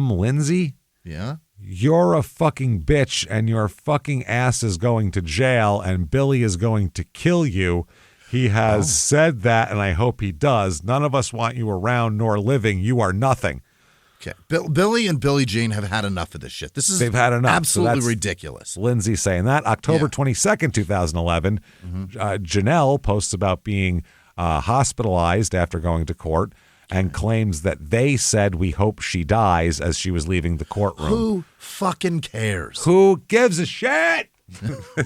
Lindsay. Yeah. You're a fucking bitch and your fucking ass is going to jail and Billy is going to kill you. He has said that, and I hope he does. None of us want you around nor living. You are nothing. Okay. Billy and Billie Jean have had enough of this shit. They've had enough. Absolutely ridiculous. Lindsay saying that. October 22nd, 2011, Janelle posts about being hospitalized after going to court and claims that they said we hope she dies as she was leaving the courtroom. Who fucking cares? Who gives a shit?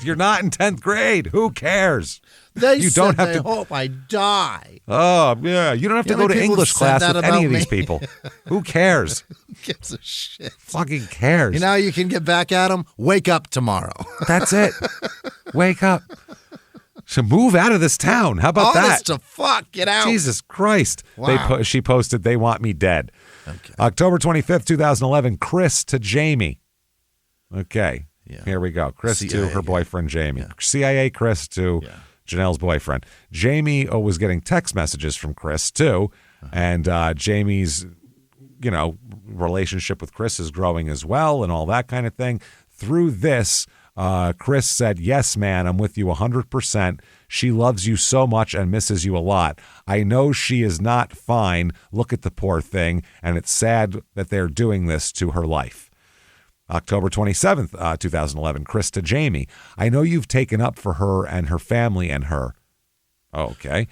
You're not in 10th grade. Who cares? They hope I die. Oh, yeah. You don't have to go to English class with any of these people. Who cares? Who gives a shit? Fucking cares. You know how you can get back at them? Wake up tomorrow. That's it. Wake up. So move out of this town. How about that? Honest to fuck. Get out. Jesus Christ. Wow. She posted, they want me dead. Okay. October 25th, 2011, Chris to Jamie. Okay. Yeah. Here we go. Chris to her boyfriend, Jamie. Yeah. CIA Chris to Janelle's boyfriend. Jamie was getting text messages from Chris, too. And Jamie's, relationship with Chris is growing as well and all that kind of thing. Through this, Chris said, yes, man, I'm with you 100%. She loves you so much and misses you a lot. I know she is not fine. Look at the poor thing, and it's sad that they're doing this to her life. October 27th, 2011, Chris to Jamie. I know you've taken up for her and her family and her. Okay.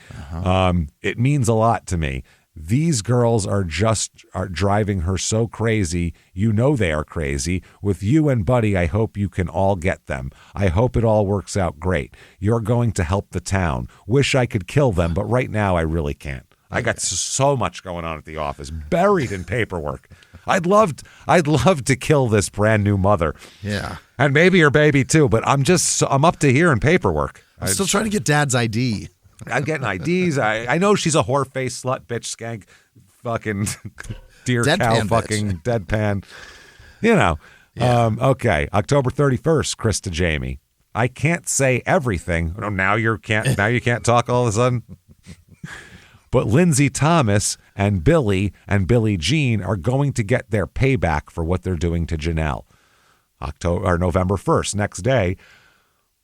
It means a lot to me. These girls are driving her so crazy. You know they are crazy. With you and Buddy, I hope you can all get them. I hope it all works out great. You're going to help the town. Wish I could kill them, but right now I really can't. I got so much going on at the office, buried in paperwork. I'd love to kill this brand new mother. Yeah. And maybe her baby too, but I'm up to here in paperwork. I'm still trying to get Dad's ID. I'm getting IDs. I know she's a whore-faced slut, bitch, skank, fucking deer deadpan cow, fucking bitch. Deadpan. You know. Yeah. Okay. October 31st, Chris to Jamie. I can't say everything. Oh, now you can't talk all of a sudden. But Lindsay Thomas and Billy Jean are going to get their payback for what they're doing to Janelle. November 1st, next day,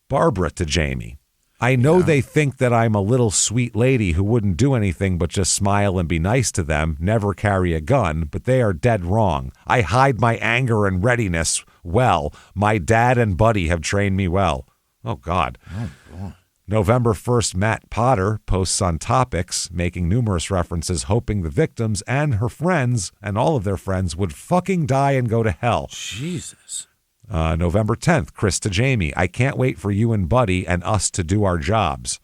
Barbara to Jamie. I know they think that I'm a little sweet lady who wouldn't do anything but just smile and be nice to them, never carry a gun, but they are dead wrong. I hide my anger and readiness well. My dad and Buddy have trained me well. Oh, God. Oh, boy. November 1st, Matt Potter posts on Topics, making numerous references, hoping the victims and her friends and all of their friends would fucking die and go to hell. Jesus. November 10th, Chris to Jamie. I can't wait for you and Buddy and us to do our jobs.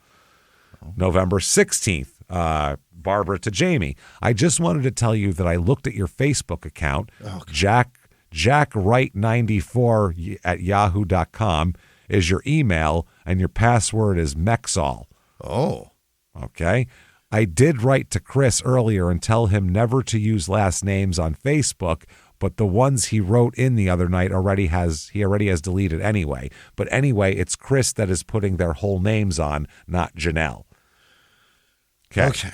November 16th, Barbara to Jamie. I just wanted to tell you that I looked at your Facebook account, JackWright94 at yahoo.com is your email, and your password is Mexall. Oh. Okay. I did write to Chris earlier and tell him never to use last names on Facebook, but the ones he wrote in the other night already has deleted anyway. But anyway, it's Chris that is putting their whole names on, not Janelle. Okay.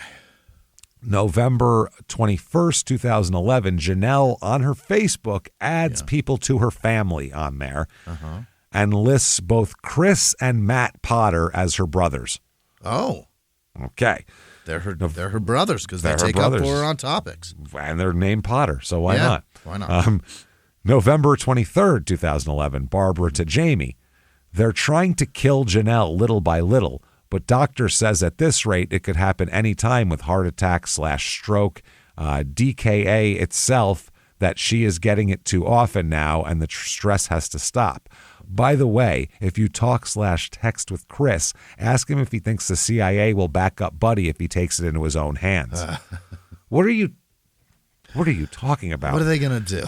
November 21st, 2011, Janelle on her Facebook adds people to her family on there and lists both Chris and Matt Potter as her brothers. Oh. Okay. They're her brothers because they take up for her on Topics. And they're named Potter, so why not? Why not? November 23rd, 2011, Barbara to Jamie. They're trying to kill Janelle little by little, but doctor says at this rate it could happen any time with heart attack / stroke, DKA itself, that she is getting it too often now and the stress has to stop. By the way, if you talk / text with Chris, ask him if he thinks the CIA will back up Buddy if he takes it into his own hands. What are you talking about? What are they going to do?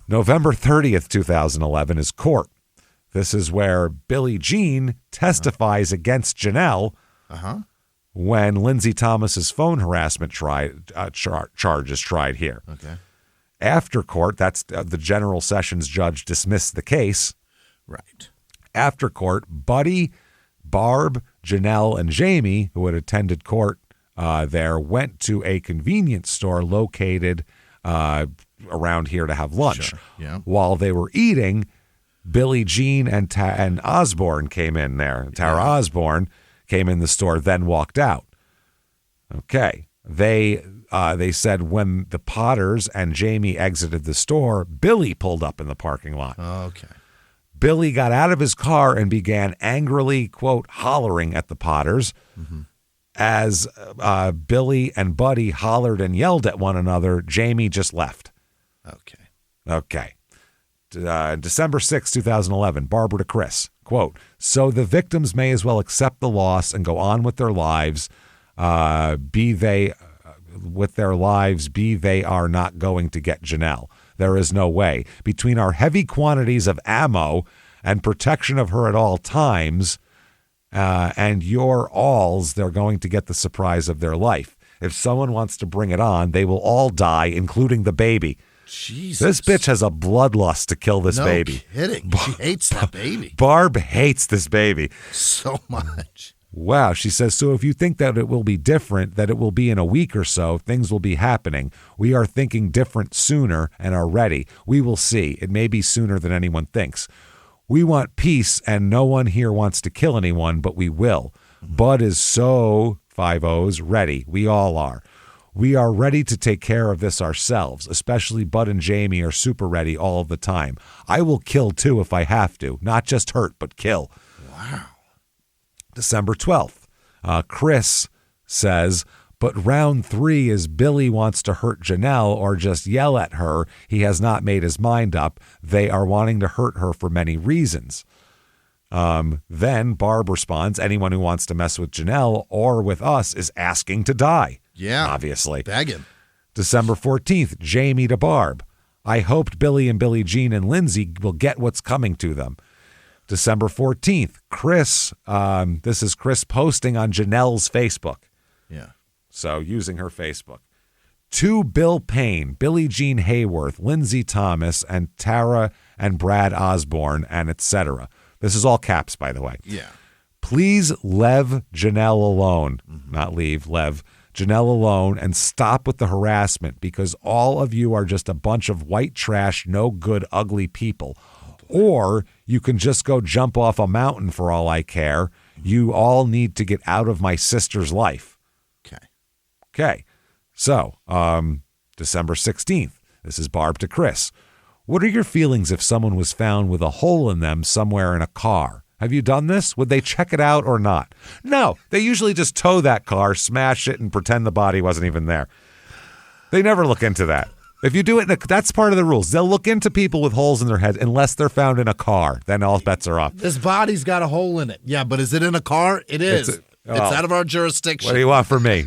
November 30th, 2011 is court. This is where Billie Jean testifies against Janelle when Lindsay Thomas's phone harassment charge is tried here. Okay. After court, that's the General Sessions judge dismissed the case. Right. After court, Buddy, Barb, Janelle, and Jamie, who had attended court there, went to a convenience store located around here to have lunch. Sure. Yeah. While they were eating, Billie Jean and Osborne came in there. Tara Osborne came in the store, then walked out. Okay. They said when the Potters and Jamie exited the store, Billy pulled up in the parking lot. Okay. Billy got out of his car and began angrily, quote, hollering at the Potters. As Billy and Buddy hollered and yelled at one another, Jamie just left. Okay. December 6, 2011, Barbara to Chris, quote, so the victims may as well accept the loss and go on with their lives, be they are not going to get Janelle. There is no way. Between our heavy quantities of ammo and protection of her at all times and your alls, they're going to get the surprise of their life. If someone wants to bring it on, they will all die, including the baby. Jesus. This bitch has a bloodlust to kill this baby. No kidding. She hates that baby. Barb hates this baby. So much. Wow. She says, so if you think that it will be different, that it will be in a week or so, things will be happening. We are thinking different sooner and are ready. We will see. It may be sooner than anyone thinks. We want peace and no one here wants to kill anyone, but we will. Bud is so, 5 O's, ready. We all are. We are ready to take care of this ourselves, especially Bud and Jamie are super ready all of the time. I will kill too if I have to, not just hurt, but kill. Wow. December 12th, Chris says, but round 3 is Billy wants to hurt Janelle or just yell at her. He has not made his mind up. They are wanting to hurt her for many reasons. Then Barb responds, anyone who wants to mess with Janelle or with us is asking to die. Yeah. Obviously. Begging. December 14th, Jamie to Barb. I hoped Billy and Billie Jean and Lindsay will get what's coming to them. December 14th, Chris, this is Chris posting on Janelle's Facebook. Yeah. So using her Facebook. To Bill Payne, Billie Jean Hayworth, Lindsay Thomas, and Tara and Brad Osborne, and etc. This is all caps, by the way. Yeah. Please leave Janelle alone. Not leave, leave Janelle alone and stop with the harassment because all of you are just a bunch of white trash, no good, ugly people. Or you can just go jump off a mountain for all I care. You all need to get out of my sister's life. Okay. So, December 16th, this is Barb to Chris. What are your feelings if someone was found with a hole in them somewhere in a car? Have you done this? Would they check it out or not? No, they usually just tow that car, smash it, and pretend the body wasn't even there. They never look into that. If you do it, that's part of the rules. They'll look into people with holes in their heads unless they're found in a car. Then all bets are off. This body's got a hole in it. Yeah, but is it in a car? It is. It's out of our jurisdiction. What do you want from me?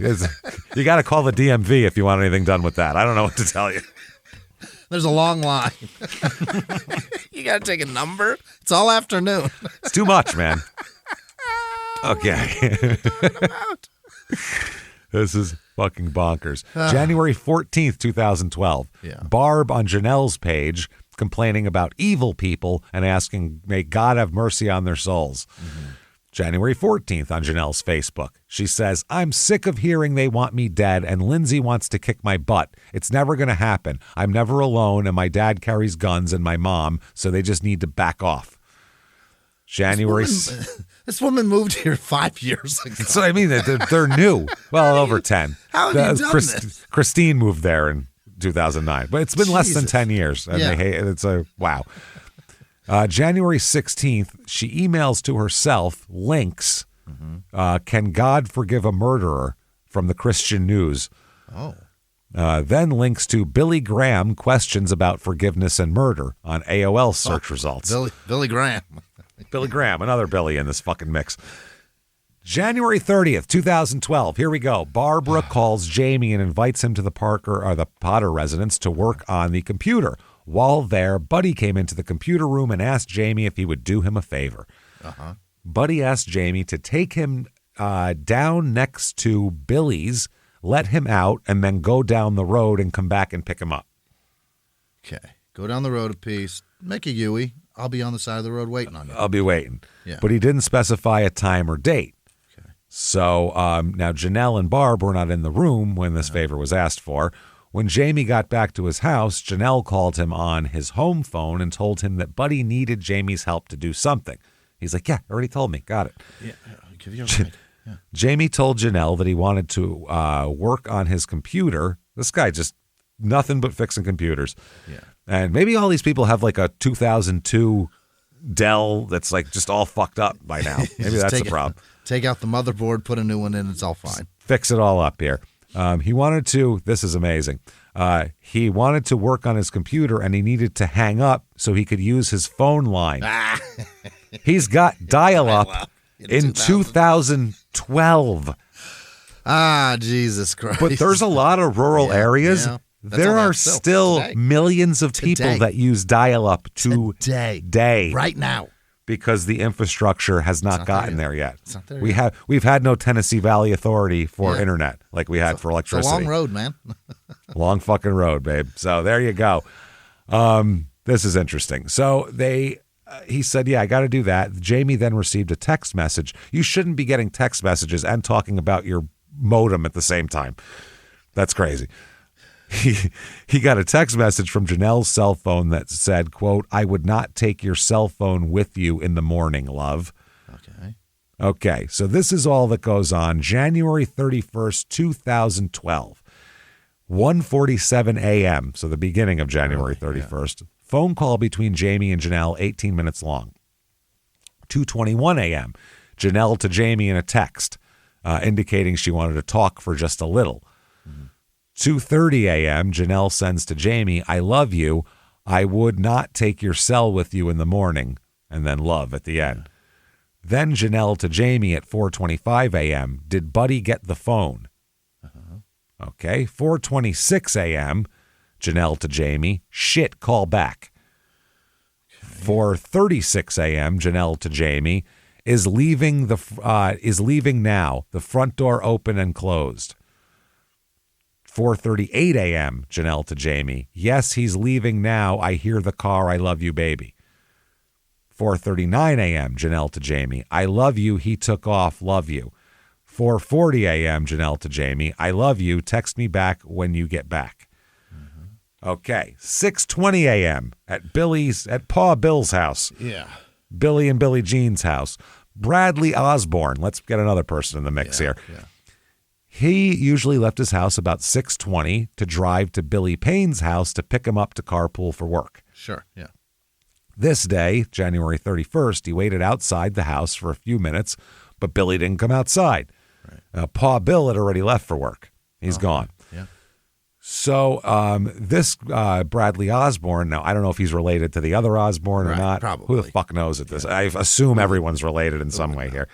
You got to call the DMV if you want anything done with that. I don't know what to tell you. There's a long line. You got to take a number. It's all afternoon. It's too much, man. Okay. This is fucking bonkers. January 14th, 2012. Yeah. Barb on Janelle's page complaining about evil people and asking, may God have mercy on their souls. January 14th on Janelle's Facebook. She says, I'm sick of hearing they want me dead and Lindsay wants to kick my butt. It's never going to happen. I'm never alone and my dad carries guns and my mom, so they just need to back off. January... This woman moved here 5 years ago. That's what I mean. They're new. Well, over 10. How have you done this? Christine moved there in 2009. But it's been less than 10 years. And Yeah. they hate it. It's a wow. January 16th, she emails to herself links, can God forgive a murderer, from the Christian News. Oh. Then links to Billy Graham questions about forgiveness and murder on AOL search results. Billy Graham. Billy Graham, another Billy in this fucking mix. January 30th, 2012. Here we go. Barbara calls Jamie and invites him to the Potter residence to work on the computer. While there, Buddy came into the computer room and asked Jamie if he would do him a favor. Buddy asked Jamie to take him down next to Billy's, let him out, and then go down the road and come back and pick him up. Okay. Go down the road a piece. Make a Yui. I'll be on the side of the road waiting on you. I'll be waiting. Yeah. But he didn't specify a time or date. Okay. So now Janelle and Barb were not in the room when this favor was asked for. When Jamie got back to his house, Janelle called him on his home phone and told him that Buddy needed Jamie's help to do something. He's like, yeah, already told me. Got it. Yeah, I'll give you a ride. Yeah. Jamie told Janelle that he wanted to work on his computer. This guy just nothing but fixing computers. Yeah. And maybe all these people have like a 2002 Dell that's like just all fucked up by now. Maybe that's the problem. Take out the motherboard, put a new one in, it's all fine. Fix it all up here. He wanted to, this is amazing. He wanted to work on his computer and he needed to hang up so he could use his phone line. He's got dial-up in 2012. Jesus Christ. But there's a lot of rural areas. Yeah. There are still millions of people that use dial-up today. Right now. Because the infrastructure has not gotten there yet. It's not there yet. We've had no Tennessee Valley Authority for internet like we had for electricity. It's a long road, man. Long fucking road, babe. So there you go. This is interesting. So he said, yeah, I got to do that. Jamie then received a text message. You shouldn't be getting text messages and talking about your modem at the same time. That's crazy. He got a text message from Janelle's cell phone that said, quote, I would not take your cell phone with you in the morning, love. Okay. Okay, so this is all that goes on. January 31st, 2012, 1:47 a.m., so the beginning of January 31st. Yeah. Phone call between Jamie and Janelle, 18 minutes long. 2:21 a.m., Janelle to Jamie in a text, indicating she wanted to talk for just a little. 2:30 a.m., Janelle sends to Jamie, I love you. I would not take your cell with you in the morning, and then love at the end. Then Janelle to Jamie at 4:25 a.m., did Buddy get the phone? Okay, 4:26 a.m., Janelle to Jamie, shit, call back. 4:36 a.m., Janelle to Jamie, is leaving now, the front door open and closed. 4:38 a.m., Janelle to Jamie, yes, he's leaving now, I hear the car, I love you, baby. 4:39 a.m., Janelle to Jamie, I love you, he took off, love you. 4:40 a.m., Janelle to Jamie, I love you, text me back when you get back. Okay, 6:20 a.m. at Pa Bill's house. Yeah. Billy and Billie Jean's house. Bradley Osborne, let's get another person in the mix here. Yeah. He usually left his house about 6:20 to drive to Billy Payne's house to pick him up to carpool for work. Sure, yeah. This day, January 31st, he waited outside the house for a few minutes, but Billy didn't come outside. Right. Pa Bill had already left for work. He's gone. Yeah. So this Bradley Osborne, now I don't know if he's related to the other Osborne or not. Probably. Who the fuck knows at this? I assume everyone's related in some way here.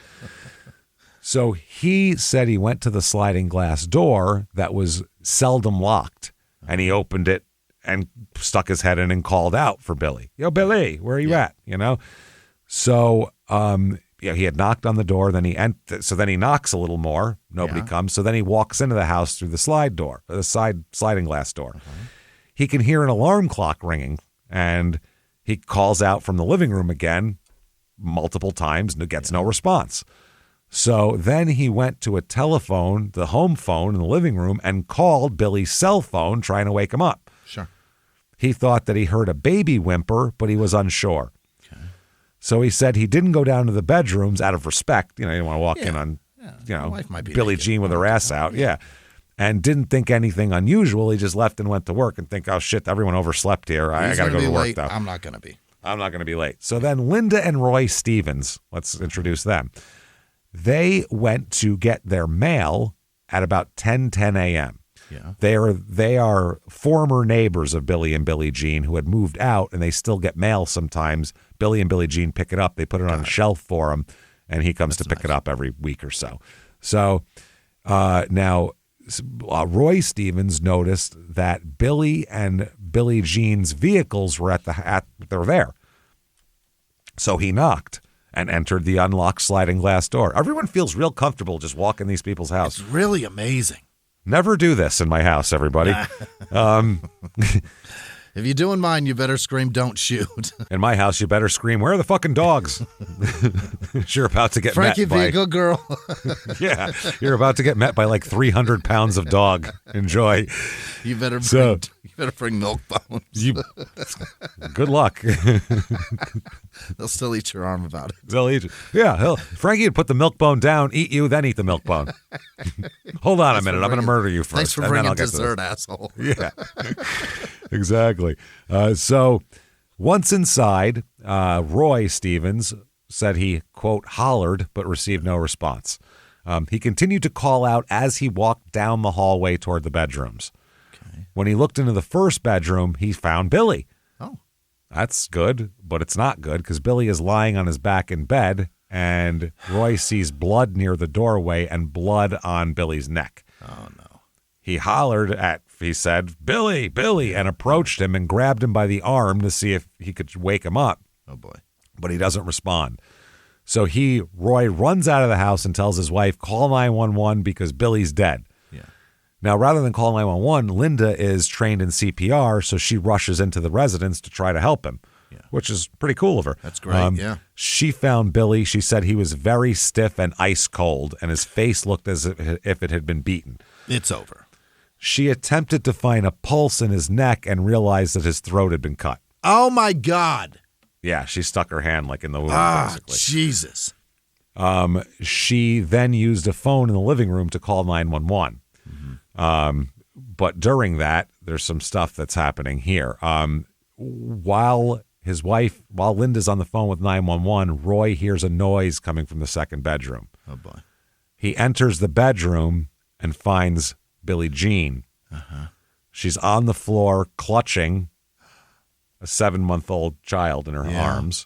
So he said he went to the sliding glass door that was seldom locked, and he opened it and stuck his head in and called out for Billy. Yo, Billy, where are you at? You know? So he had knocked on the door, then he knocks a little more. Nobody comes. So then he walks into the house through the sliding glass door. He can hear an alarm clock ringing, and he calls out from the living room again multiple times and gets no response. So then he went to a telephone, the home phone in the living room, and called Billy's cell phone trying to wake him up. Sure. He thought that he heard a baby whimper, but he was unsure. So he said he didn't go down to the bedrooms out of respect. You know, he didn't want to walk in on, Billie Jean with her ass out. Yeah. And didn't think anything unusual. He just left and went to work and think, oh, shit, everyone overslept here. I got to go to work, though. I'm not going to be. I'm not going to be late. So then Linda and Roy Stevens, let's introduce them. They went to get their mail at about 10:10 a.m. Yeah. They are former neighbors of Billy and Billie Jean who had moved out, and they still get mail sometimes. Billy and Billie Jean pick it up. They put it on a shelf for him, and he comes to pick it up every week or so. So now Roy Stevens noticed that Billy and Billie Jean's vehicles were they're there. So he knocked and entered the unlocked sliding glass door. Everyone feels real comfortable just walking these people's house. It's really amazing. Never do this in my house, everybody. If you do in mine, you better scream, don't shoot. In my house, you better scream, where are the fucking dogs? You're about to get Frankie, met by... be a good girl. Yeah, you're about to get met by like 300 pounds of dog. Enjoy. You better bring milk bones. Good luck. They'll still eat your arm about it. They'll eat you. Yeah, Frankie would put the milk bone down, eat you, then eat the milk bone. Hold on a minute. I'm going to murder you first. Thanks for bringing dessert, asshole. Yeah, exactly. So once inside, Roy Stevens said he, quote, hollered, but received no response. He continued to call out as he walked down the hallway toward the bedrooms. Okay. When he looked into the first bedroom, he found Billy. Oh. That's good, but it's not good because Billy is lying on his back in bed, and Roy sees blood near the doorway and blood on Billy's neck. Oh, no. He said, Billy, Billy, and approached him and grabbed him by the arm to see if he could wake him up. Oh, boy. But he doesn't respond. So Roy runs out of the house and tells his wife, call 911 because Billy's dead. Yeah. Now, rather than call 911, Linda is trained in CPR, so she rushes into the residence to try to help him, which is pretty cool of her. That's great, yeah. She found Billy. She said he was very stiff and ice cold, and his face looked as if it had been beaten. It's over. She attempted to find a pulse in his neck and realized that his throat had been cut. Oh, my God. Yeah, she stuck her hand like in the wound, basically. Jesus. She then used a phone in the living room to call 911. But during that, there's some stuff that's happening here. While Linda's on the phone with 911, Roy hears a noise coming from the second bedroom. Oh, boy. He enters the bedroom and finds Billie Jean. She's on the floor clutching a 7-month-old child in her arms.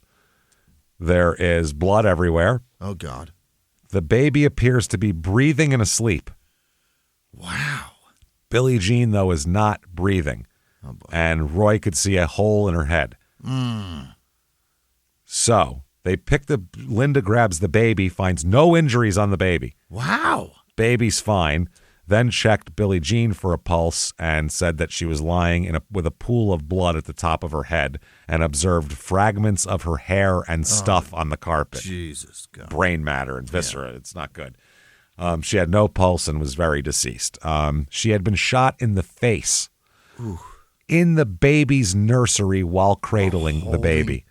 There is blood everywhere. Oh, God. The baby appears to be breathing and asleep. Wow. Billie Jean, though, is not breathing. Oh, boy. And Roy could see a hole in her head. So Linda grabs the baby, finds no injuries on the baby. Wow. Baby's fine. Then checked Billie Jean for a pulse and said that she was lying with a pool of blood at the top of her head and observed fragments of her hair and stuff on the carpet. Jesus God. Brain matter and viscera. Yeah. It's not good. She had no pulse and was very deceased. She had been shot in the face. Ooh. In the baby's nursery while cradling the baby.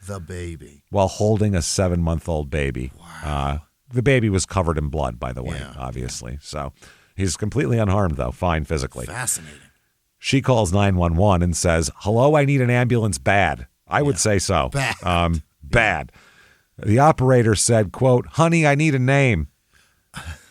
While holding a 7-month-old baby. Wow. The baby was covered in blood, by the way, obviously. So he's completely unharmed, though, fine physically. Fascinating. She calls 911 and says, "Hello, I need an ambulance bad." I would say so. Bad. Bad. The operator said, quote, "Honey, I need a name."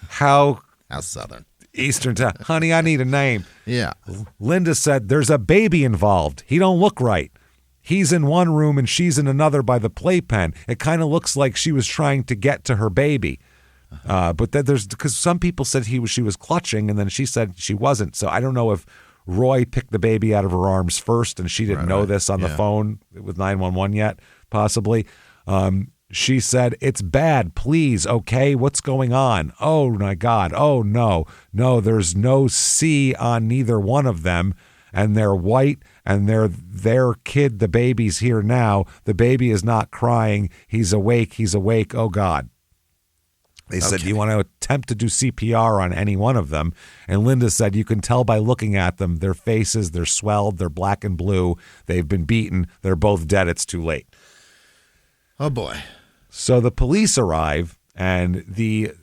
How Southern. Eastern time. "Honey, I need a name." Yeah. Linda said, "There's a baby involved. He don't look right. He's in one room and she's in another by the playpen. It kind of looks like she was trying to get to her baby." But then because some people said she was clutching, and then she said she wasn't. So I don't know if Roy picked the baby out of her arms first and she didn't know this on the phone with 911 yet, possibly. She said, "It's bad, please. Okay, what's going on? Oh, my God. Oh, no. No, there's no C on neither one of them. And they're white, and their kid, the baby's here now. The baby is not crying. He's awake. He's awake. Oh, God." They said, "Do you want to attempt to do CPR on any one of them?" And Linda said, "You can tell by looking at them. Their faces, they're swelled. They're black and blue. They've been beaten. They're both dead. It's too late." Oh, boy. So the police arrive, and the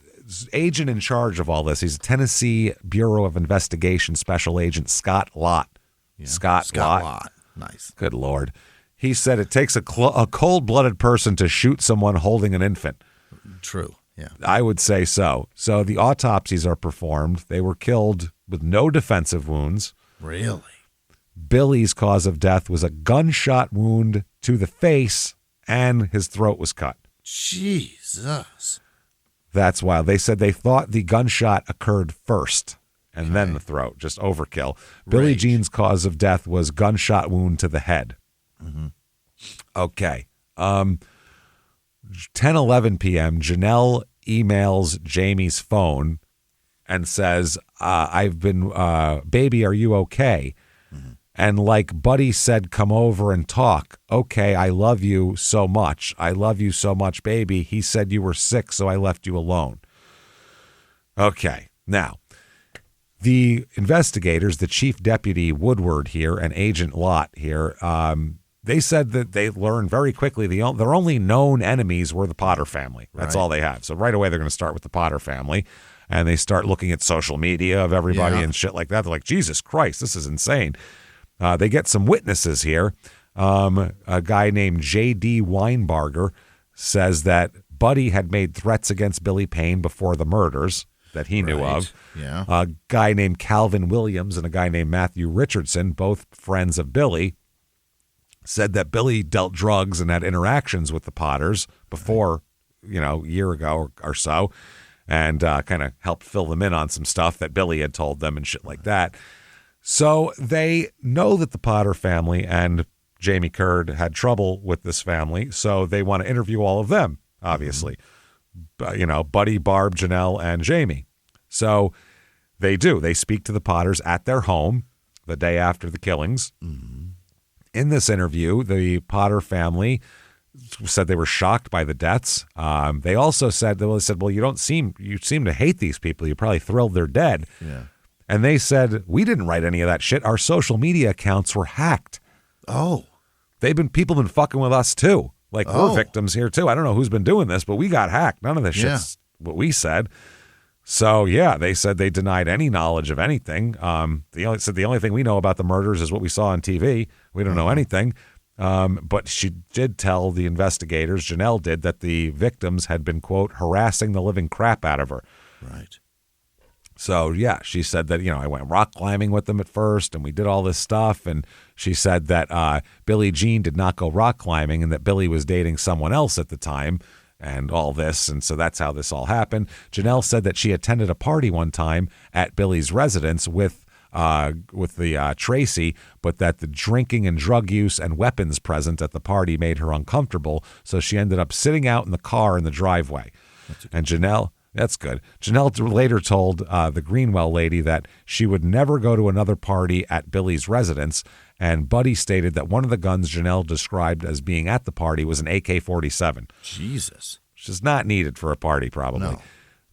agent in charge of all this, he's Tennessee Bureau of Investigation Special Agent Scott Lott. Yeah. Scott Lott. Nice. Good Lord. He said it takes a cold-blooded person to shoot someone holding an infant. True. Yeah. I would say so. So the autopsies are performed. They were killed with no defensive wounds. Really? Billy's cause of death was a gunshot wound to the face, and his throat was cut. Jesus. That's wild. They said they thought the gunshot occurred first and then the throat, just overkill. Billie Jean's cause of death was gunshot wound to the head. Okay. 10:11 p.m., Janelle emails Jamie's phone and says, "I've been, baby, are you okay?" And like Buddy said, "Come over and talk." "Okay, I love you so much. I love you so much, baby. He said you were sick, so I left you alone." Okay, now, the investigators, the Chief Deputy Woodward here and Agent Lott here, they said that they learned very quickly their only known enemies were the Potter family. That's all they have. So right away they're going to start with the Potter family, and they start looking at social media of everybody and shit like that. They're like, Jesus Christ, this is insane. They get some witnesses here. A guy named J.D. Weinbarger says that Buddy had made threats against Billy Payne before the murders that he knew of. Yeah. A guy named Calvin Williams and a guy named Matthew Richardson, both friends of Billy, said that Billy dealt drugs and had interactions with the Potters before, a year ago or so, and kind of helped fill them in on some stuff that Billy had told them and shit like that. So they know that the Potter family and Jamie Curd had trouble with this family, so they want to interview all of them, obviously. Buddy, Barb, Janelle, and Jamie. So they do. They speak to the Potters at their home the day after the killings. In this interview, the Potter family said they were shocked by the deaths. They also said, well, you seem to hate these people. You're probably thrilled they're dead. Yeah. And they said, we didn't write any of that shit. Our social media accounts were hacked. Oh. People have been fucking with us too. Like, we're victims here, too. I don't know who's been doing this, but we got hacked. None of this shit's what we said. So, yeah, they said they denied any knowledge of anything. They said the only thing we know about the murders is what we saw on TV. We don't know anything. But she did tell the investigators, Janelle did, that the victims had been, quote, harassing the living crap out of her. Right. So, yeah, she said that, I went rock climbing with them at first and we did all this stuff. And she said that Billie Jean did not go rock climbing and that Billie was dating someone else at the time and all this. And so that's how this all happened. Janelle said that she attended a party one time at Billie's residence with the Tracy, but that the drinking and drug use and weapons present at the party made her uncomfortable. So she ended up sitting out in the car in the driveway. And Janelle... That's good. Janelle later told the Greenwell lady that she would never go to another party at Billie's residence, and Buddy stated that one of the guns Janelle described as being at the party was an AK-47. Jesus. Which is not needed for a party, probably. No.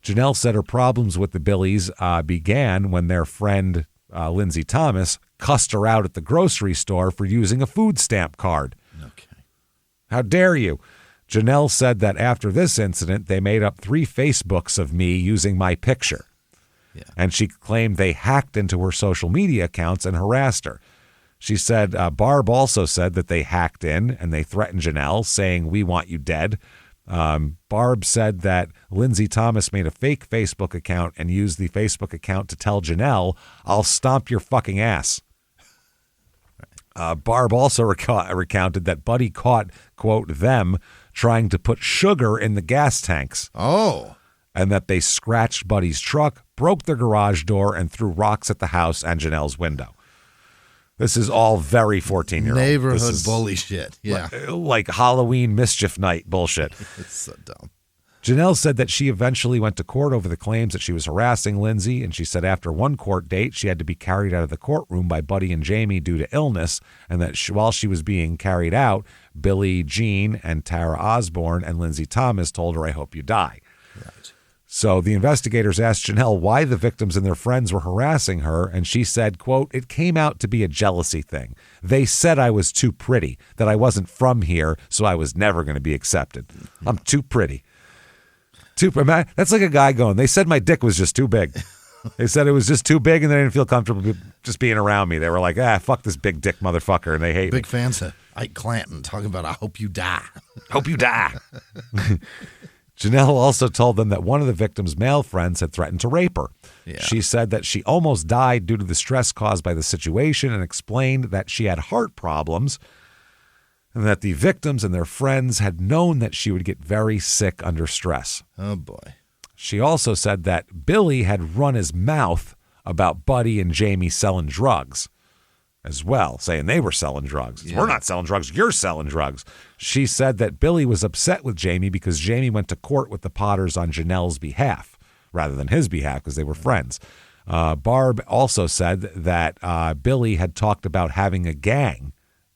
Janelle said her problems with the Billies began when their friend Lindsay Thomas cussed her out at the grocery store for using a food stamp card. Okay. How dare you? Janelle said that after this incident, they made up 3 Facebooks of me using my picture. Yeah. And she claimed they hacked into her social media accounts and harassed her. She said Barb also said that they hacked in and they threatened Janelle, saying, "We want you dead." Barb said that Lindsay Thomas made a fake Facebook account and used the Facebook account to tell Janelle, "I'll stomp your fucking ass." Barb also recounted that Buddy caught, quote, them trying to put sugar in the gas tanks. Oh. And that they scratched Buddy's truck, broke their garage door, and threw rocks at the house and Janelle's window. This is all very 14-year-old. Neighborhood bully shit. Yeah. Like Halloween mischief night bullshit. It's so dumb. Janelle said that she eventually went to court over the claims that she was harassing Lindsay, and she said after one court date, she had to be carried out of the courtroom by Buddy and Jamie due to illness, and that while she was being carried out, Billie Jean and Tara Osborne and Lindsay Thomas told her, "I hope you die." Right. So the investigators asked Janelle why the victims and their friends were harassing her, and she said, quote, "It came out to be a jealousy thing. They said I was too pretty, that I wasn't from here, so I was never going to be accepted. I'm too pretty." That's like a guy going, "They said my dick was just too big. They said it was just too big and they didn't feel comfortable just being around me. They were like, fuck this big dick motherfucker," and they hate me. Big fans of Ike Clanton talking about, "I hope you die." Hope you die. Janelle also told them that one of the victim's male friends had threatened to rape her. Yeah. She said that she almost died due to the stress caused by the situation and explained that she had heart problems and that the victims and their friends had known that she would get very sick under stress. Oh, boy. She also said that Billy had run his mouth about Buddy and Jamie selling drugs as well, saying they were selling drugs. Yeah. "We're not selling drugs, you're selling drugs." She said that Billy was upset with Jamie because Jamie went to court with the Potters on Janelle's behalf rather than his behalf because they were friends. Barb also said that Billy had talked about having a gang.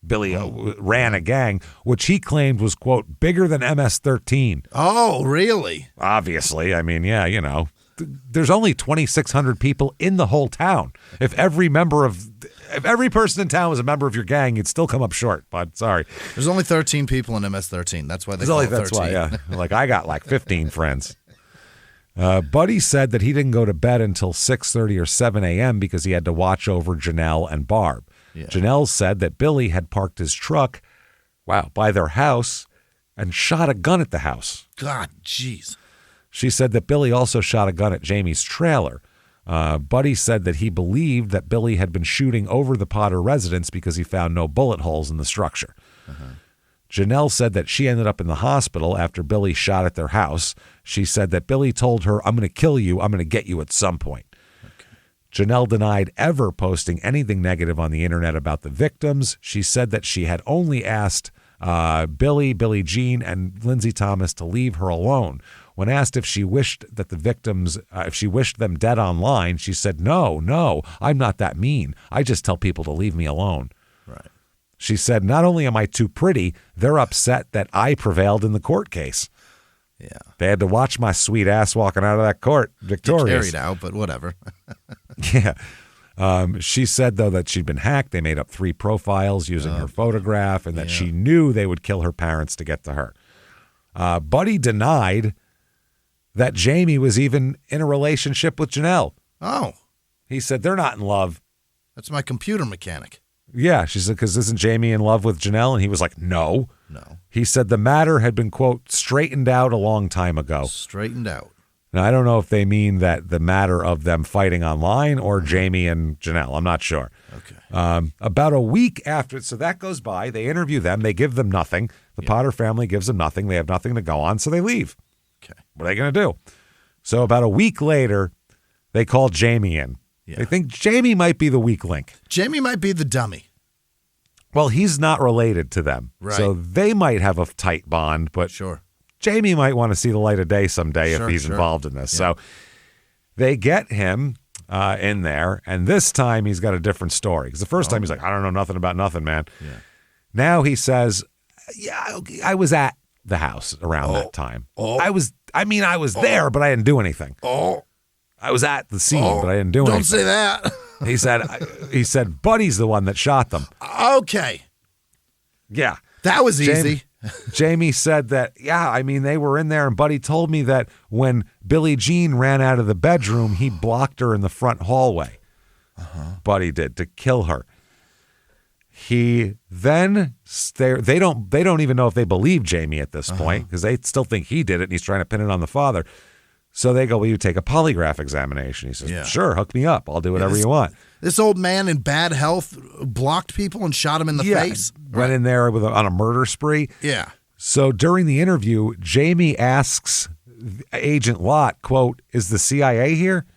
Billy ran a gang, which he claimed was, quote, bigger than MS-13. Oh, really? Obviously. I mean, yeah, there's only 2,600 people in the whole town. If every person in town was a member of your gang, you'd still come up short. But sorry. There's only 13 people in MS-13. That's why they call it 13. That's why, yeah. Like, I got like 15 friends. Buddy said that he didn't go to bed until 6:30 or 7 a.m. because he had to watch over Janelle and Barb. Yeah. Janelle said that Billy had parked his truck, by their house and shot a gun at the house. God, jeez. She said that Billy also shot a gun at Jamie's trailer. Buddy said that he believed that Billy had been shooting over the Potter residence because he found no bullet holes in the structure. Uh-huh. Janelle said that she ended up in the hospital after Billy shot at their house. She said that Billy told her, "I'm going to kill you. I'm going to get you at some point." Janelle denied ever posting anything negative on the internet about the victims. She said that she had only asked Billie Jean, and Lindsay Thomas to leave her alone. When asked if she wished that the victims, if she wished them dead online, she said, no, I'm not that mean. I just tell people to leave me alone. Right. She said, "Not only am I too pretty, they're upset that I prevailed in the court case." Yeah. They had to watch my sweet ass walking out of that court victorious. Carried out, but whatever. Yeah. She said, though, that she'd been hacked. They made up 3 profiles using her photograph, and that she knew they would kill her parents to get to her. Buddy denied that Jamie was even in a relationship with Janelle. Oh. He said, they're not in love. That's my computer mechanic. Yeah, she said, because isn't Jamie in love with Janelle? And he was like, no. He said the matter had been, quote, straightened out a long time ago. Straightened out. Now, I don't know if they mean that the matter of them fighting online or Jamie and Janelle. I'm not sure. Okay. About a week after, so that goes by. They interview them. They give them nothing. The Potter family gives them nothing. They have nothing to go on, so they leave. Okay. What are they going to do? So about a week later, they call Jamie in. Yeah. They think Jamie might be the weak link. Jamie might be the dummy. Well, he's not related to them. Right. So they might have a tight bond, but sure. Jamie might want to see the light of day someday if he's involved in this. Yeah. So they get him in there, and this time he's got a different story. Because the first time he's like, I don't know nothing about nothing, man. Yeah. Now he says, I was at the house around that time. I was there, but I didn't do anything. I was at the scene, but I didn't do anything. Don't say that. He said, Buddy's the one that shot them. Okay. Yeah. That was easy. Jamie said that, they were in there, and Buddy told me that when Billie Jean ran out of the bedroom, he blocked her in the front hallway. Buddy did, to kill her. He then, they don't even know if they believe Jamie at this point, because they still think he did it, and he's trying to pin it on the father. So they go, will you take a polygraph examination? He says, sure, hook me up. I'll do whatever you want. This old man in bad health blocked people and shot him in the face? Went in there on a murder spree. Yeah. So during the interview, Jamie asks Agent Lott, quote, is the CIA here?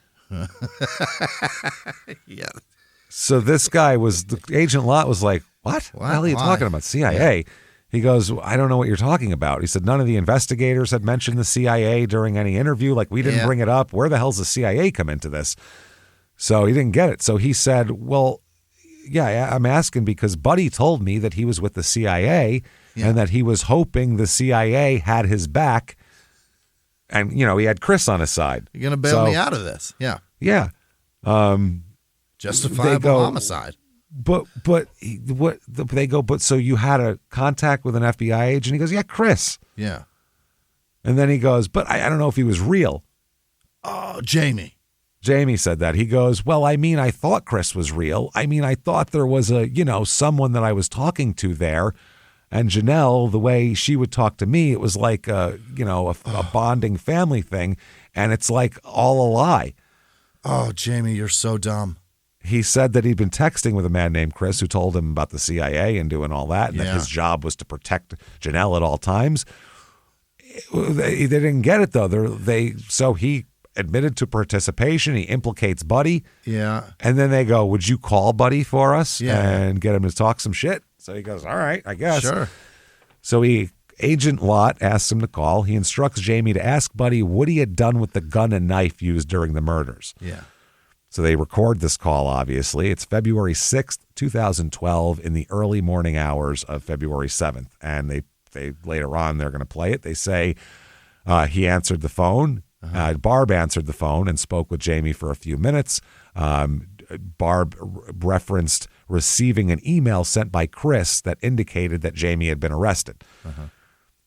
Yeah. So this guy Agent Lott was like, what? What the hell are you talking about? CIA? Yeah. He goes, I don't know what you're talking about. He said none of the investigators had mentioned the CIA during any interview. Like, we didn't bring it up. Where the hell's the CIA come into this? So he didn't get it. So he said, well, I'm asking because Buddy told me that he was with the CIA and that he was hoping the CIA had his back. And, he had Chris on his side. You're going to bail me out of this. Yeah. Yeah. Justifiable homicide. But so you had a contact with an FBI agent? He goes, yeah, Chris. Yeah. And then he goes, but I don't know if he was real. Oh, Jamie said that. He goes, well, I thought Chris was real. I thought there was someone that I was talking to there. And Janelle, the way she would talk to me, it was like a bonding family thing. And it's like all a lie. Oh, Jamie, you're so dumb. He said that he'd been texting with a man named Chris who told him about the CIA and doing all that, and that his job was to protect Janelle at all times. They didn't get it, though. So he admitted to participation. He implicates Buddy. Yeah. And then they go, would you call Buddy for us and get him to talk some shit? So he goes, all right, I guess. Sure. So Agent Lott asks him to call. He instructs Jamie to ask Buddy what he had done with the gun and knife used during the murders. Yeah. So they record this call, obviously. It's February 6th, 2012, in the early morning hours of February 7th. And they later on, they're going to play it. They say he answered the phone. Barb answered the phone and spoke with Jamie for a few minutes. Barb referenced receiving an email sent by Chris that indicated that Jamie had been arrested.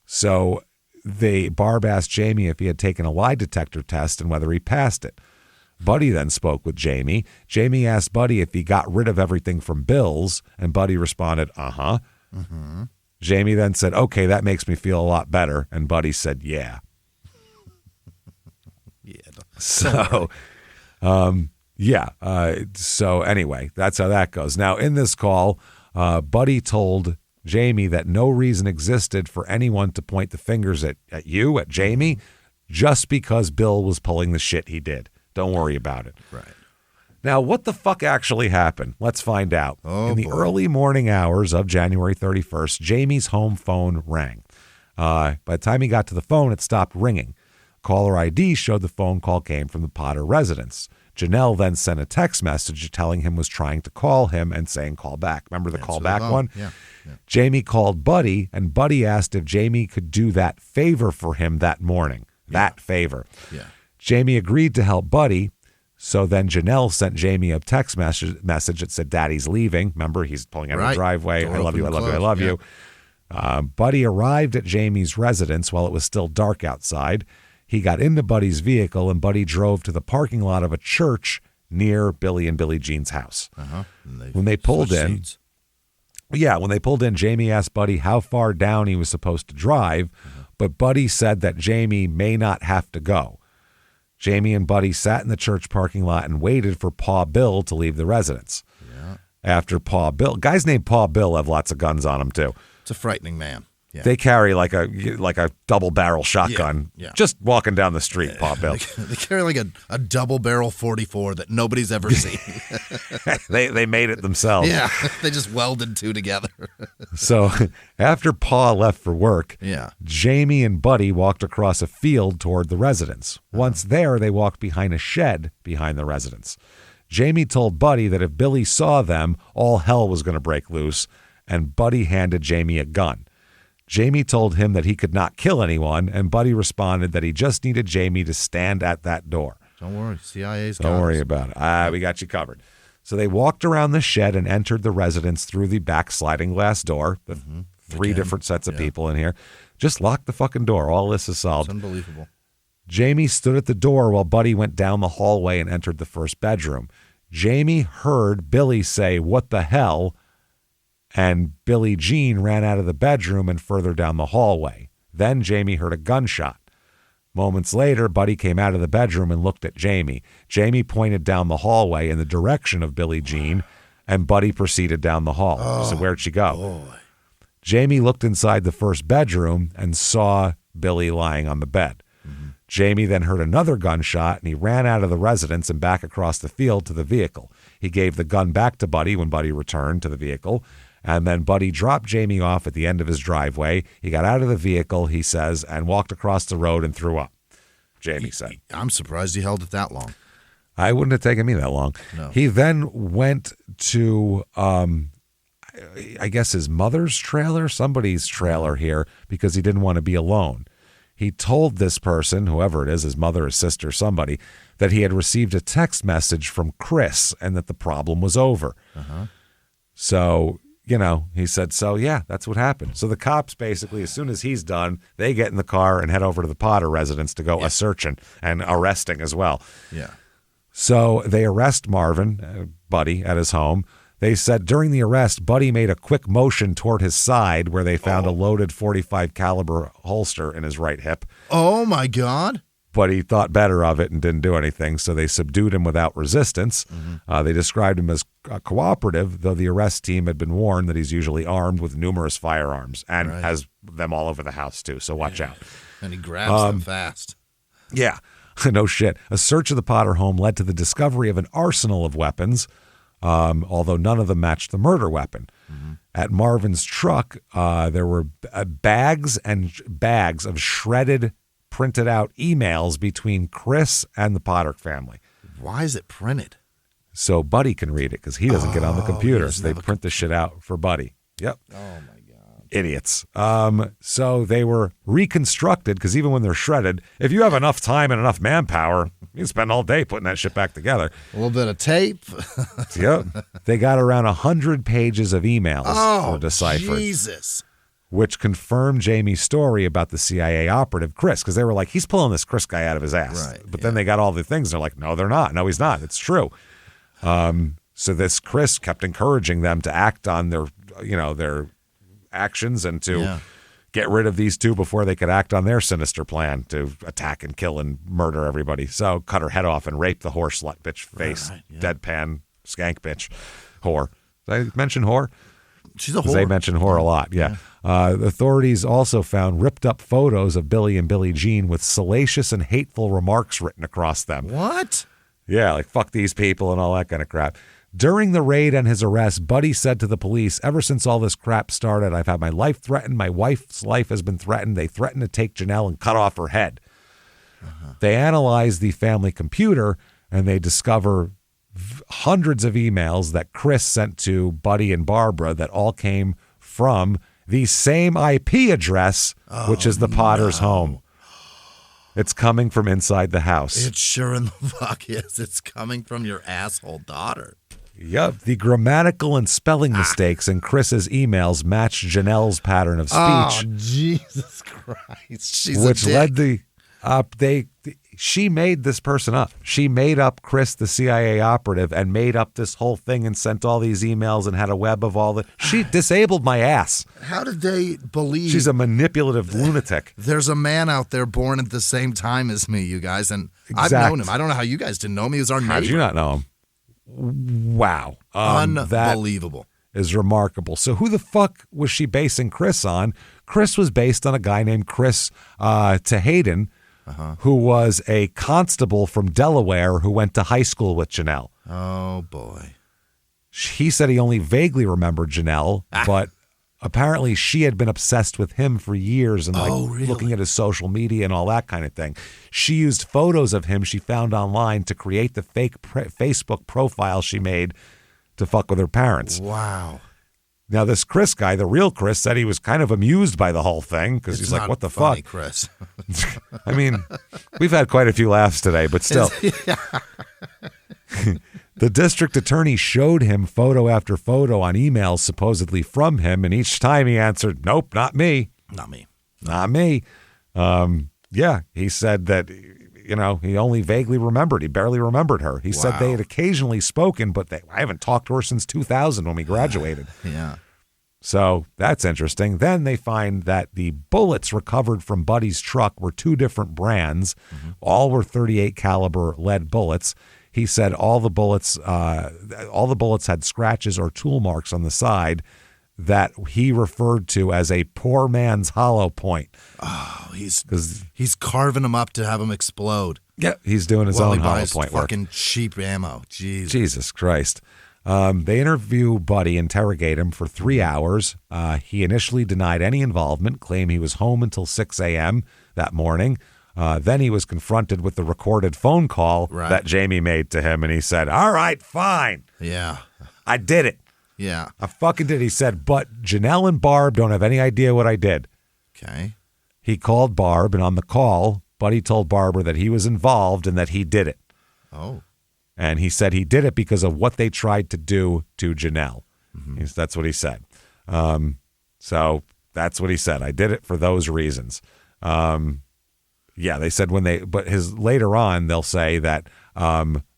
So Barb asked Jamie if he had taken a lie detector test and whether he passed it. Buddy then spoke with Jamie. Jamie asked Buddy if he got rid of everything from Bill's, and Buddy responded, Jamie then said, okay, that makes me feel a lot better, and Buddy said, yeah. So anyway, that's how that goes. Now, in this call, Buddy told Jamie that no reason existed for anyone to point the fingers at Jamie, just because Bill was pulling the shit he did. Don't worry about it. Right. Now, what the fuck actually happened? Let's find out. In the early morning hours of January 31st, Jamie's home phone rang. By the time he got to the phone, it stopped ringing. Caller ID showed the phone call came from the Potter residence. Janelle then sent a text message telling him was trying to call him and saying call back. Remember the call back one? Yeah. Jamie called Buddy, and Buddy asked if Jamie could do that favor for him that morning. That favor. Yeah. Jamie agreed to help Buddy. So then Janelle sent Jamie a text message that said, Daddy's leaving. Remember, he's pulling out of the driveway. Door I love you, I love you, I love you. Buddy arrived at Jamie's residence while it was still dark outside. He got into Buddy's vehicle, and Buddy drove to the parking lot of a church near Billy and Billie Jean's house. When they pulled in, Jamie asked Buddy how far down he was supposed to drive, but Buddy said that Jamie may not have to go. Jamie and Buddy sat in the church parking lot and waited for Pa Bill to leave the residence. Yeah. After Pa Bill, guys named Pa Bill have lots of guns on them too. It's a frightening man. Yeah. They carry like a double barrel shotgun. Yeah. Just walking down the street, Pa Bill. They carry like a double barrel 44 that nobody's ever seen. They made it themselves. Yeah, they just welded two together. So after Pa left for work, Jamie and Buddy walked across a field toward the residence. Once there, they walked behind a shed behind the residence. Jamie told Buddy that if Billy saw them, all hell was going to break loose, and Buddy handed Jamie a gun. Jamie told him that he could not kill anyone, and Buddy responded that he just needed Jamie to stand at that door. Don't worry, CIA's got us. Don't worry about it. We got you covered. So they walked around the shed and entered the residence through the back sliding glass door. The three different sets of people in here. Just lock the fucking door. All this is solved. It's unbelievable. Jamie stood at the door while Buddy went down the hallway and entered the first bedroom. Jamie heard Billy say, "What the hell?" And Billie Jean ran out of the bedroom and further down the hallway. Then Jamie heard a gunshot. Moments later, Buddy came out of the bedroom and looked at Jamie. Jamie pointed down the hallway in the direction of Billie Jean, and Buddy proceeded down the hall. So where'd she go? Boy. Jamie looked inside the first bedroom and saw Billy lying on the bed. Jamie then heard another gunshot, and he ran out of the residence and back across the field to the vehicle. He gave the gun back to Buddy when Buddy returned to the vehicle. And then Buddy dropped Jamie off at the end of his driveway. He got out of the vehicle, he says, and walked across the road and threw up, Jamie said. I'm surprised he held it that long. I wouldn't have taken me that long. No. He then went to, I guess, his mother's trailer, somebody's trailer here, because he didn't want to be alone. He told this person, whoever it is, his mother, his sister, somebody, that he had received a text message from Chris and that the problem was over. So... he said, so yeah, that's what happened. So the cops basically, as soon as he's done, they get in the car and head over to the Potter residence to go a-searching and arresting as well. Yeah. So they arrest Marvin, Buddy, at his home. They said during the arrest, Buddy made a quick motion toward his side where they found a loaded .45 caliber holster in his right hip. Oh, my God. But he thought better of it and didn't do anything, so they subdued him without resistance. They described him as cooperative, though the arrest team had been warned that he's usually armed with numerous firearms and has them all over the house, too, so watch out. And he grabs them fast. Yeah, no shit. A search of the Potter home led to the discovery of an arsenal of weapons, although none of them matched the murder weapon. At Marvin's truck, there were bags of shredded printed out emails between Chris and the Potter family. Why is it printed? So Buddy can read it because he doesn't get on the computer. So they print the shit out for Buddy. Yep. Oh, my God. Idiots. So they were reconstructed because even when they're shredded, if you have enough time and enough manpower, you can spend all day putting that shit back together. A little bit of tape. Yep. They got around 100 pages of emails were deciphered. Jesus. Which confirmed Jamie's story about the CIA operative, Chris, because they were like, he's pulling this Chris guy out of his ass. Right, but then they got all the things. They're like, no, they're not. No, he's not. It's true. So this Chris kept encouraging them to act on their actions and to get rid of these two before they could act on their sinister plan to attack and kill and murder everybody. So cut her head off and rape the whore slut bitch face, deadpan skank bitch whore. Did I mention whore? She's a whore. They mention whore a lot, yeah. The authorities also found ripped up photos of Billy and Billie Jean with salacious and hateful remarks written across them. What? Yeah, like fuck these people and all that kind of crap. During the raid and his arrest, Buddy said to the police, ever since all this crap started, I've had my life threatened. My wife's life has been threatened. They threatened to take Janelle and cut off her head. They analyzed the family computer and they discover hundreds of emails that Chris sent to Buddy and Barbara that all came from the same IP address, which is the Potter's home. It's coming from inside the house. It sure in the fuck is. It's coming from your asshole daughter. Yep. The grammatical and spelling mistakes in Chris's emails matched Janelle's pattern of speech. Oh, Jesus Christ. She's which a dick. led the she made this person up. She made up Chris, the CIA operative, and made up this whole thing and sent all these emails and had a web of all the. She disabled my ass. How did they believe? She's a manipulative lunatic. There's a man out there born at the same time as me, you guys, and I've known him. I don't know how you guys didn't know him. He was our neighbor. How did you not know him? Wow. Unbelievable. That is remarkable. So who the fuck was she basing Chris on? Chris was based on a guy named Chris Tehayden, who was a constable from Delaware who went to high school with Janelle. Oh, boy. He said he only vaguely remembered Janelle, but apparently she had been obsessed with him for years and really? Looking at his social media and all that kind of thing. She used photos of him she found online to create the fake Facebook profile she made to fuck with her parents. Wow. Now, this Chris guy, the real Chris, said he was kind of amused by the whole thing because he's like, what the funny, fuck? Chris. I mean, we've had quite a few laughs today, but still. The district attorney showed him photo after photo on emails supposedly from him, and each time he answered, nope, not me. Not me. Not me. Yeah, he said that, he only vaguely remembered. He barely remembered her. He said they had occasionally spoken, but I haven't talked to her since 2000 when we graduated. Yeah. So that's interesting. Then they find that the bullets recovered from Buddy's truck were two different brands. All were .38 caliber lead bullets. He said all the bullets had scratches or tool marks on the side that he referred to as a poor man's hollow point. Oh, he's carving them up to have them explode. Yeah, he's doing his own hollow point work. Fucking cheap ammo. Jesus Christ. They interview Buddy, interrogate him for 3 hours. He initially denied any involvement, claimed he was home until 6 a.m. that morning. Then he was confronted with the recorded phone call that Jamie made to him, and he said, all right, fine. Yeah. I did it. Yeah. I fucking did. He said, but Janelle and Barb don't have any idea what I did. Okay. He called Barb, and on the call, Buddy told Barbara that he was involved and that he did it. Oh. And he said he did it because of what they tried to do to Janelle. That's what he said. So that's what he said. I did it for those reasons. Yeah, they said later on, they'll say that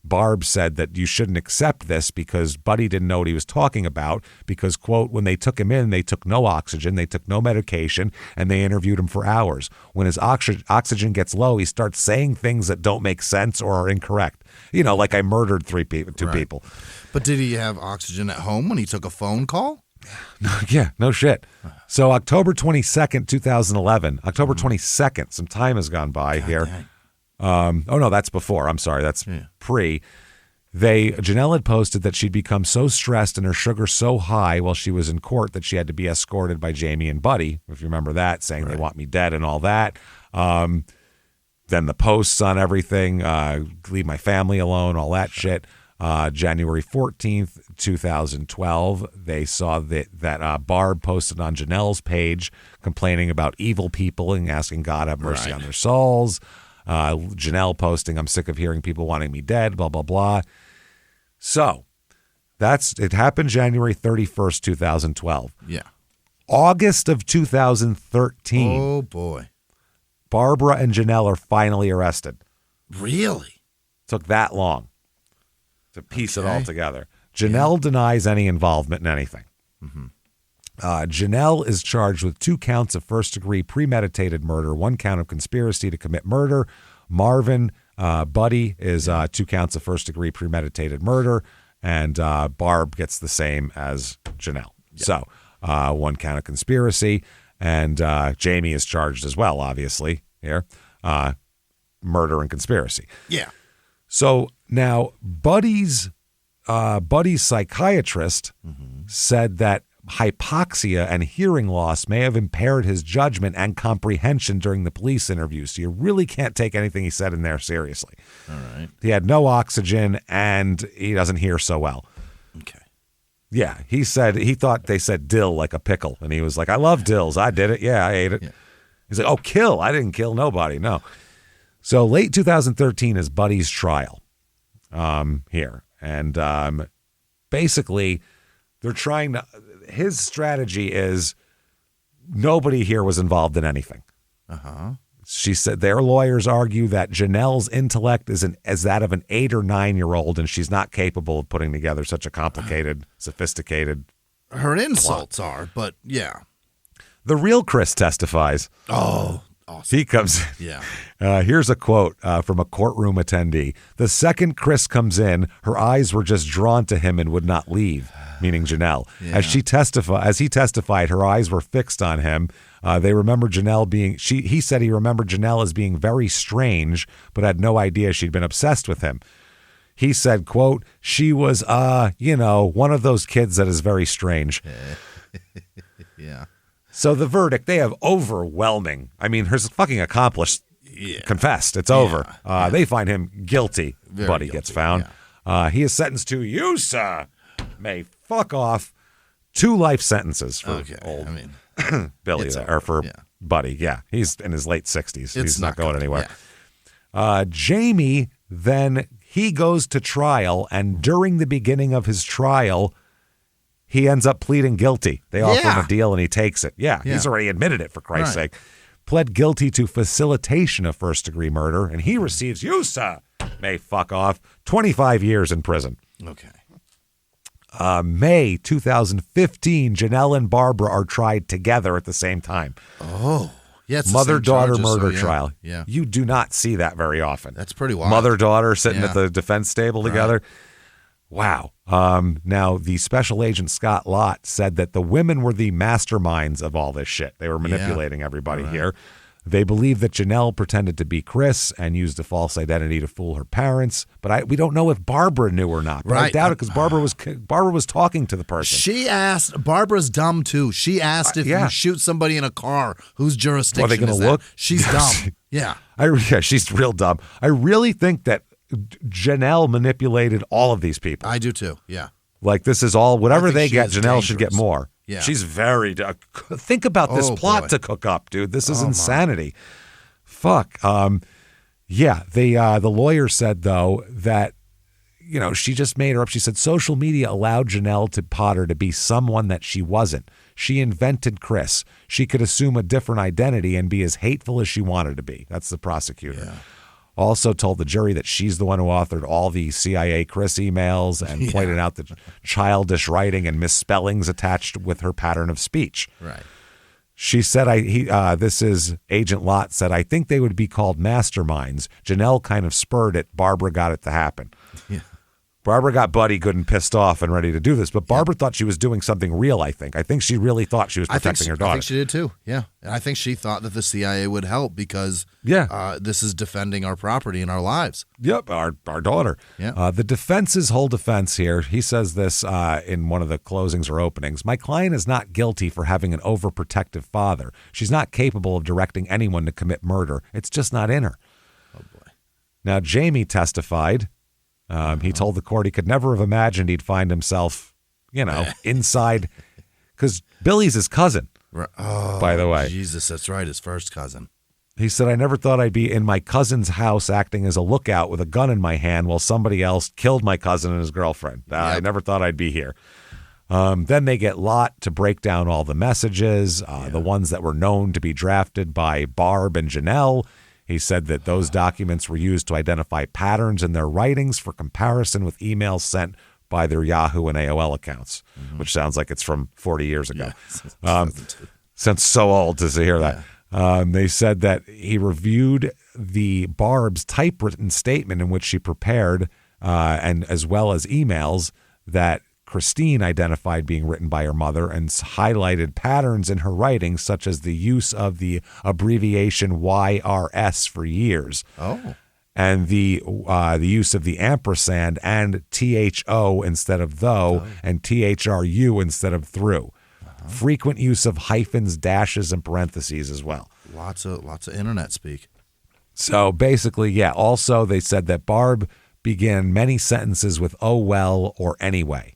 Barb said that you shouldn't accept this because Buddy didn't know what he was talking about because, quote, when they took him in, they took no oxygen, they took no medication, and they interviewed him for hours. When his oxygen gets low, he starts saying things that don't make sense or are incorrect. Like I murdered two people. But did he have oxygen at home when he took a phone call? Yeah, no shit. So October 22nd, 2011, October 22nd, some time has gone by here. Oh, no, that's before. I'm sorry. That's pre. Janelle had posted that she'd become so stressed and her sugar so high while she was in court that she had to be escorted by Jamie and Buddy, if you remember that, saying they want me dead and all that. Then the posts on everything, leave my family alone, all that shit. January 14th, 2012, they saw that Barb posted on Janelle's page complaining about evil people and asking God to have mercy on their souls. Janelle posting, I'm sick of hearing people wanting me dead, blah, blah, blah. So it happened January 31st, 2012. Yeah. August of 2013. Oh, boy. Barbara and Janelle are finally arrested. Really? Took that long to piece it all together. Janelle denies any involvement in anything. Janelle is charged with 2 counts of first-degree premeditated murder, 1 count of conspiracy to commit murder. Marvin, Buddy, is 2 counts of first-degree premeditated murder, and Barb gets the same as Janelle. Yeah. So 1 count of conspiracy, and Jamie is charged as well, obviously, here. Murder and conspiracy. Yeah. So now Buddy's psychiatrist said that hypoxia and hearing loss may have impaired his judgment and comprehension during the police interview. So you really can't take anything he said in there seriously. All right. He had no oxygen and he doesn't hear so well. Okay. Yeah, he thought they said dill like a pickle. And he was like, I love dills. I did it. Yeah, I ate it. Yeah. He's like, oh, kill. I didn't kill nobody. No. So late 2013 is Buddy's trial here. And basically, they're trying to, his strategy is nobody here was involved in anything. She said their lawyers argue that Janelle's intellect is that of an 8 or 9-year-old, and she's not capable of putting together such a complicated, sophisticated Her insults are, but yeah. The real Chris testifies. Oh, awesome. He comes in. Yeah. Here's a quote from a courtroom attendee. The second Chris comes in, her eyes were just drawn to him and would not leave, meaning Janelle. Yeah. As he testified, her eyes were fixed on him. They remember Janelle he said he remembered Janelle as being very strange, but had no idea she'd been obsessed with him. He said, quote, she was, one of those kids that is very strange. Yeah. So the verdict, they have overwhelming. I mean, her fucking accomplice confessed. It's over. They find him guilty. Very Buddy guilty. Gets found. Yeah. He is sentenced to, you, sir, may fuck off, 2 life sentences for old Billy, or for Buddy. Yeah, he's in his late 60s. He's not going anywhere. Yeah. Jamie, then he goes to trial, and during the beginning of his trial, he ends up pleading guilty. They offer him a deal, and he takes it. Yeah, he's already admitted it, for Christ's sake. Pled guilty to facilitation of first-degree murder, and he receives, you, sir, may fuck off, 25 years in prison. Okay. May 2015, Janelle and Barbara are tried together at the same time. Oh, yeah. It's mother-daughter murder trial. Yeah. You do not see that very often. That's pretty wild. Mother-daughter sitting at the defense table together. Wow. Now, the special agent Scott Lott said that the women were the masterminds of all this shit. They were manipulating everybody here. They believe that Janelle pretended to be Chris and used a false identity to fool her parents. But we don't know if Barbara knew or not. But I doubt it because Barbara was talking to the person. She asked, Barbara's dumb too. She asked if you shoot somebody in a car, whose jurisdiction are they going to look? She's dumb. Yeah. She's real dumb. I really think that Janelle manipulated all of these people. I do too. Yeah. Like this is all, whatever they get, Janelle should get more. Yeah. She's very, think about this plot to cook up, dude. This is insanity. Fuck. The lawyer said though that, she just made her up. She said social media allowed Janelle to Potter to be someone that she wasn't. She invented Chris. She could assume a different identity and be as hateful as she wanted to be. That's the prosecutor. Yeah. Also told the jury that she's the one who authored all the CIA Chris emails and pointed out the childish writing and misspellings attached with her pattern of speech. Right. She said, this is Agent Lott said, I think they would be called masterminds. Janelle kind of spurred it. Barbara got it to happen. Yeah. Barbara got Buddy good and pissed off and ready to do this, but Barbara thought she was doing something real, I think. I think she really thought she was protecting her daughter. I think she did too, yeah. And I think she thought that the CIA would help because this is defending our property and our lives. Yep, our daughter. Yeah. The defense's whole defense here, he says this in one of the closings or openings, my client is not guilty for having an overprotective father. She's not capable of directing anyone to commit murder. It's just not in her. Oh, boy. Now, Jamie testified. He told the court he could never have imagined he'd find himself, inside, because Billy's his cousin, by the way. Jesus, that's right, his first cousin. He said, I never thought I'd be in my cousin's house acting as a lookout with a gun in my hand while somebody else killed my cousin and his girlfriend. I never thought I'd be here. Then they get Lott to break down all the messages, the ones that were known to be drafted by Barb and Janelle. He said that those documents were used to identify patterns in their writings for comparison with emails sent by their Yahoo and AOL accounts, which sounds like it's from 40 years ago. Sounds so old to hear that. They said that he reviewed the Barb's typewritten statement in which she prepared, and as well as emails that Christine identified being written by her mother and highlighted patterns in her writing, such as the use of the abbreviation YRS for years. Oh. And the use of the ampersand and THO instead of though, and THRU instead of through. Frequent use of hyphens, dashes, and parentheses as well. Lots of internet speak. So basically, also they said that Barb began many sentences with oh well or anyway,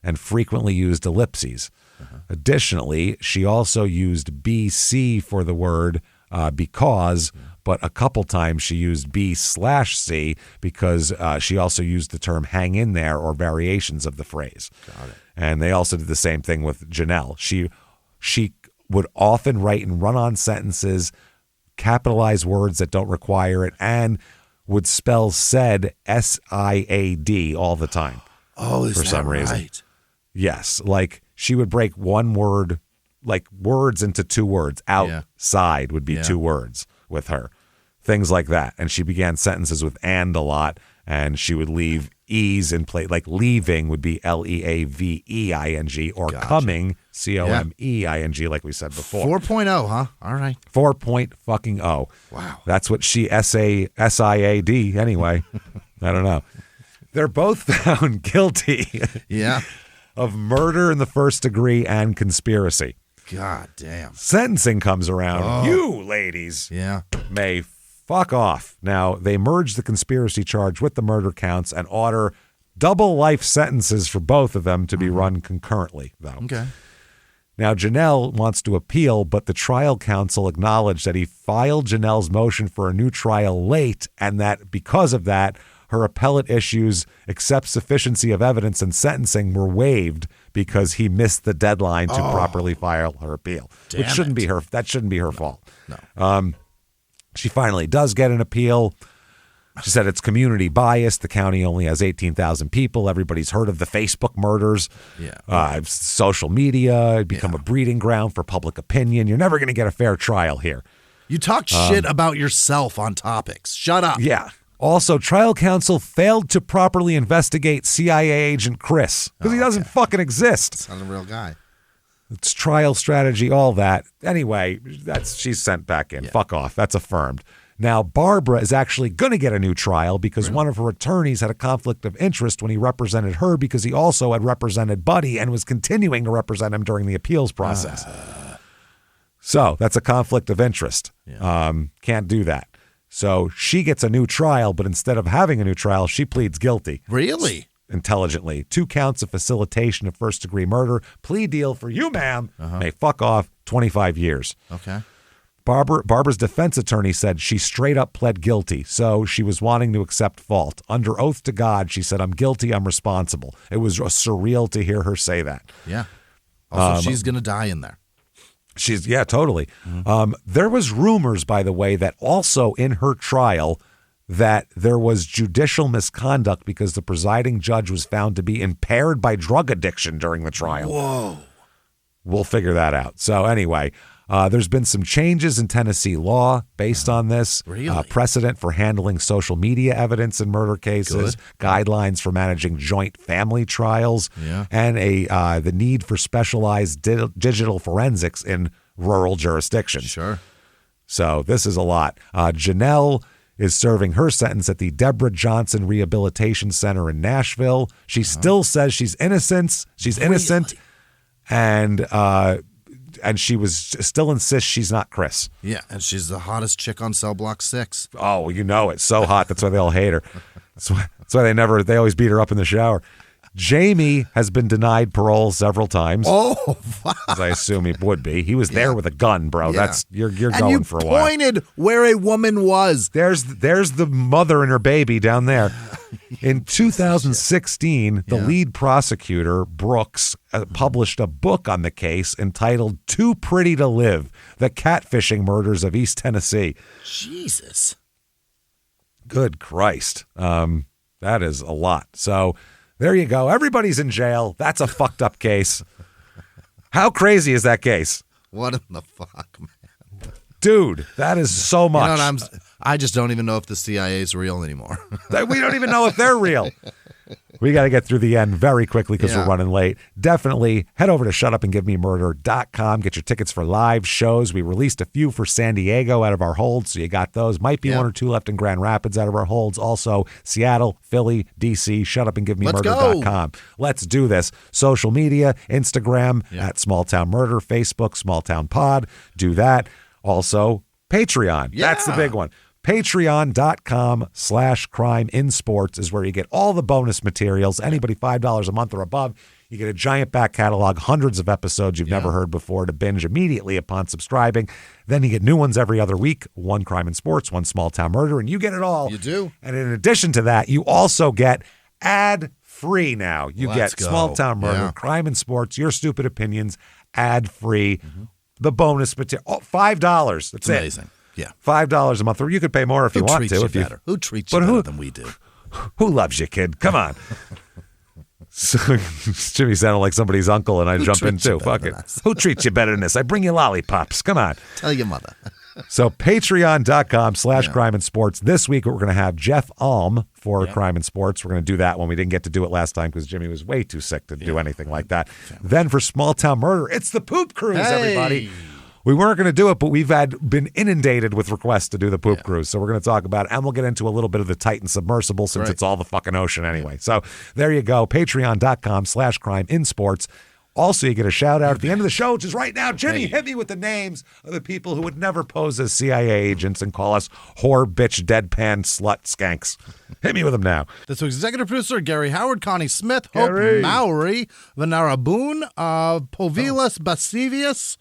and frequently used ellipses. Additionally, she also used BC for the word because, but a couple times she used B/C because she also used the term hang in there or variations of the phrase. Got it. And they also did the same thing with Janelle. She would often write in run-on sentences, capitalize words that don't require it, and would spell said S-I-A-D all the time. Oh, is for that some reason. right? Yes, like she would break one word, like words into two words. Outside would be two words with her. Things like that. And she began sentences with and a lot, and she would leave E's in place. Like leaving would be L-E-A-V-E-I-N-G, or coming, C-O-M-E-I-N-G, like we said before. 4.0, huh? All right. 4.0. Wow. That's what she S-I-A-D anyway. I don't know. They're both found guilty of murder in the first degree and conspiracy. God damn. Sentencing comes around. You ladies may fuck off. Now, they merge the conspiracy charge with the murder counts and order double life sentences for both of them to be run concurrently, though. Okay. Now, Janelle wants to appeal, but the trial counsel acknowledged that he filed Janelle's motion for a new trial late, and that because of that, her appellate issues, except sufficiency of evidence and sentencing, were waived because he missed the deadline to properly file her appeal. Which shouldn't be her. That shouldn't be her fault. No. She finally does get an appeal. She said it's community biased. The county only has 18,000 people. Everybody's heard of the Facebook murders. Social media had become a breeding ground for public opinion. You're never going to get a fair trial here. You talk shit about yourself on topics. Shut up. Yeah. Also, trial counsel failed to properly investigate CIA agent Chris because he doesn't fucking exist. He's not a real guy. It's trial strategy, all that. Anyway, she's sent back in. Fuck off. That's affirmed. Now, Barbara is actually going to get a new trial because one of her attorneys had a conflict of interest when he represented her because he also had represented Buddy and was continuing to represent him during the appeals process. So that's a conflict of interest. Can't do that. So she gets a new trial, but instead of having a new trial, she pleads guilty. Really? Intelligently. 2 counts of facilitation of first-degree murder. Plea deal for you, ma'am. May fuck off 25 years. Okay. Barbara's defense attorney said she straight up pled guilty, so she was wanting to accept fault. Under oath to God, she said, I'm guilty, I'm responsible. It was surreal to hear her say that. Yeah. Also, she's going to die in there. Totally. There was rumors, by the way, that also in her trial that there was judicial misconduct because the presiding judge was found to be impaired by drug addiction during the trial. Whoa. We'll figure that out. So anyway, there's been some changes in Tennessee law based on this. Really? Precedent for handling social media evidence in murder cases, guidelines for managing joint family trials, and the need for specialized digital forensics in rural jurisdictions. Sure. So this is a lot. Janelle is serving her sentence at the Deborah Johnson Rehabilitation Center in Nashville. She still says she's innocent. She's innocent. And she was still insists she's not Chris. Yeah, and she's the hottest chick on Cell Block 6. Oh, you know it. So hot. That's why they all hate her. That's why they always beat her up in the shower. Jamie has been denied parole several times. Oh, wow. As I assume he would be. He was there with a gun, bro. That's you're and going you for a while. Pointed where a woman was. There's the mother and her baby down there. In 2016, the lead prosecutor, Brooks, published a book on the case entitled Too Pretty to Live, The Catfishing Murders of East Tennessee. Jesus. Good Christ. That is a lot. So there you go. Everybody's in jail. That's a fucked up case. How crazy is that case? What in the fuck, man? Dude, that is so much. You know what, I just don't even know if the CIA is real anymore. We don't even know if they're real. We got to get through the end very quickly because we're running late. Definitely head over to shutupandgivememurder.com. Get your tickets for live shows. We released a few for San Diego out of our holds, so you got those. Might be 1 or 2 left in Grand Rapids out of our holds. Also, Seattle, Philly, DC, shutupandgivememurder.com. Let's do this. Social media, Instagram at Small Town Murder, Facebook, Small Town Pod. Do that. Also, Patreon. That's the big one. Patreon.com/crimeinsports is where you get all the bonus materials. Anybody $5 a month or above, You get a giant back catalog, hundreds of episodes you've never heard before to binge immediately upon subscribing. Then you get new ones every other week, one Crime and Sports, one Small Town Murder, and you get it all. You do. And in addition to that, you also get ad-free now. You get Small Town Murder, Crime and Sports, Your Stupid Opinions, ad-free. The bonus material, $5. That's it. Amazing. Yeah. $5 a month. Or you could pay more if you want to. Who treats you better than we do? Who loves you, kid? Come on. So, Jimmy sounded like somebody's uncle, and I jump in too. Fuck it. Who treats you better than this? I bring you lollipops. Come on. Tell your mother. So patreon.com/crime and sports. This week, we're going to have Jeff Alm for Crime and Sports. We're going to do that one. We didn't get to do it last time because Jimmy was way too sick to do anything like that. Then for Small Town Murder, it's the Poop Cruise, everybody. We weren't going to do it, but we've been inundated with requests to do the Poop Cruise. So we're going to talk about it, and we'll get into a little bit of the Titan submersible since it's all the fucking ocean anyway. So there you go, patreon.com/crime in sports. Also, you get a shout out at the end of the show, which is right now. Jimmy, hit me with the names of the people who would never pose as CIA agents and call us whore, bitch, deadpan, slut, skanks. Hit me with them now. This week's executive producer, Gary Howard, Connie Smith, Hope Mowry, Vanara Boone, Povilas Basivius,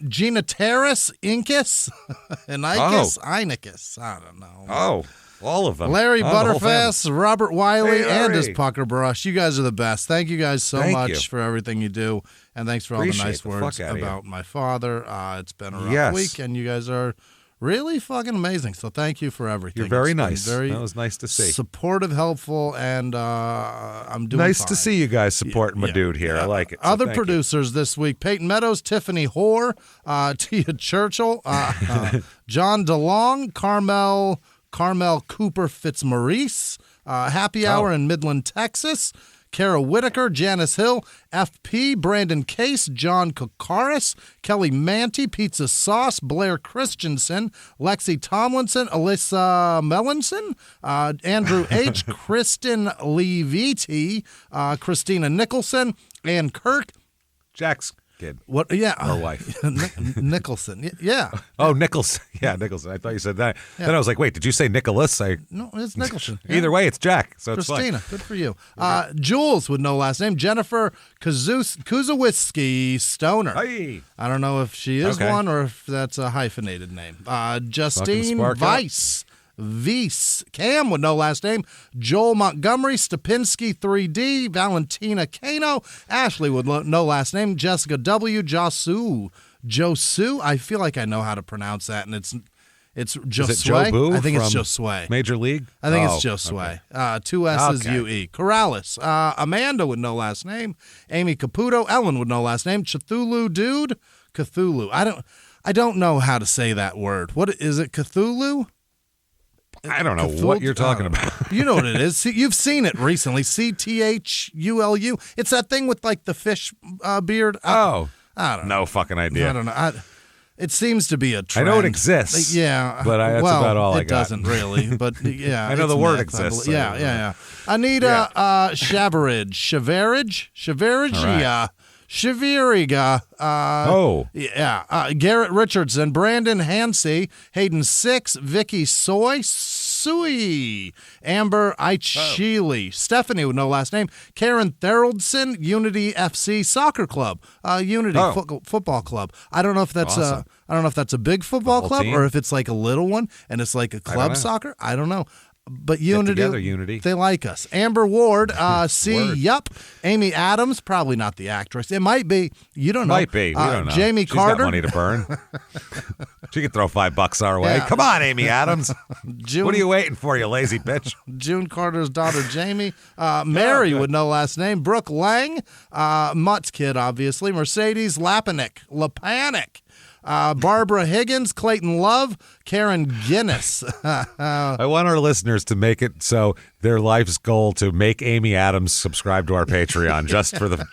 Gina Terrace, Incus, and Inicus. I don't know. Oh, all of them. Larry Butterfass, Robert Wiley, and his pucker brush. You guys are the best. Thank you guys so much for everything you do. And thanks for all the nice words about my father. It's been a rough week, and you guys are really fucking amazing. So thank you for everything. You're very nice. That was nice to see. Supportive, helpful, and I'm doing nice fine. to see you guys supporting my dude here. I like it. So other producers this week: Peyton Meadows, Tiffany Hoare, Tia Churchill, John DeLong, Carmel Cooper Fitzmaurice, Happy Hour in Midland, Texas, Kara Whitaker, Janice Hill, FP, Brandon Case, John Kokaris, Kelly Manty, Pizza Sauce, Blair Christensen, Lexi Tomlinson, Alyssa Mellinson, Andrew H., Kristen Leviti, Christina Nicholson, Ann Kirk. Jack's kid. What? Yeah. Or wife. Nicholson. Yeah. Oh, Nicholson. Yeah, Nicholson. I thought you said that. Yeah. Then I was like, wait, did you say Nicholas? No, it's Nicholson. Either way, it's Jack. So Christina, it's good for you. Jules with no last name. Jennifer Kuzawiski Stoner. Hey. I don't know if she is one or if that's a hyphenated name. Justine Weiss. Weiss, Cam with no last name, Joel Montgomery, Stepinski 3D, Valentina Kano, Ashley with no last name, Jessica W, Josu, I feel like I know how to pronounce that, and it's Josue. Is it Joe Boo? I think it's Josue. Major League? I think it's Josue. Okay. 2 S's, U-E. Corrales, Amanda with no last name, Amy Caputo, Ellen with no last name, Cthulhu Dude, Cthulhu. I don't know how to say that word. What is it, Cthulhu? I don't know what you're talking about. You know what it is. You've seen it recently. Cthulu. It's that thing with like the fish beard. I don't know. No fucking idea. I don't know. It seems to be a trend. I know it exists. Yeah. But that's about all I got. It doesn't really. But yeah. I know the word exists. Yeah. Anita Shavarage. Right. Yeah. Shaviriga. Garrett Richardson, Brandon Hansey, Hayden Six, Vicky Sui, Amber Ichili, Stephanie with no last name, Karen Theroldson, Unity FC Soccer Club, Unity Football Club. I don't know if that's awesome. I don't know if that's a big football club team? or if it's like a little one and it's like a club soccer. I don't know. But Unity, they like us. Amber Ward, Yup. Amy Adams, probably not the actress. It might be. You don't know. Might be. We don't know. Jamie She's Carter. got money to burn. She can throw $5 our way. Yeah. Come on, Amy Adams. What are you waiting for, you lazy bitch? June Carter's daughter, Jamie. Mary with no last name. Brooke Lang. Mutt's kid, obviously. Mercedes Lapanick. Barbara Higgins, Clayton Love, Karen Guinness. I want our listeners to make it so their life's goal to make Amy Adams subscribe to our Patreon just for the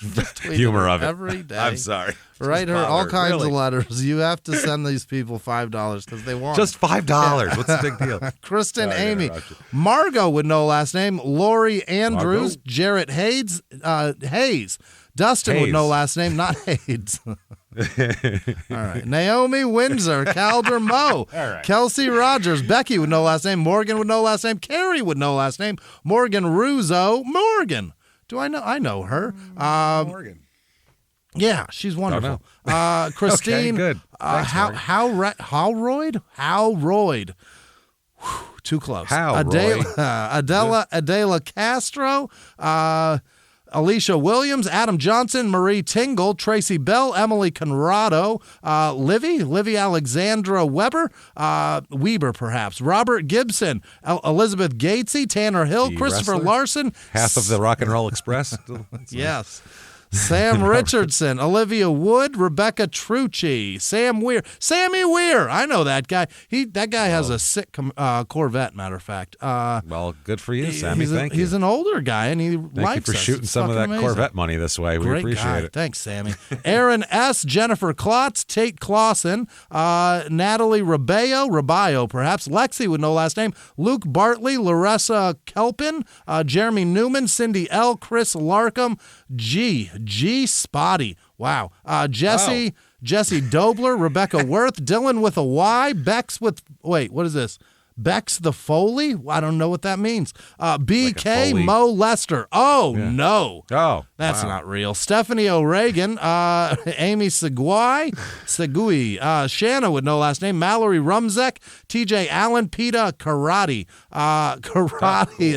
humor of it. Every day. I'm sorry. Write her all kinds of letters. You have to send these people $5 because they want just $5. What's the big deal? Kristen, Amy, Margot with no last name, Lori Andrews, Jarrett Hayes, Dustin with no last name, not Hayes. All right. Naomi Windsor, Calder Moe, right. Kelsey Rogers, Becky with no last name, Morgan with no last name, Carrie with no last name, Morgan Russo, Do I know? I know her. Morgan. Yeah, she's wonderful. Christine. Okay, good. Thanks, Howroyd? Howroyd. Too close. Adela Castro. Alicia Williams, Adam Johnson, Marie Tingle, Tracy Bell, Emily Conrado, Livy Alexandra Weber, perhaps, Robert Gibson, Elizabeth Gatesy, Tanner Hill, Christopher wrestler? Larson. Half of the Rock and Roll Express. Yes. Sam Richardson, Olivia Wood, Rebecca Trucci, Sammy Weir. I know that guy. That guy has a sick Corvette, matter of fact. Well, good for you, Sammy. Thank you. He's an older guy, and he likes us. Thank you for shooting some of that amazing. Corvette money this way. We appreciate it. Thanks, Sammy. Aaron S., Jennifer Klotz, Tate Clausen, Natalie Rabayo, perhaps, Lexi with no last name, Luke Bartley, Larissa Kelpin, Jeremy Newman, Cindy L., Chris Larkham, G. Spotty. Wow. Jesse Dobler, Rebecca Worth, Dylan with a Y, Bex with, what is this? Bex the Foley? I don't know what that means. BK, like Mo Lester. Oh, yeah. No. Oh, that's not real. Stephanie O'Regan, Amy Segui, Shanna with no last name, Mallory Rumzek, TJ Allen, Peta Karate.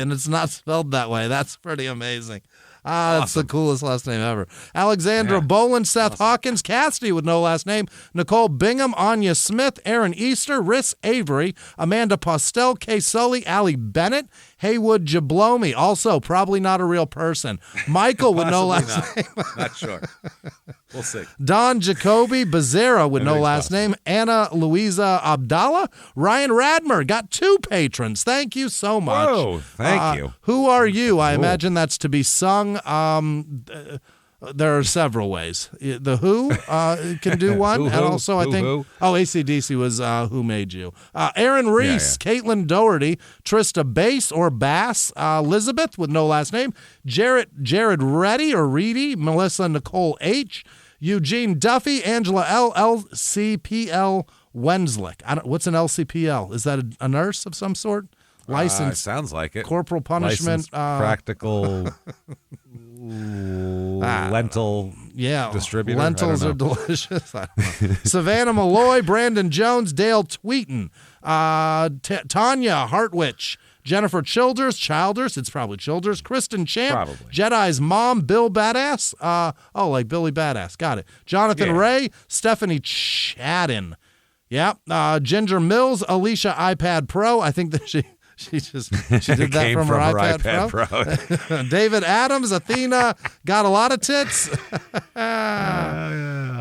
And it's not spelled that way. That's pretty amazing. That's the coolest last name ever. Alexandra Boland, Seth Hawkins, Cassidy with no last name, Nicole Bingham, Anya Smith, Aaron Easter, Riss Avery, Amanda Postel, Kay Sully, Allie Bennett, Haywood Jablomi, also probably not a real person. Michael with no last name. Not sure. We'll see. Don Jacoby Becerra with no last name. Anna Louisa Abdallah. Ryan Radmer got 2 patrons. Thank you so much. Whoa, thank you. Who are you? I imagine that's to be sung. There are several ways. The Who can do one. And also I think, AC/DC was Who Made You. Aaron Reese, Caitlin Doherty, Trista Bass or Bass, Elizabeth with no last name, Jared Reddy or Reedy, Melissa Nicole H., Eugene Duffy, Angela L. LCPL Wenslick. What's an LCPL? Is that a nurse of some sort? License. Sounds like it. Corporal punishment. Practical lentil distributor. Lentils are delicious. I don't know. Savannah Malloy, Brandon Jones, Dale Tweeton, Tanya Hartwich, Jennifer Childers, it's probably Childers, Kristen Champ, probably. Jedi's mom, Bill Badass, like Billy Badass, got it. Jonathan Ray, Stephanie Chadden, Ginger Mills, Alicia iPad Pro, I think that she did that from her iPad Pro. David Adams, Athena, got a lot of tits.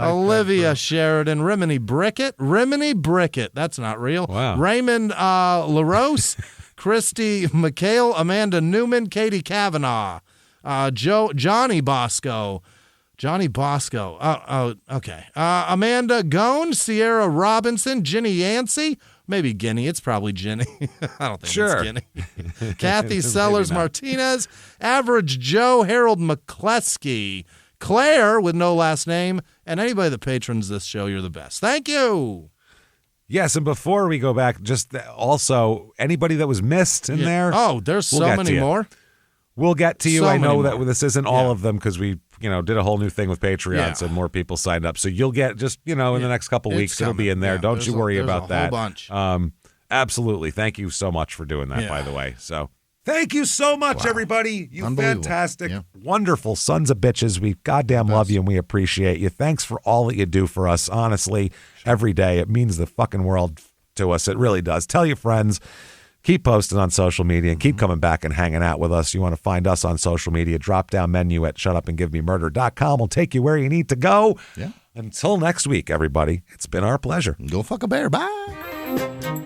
Olivia Sheridan, Rimini Brickett, that's not real. Wow. Raymond LaRose, Christy McHale, Amanda Newman, Katie Kavanaugh, Johnny Bosco. Okay. Amanda Gone, Sierra Robinson, Ginny Yancey. Maybe Guinea. It's probably Ginny. I don't think it's Guinea. Kathy Sellers Martinez, Average Joe, Harold McCleskey, Claire with no last name, and anybody that patrons this show, you're the best. Thank you. Yes, and before we go back, just also anybody that was missed in there. Oh, there's so many more. We'll get to you. So I know many that more. This isn't all of them because we, did a whole new thing with Patreon, so more people signed up. So you'll get just, in the next couple weeks, it'll be in there. Don't you worry about that. There's a whole bunch. Absolutely. Thank you so much for doing that, by the way. So thank you so much, everybody. You fantastic, wonderful sons of bitches. We goddamn love you and we appreciate you. Thanks for all that you do for us. Honestly, every day. It means the fucking world to us. It really does. Tell your friends. Keep posting on social media and keep coming back and hanging out with us. You want to find us on social media, drop down menu at shutupandgivememurder.com. We'll take you where you need to go. Yeah. Until next week, everybody, it's been our pleasure. Go fuck a bear. Bye.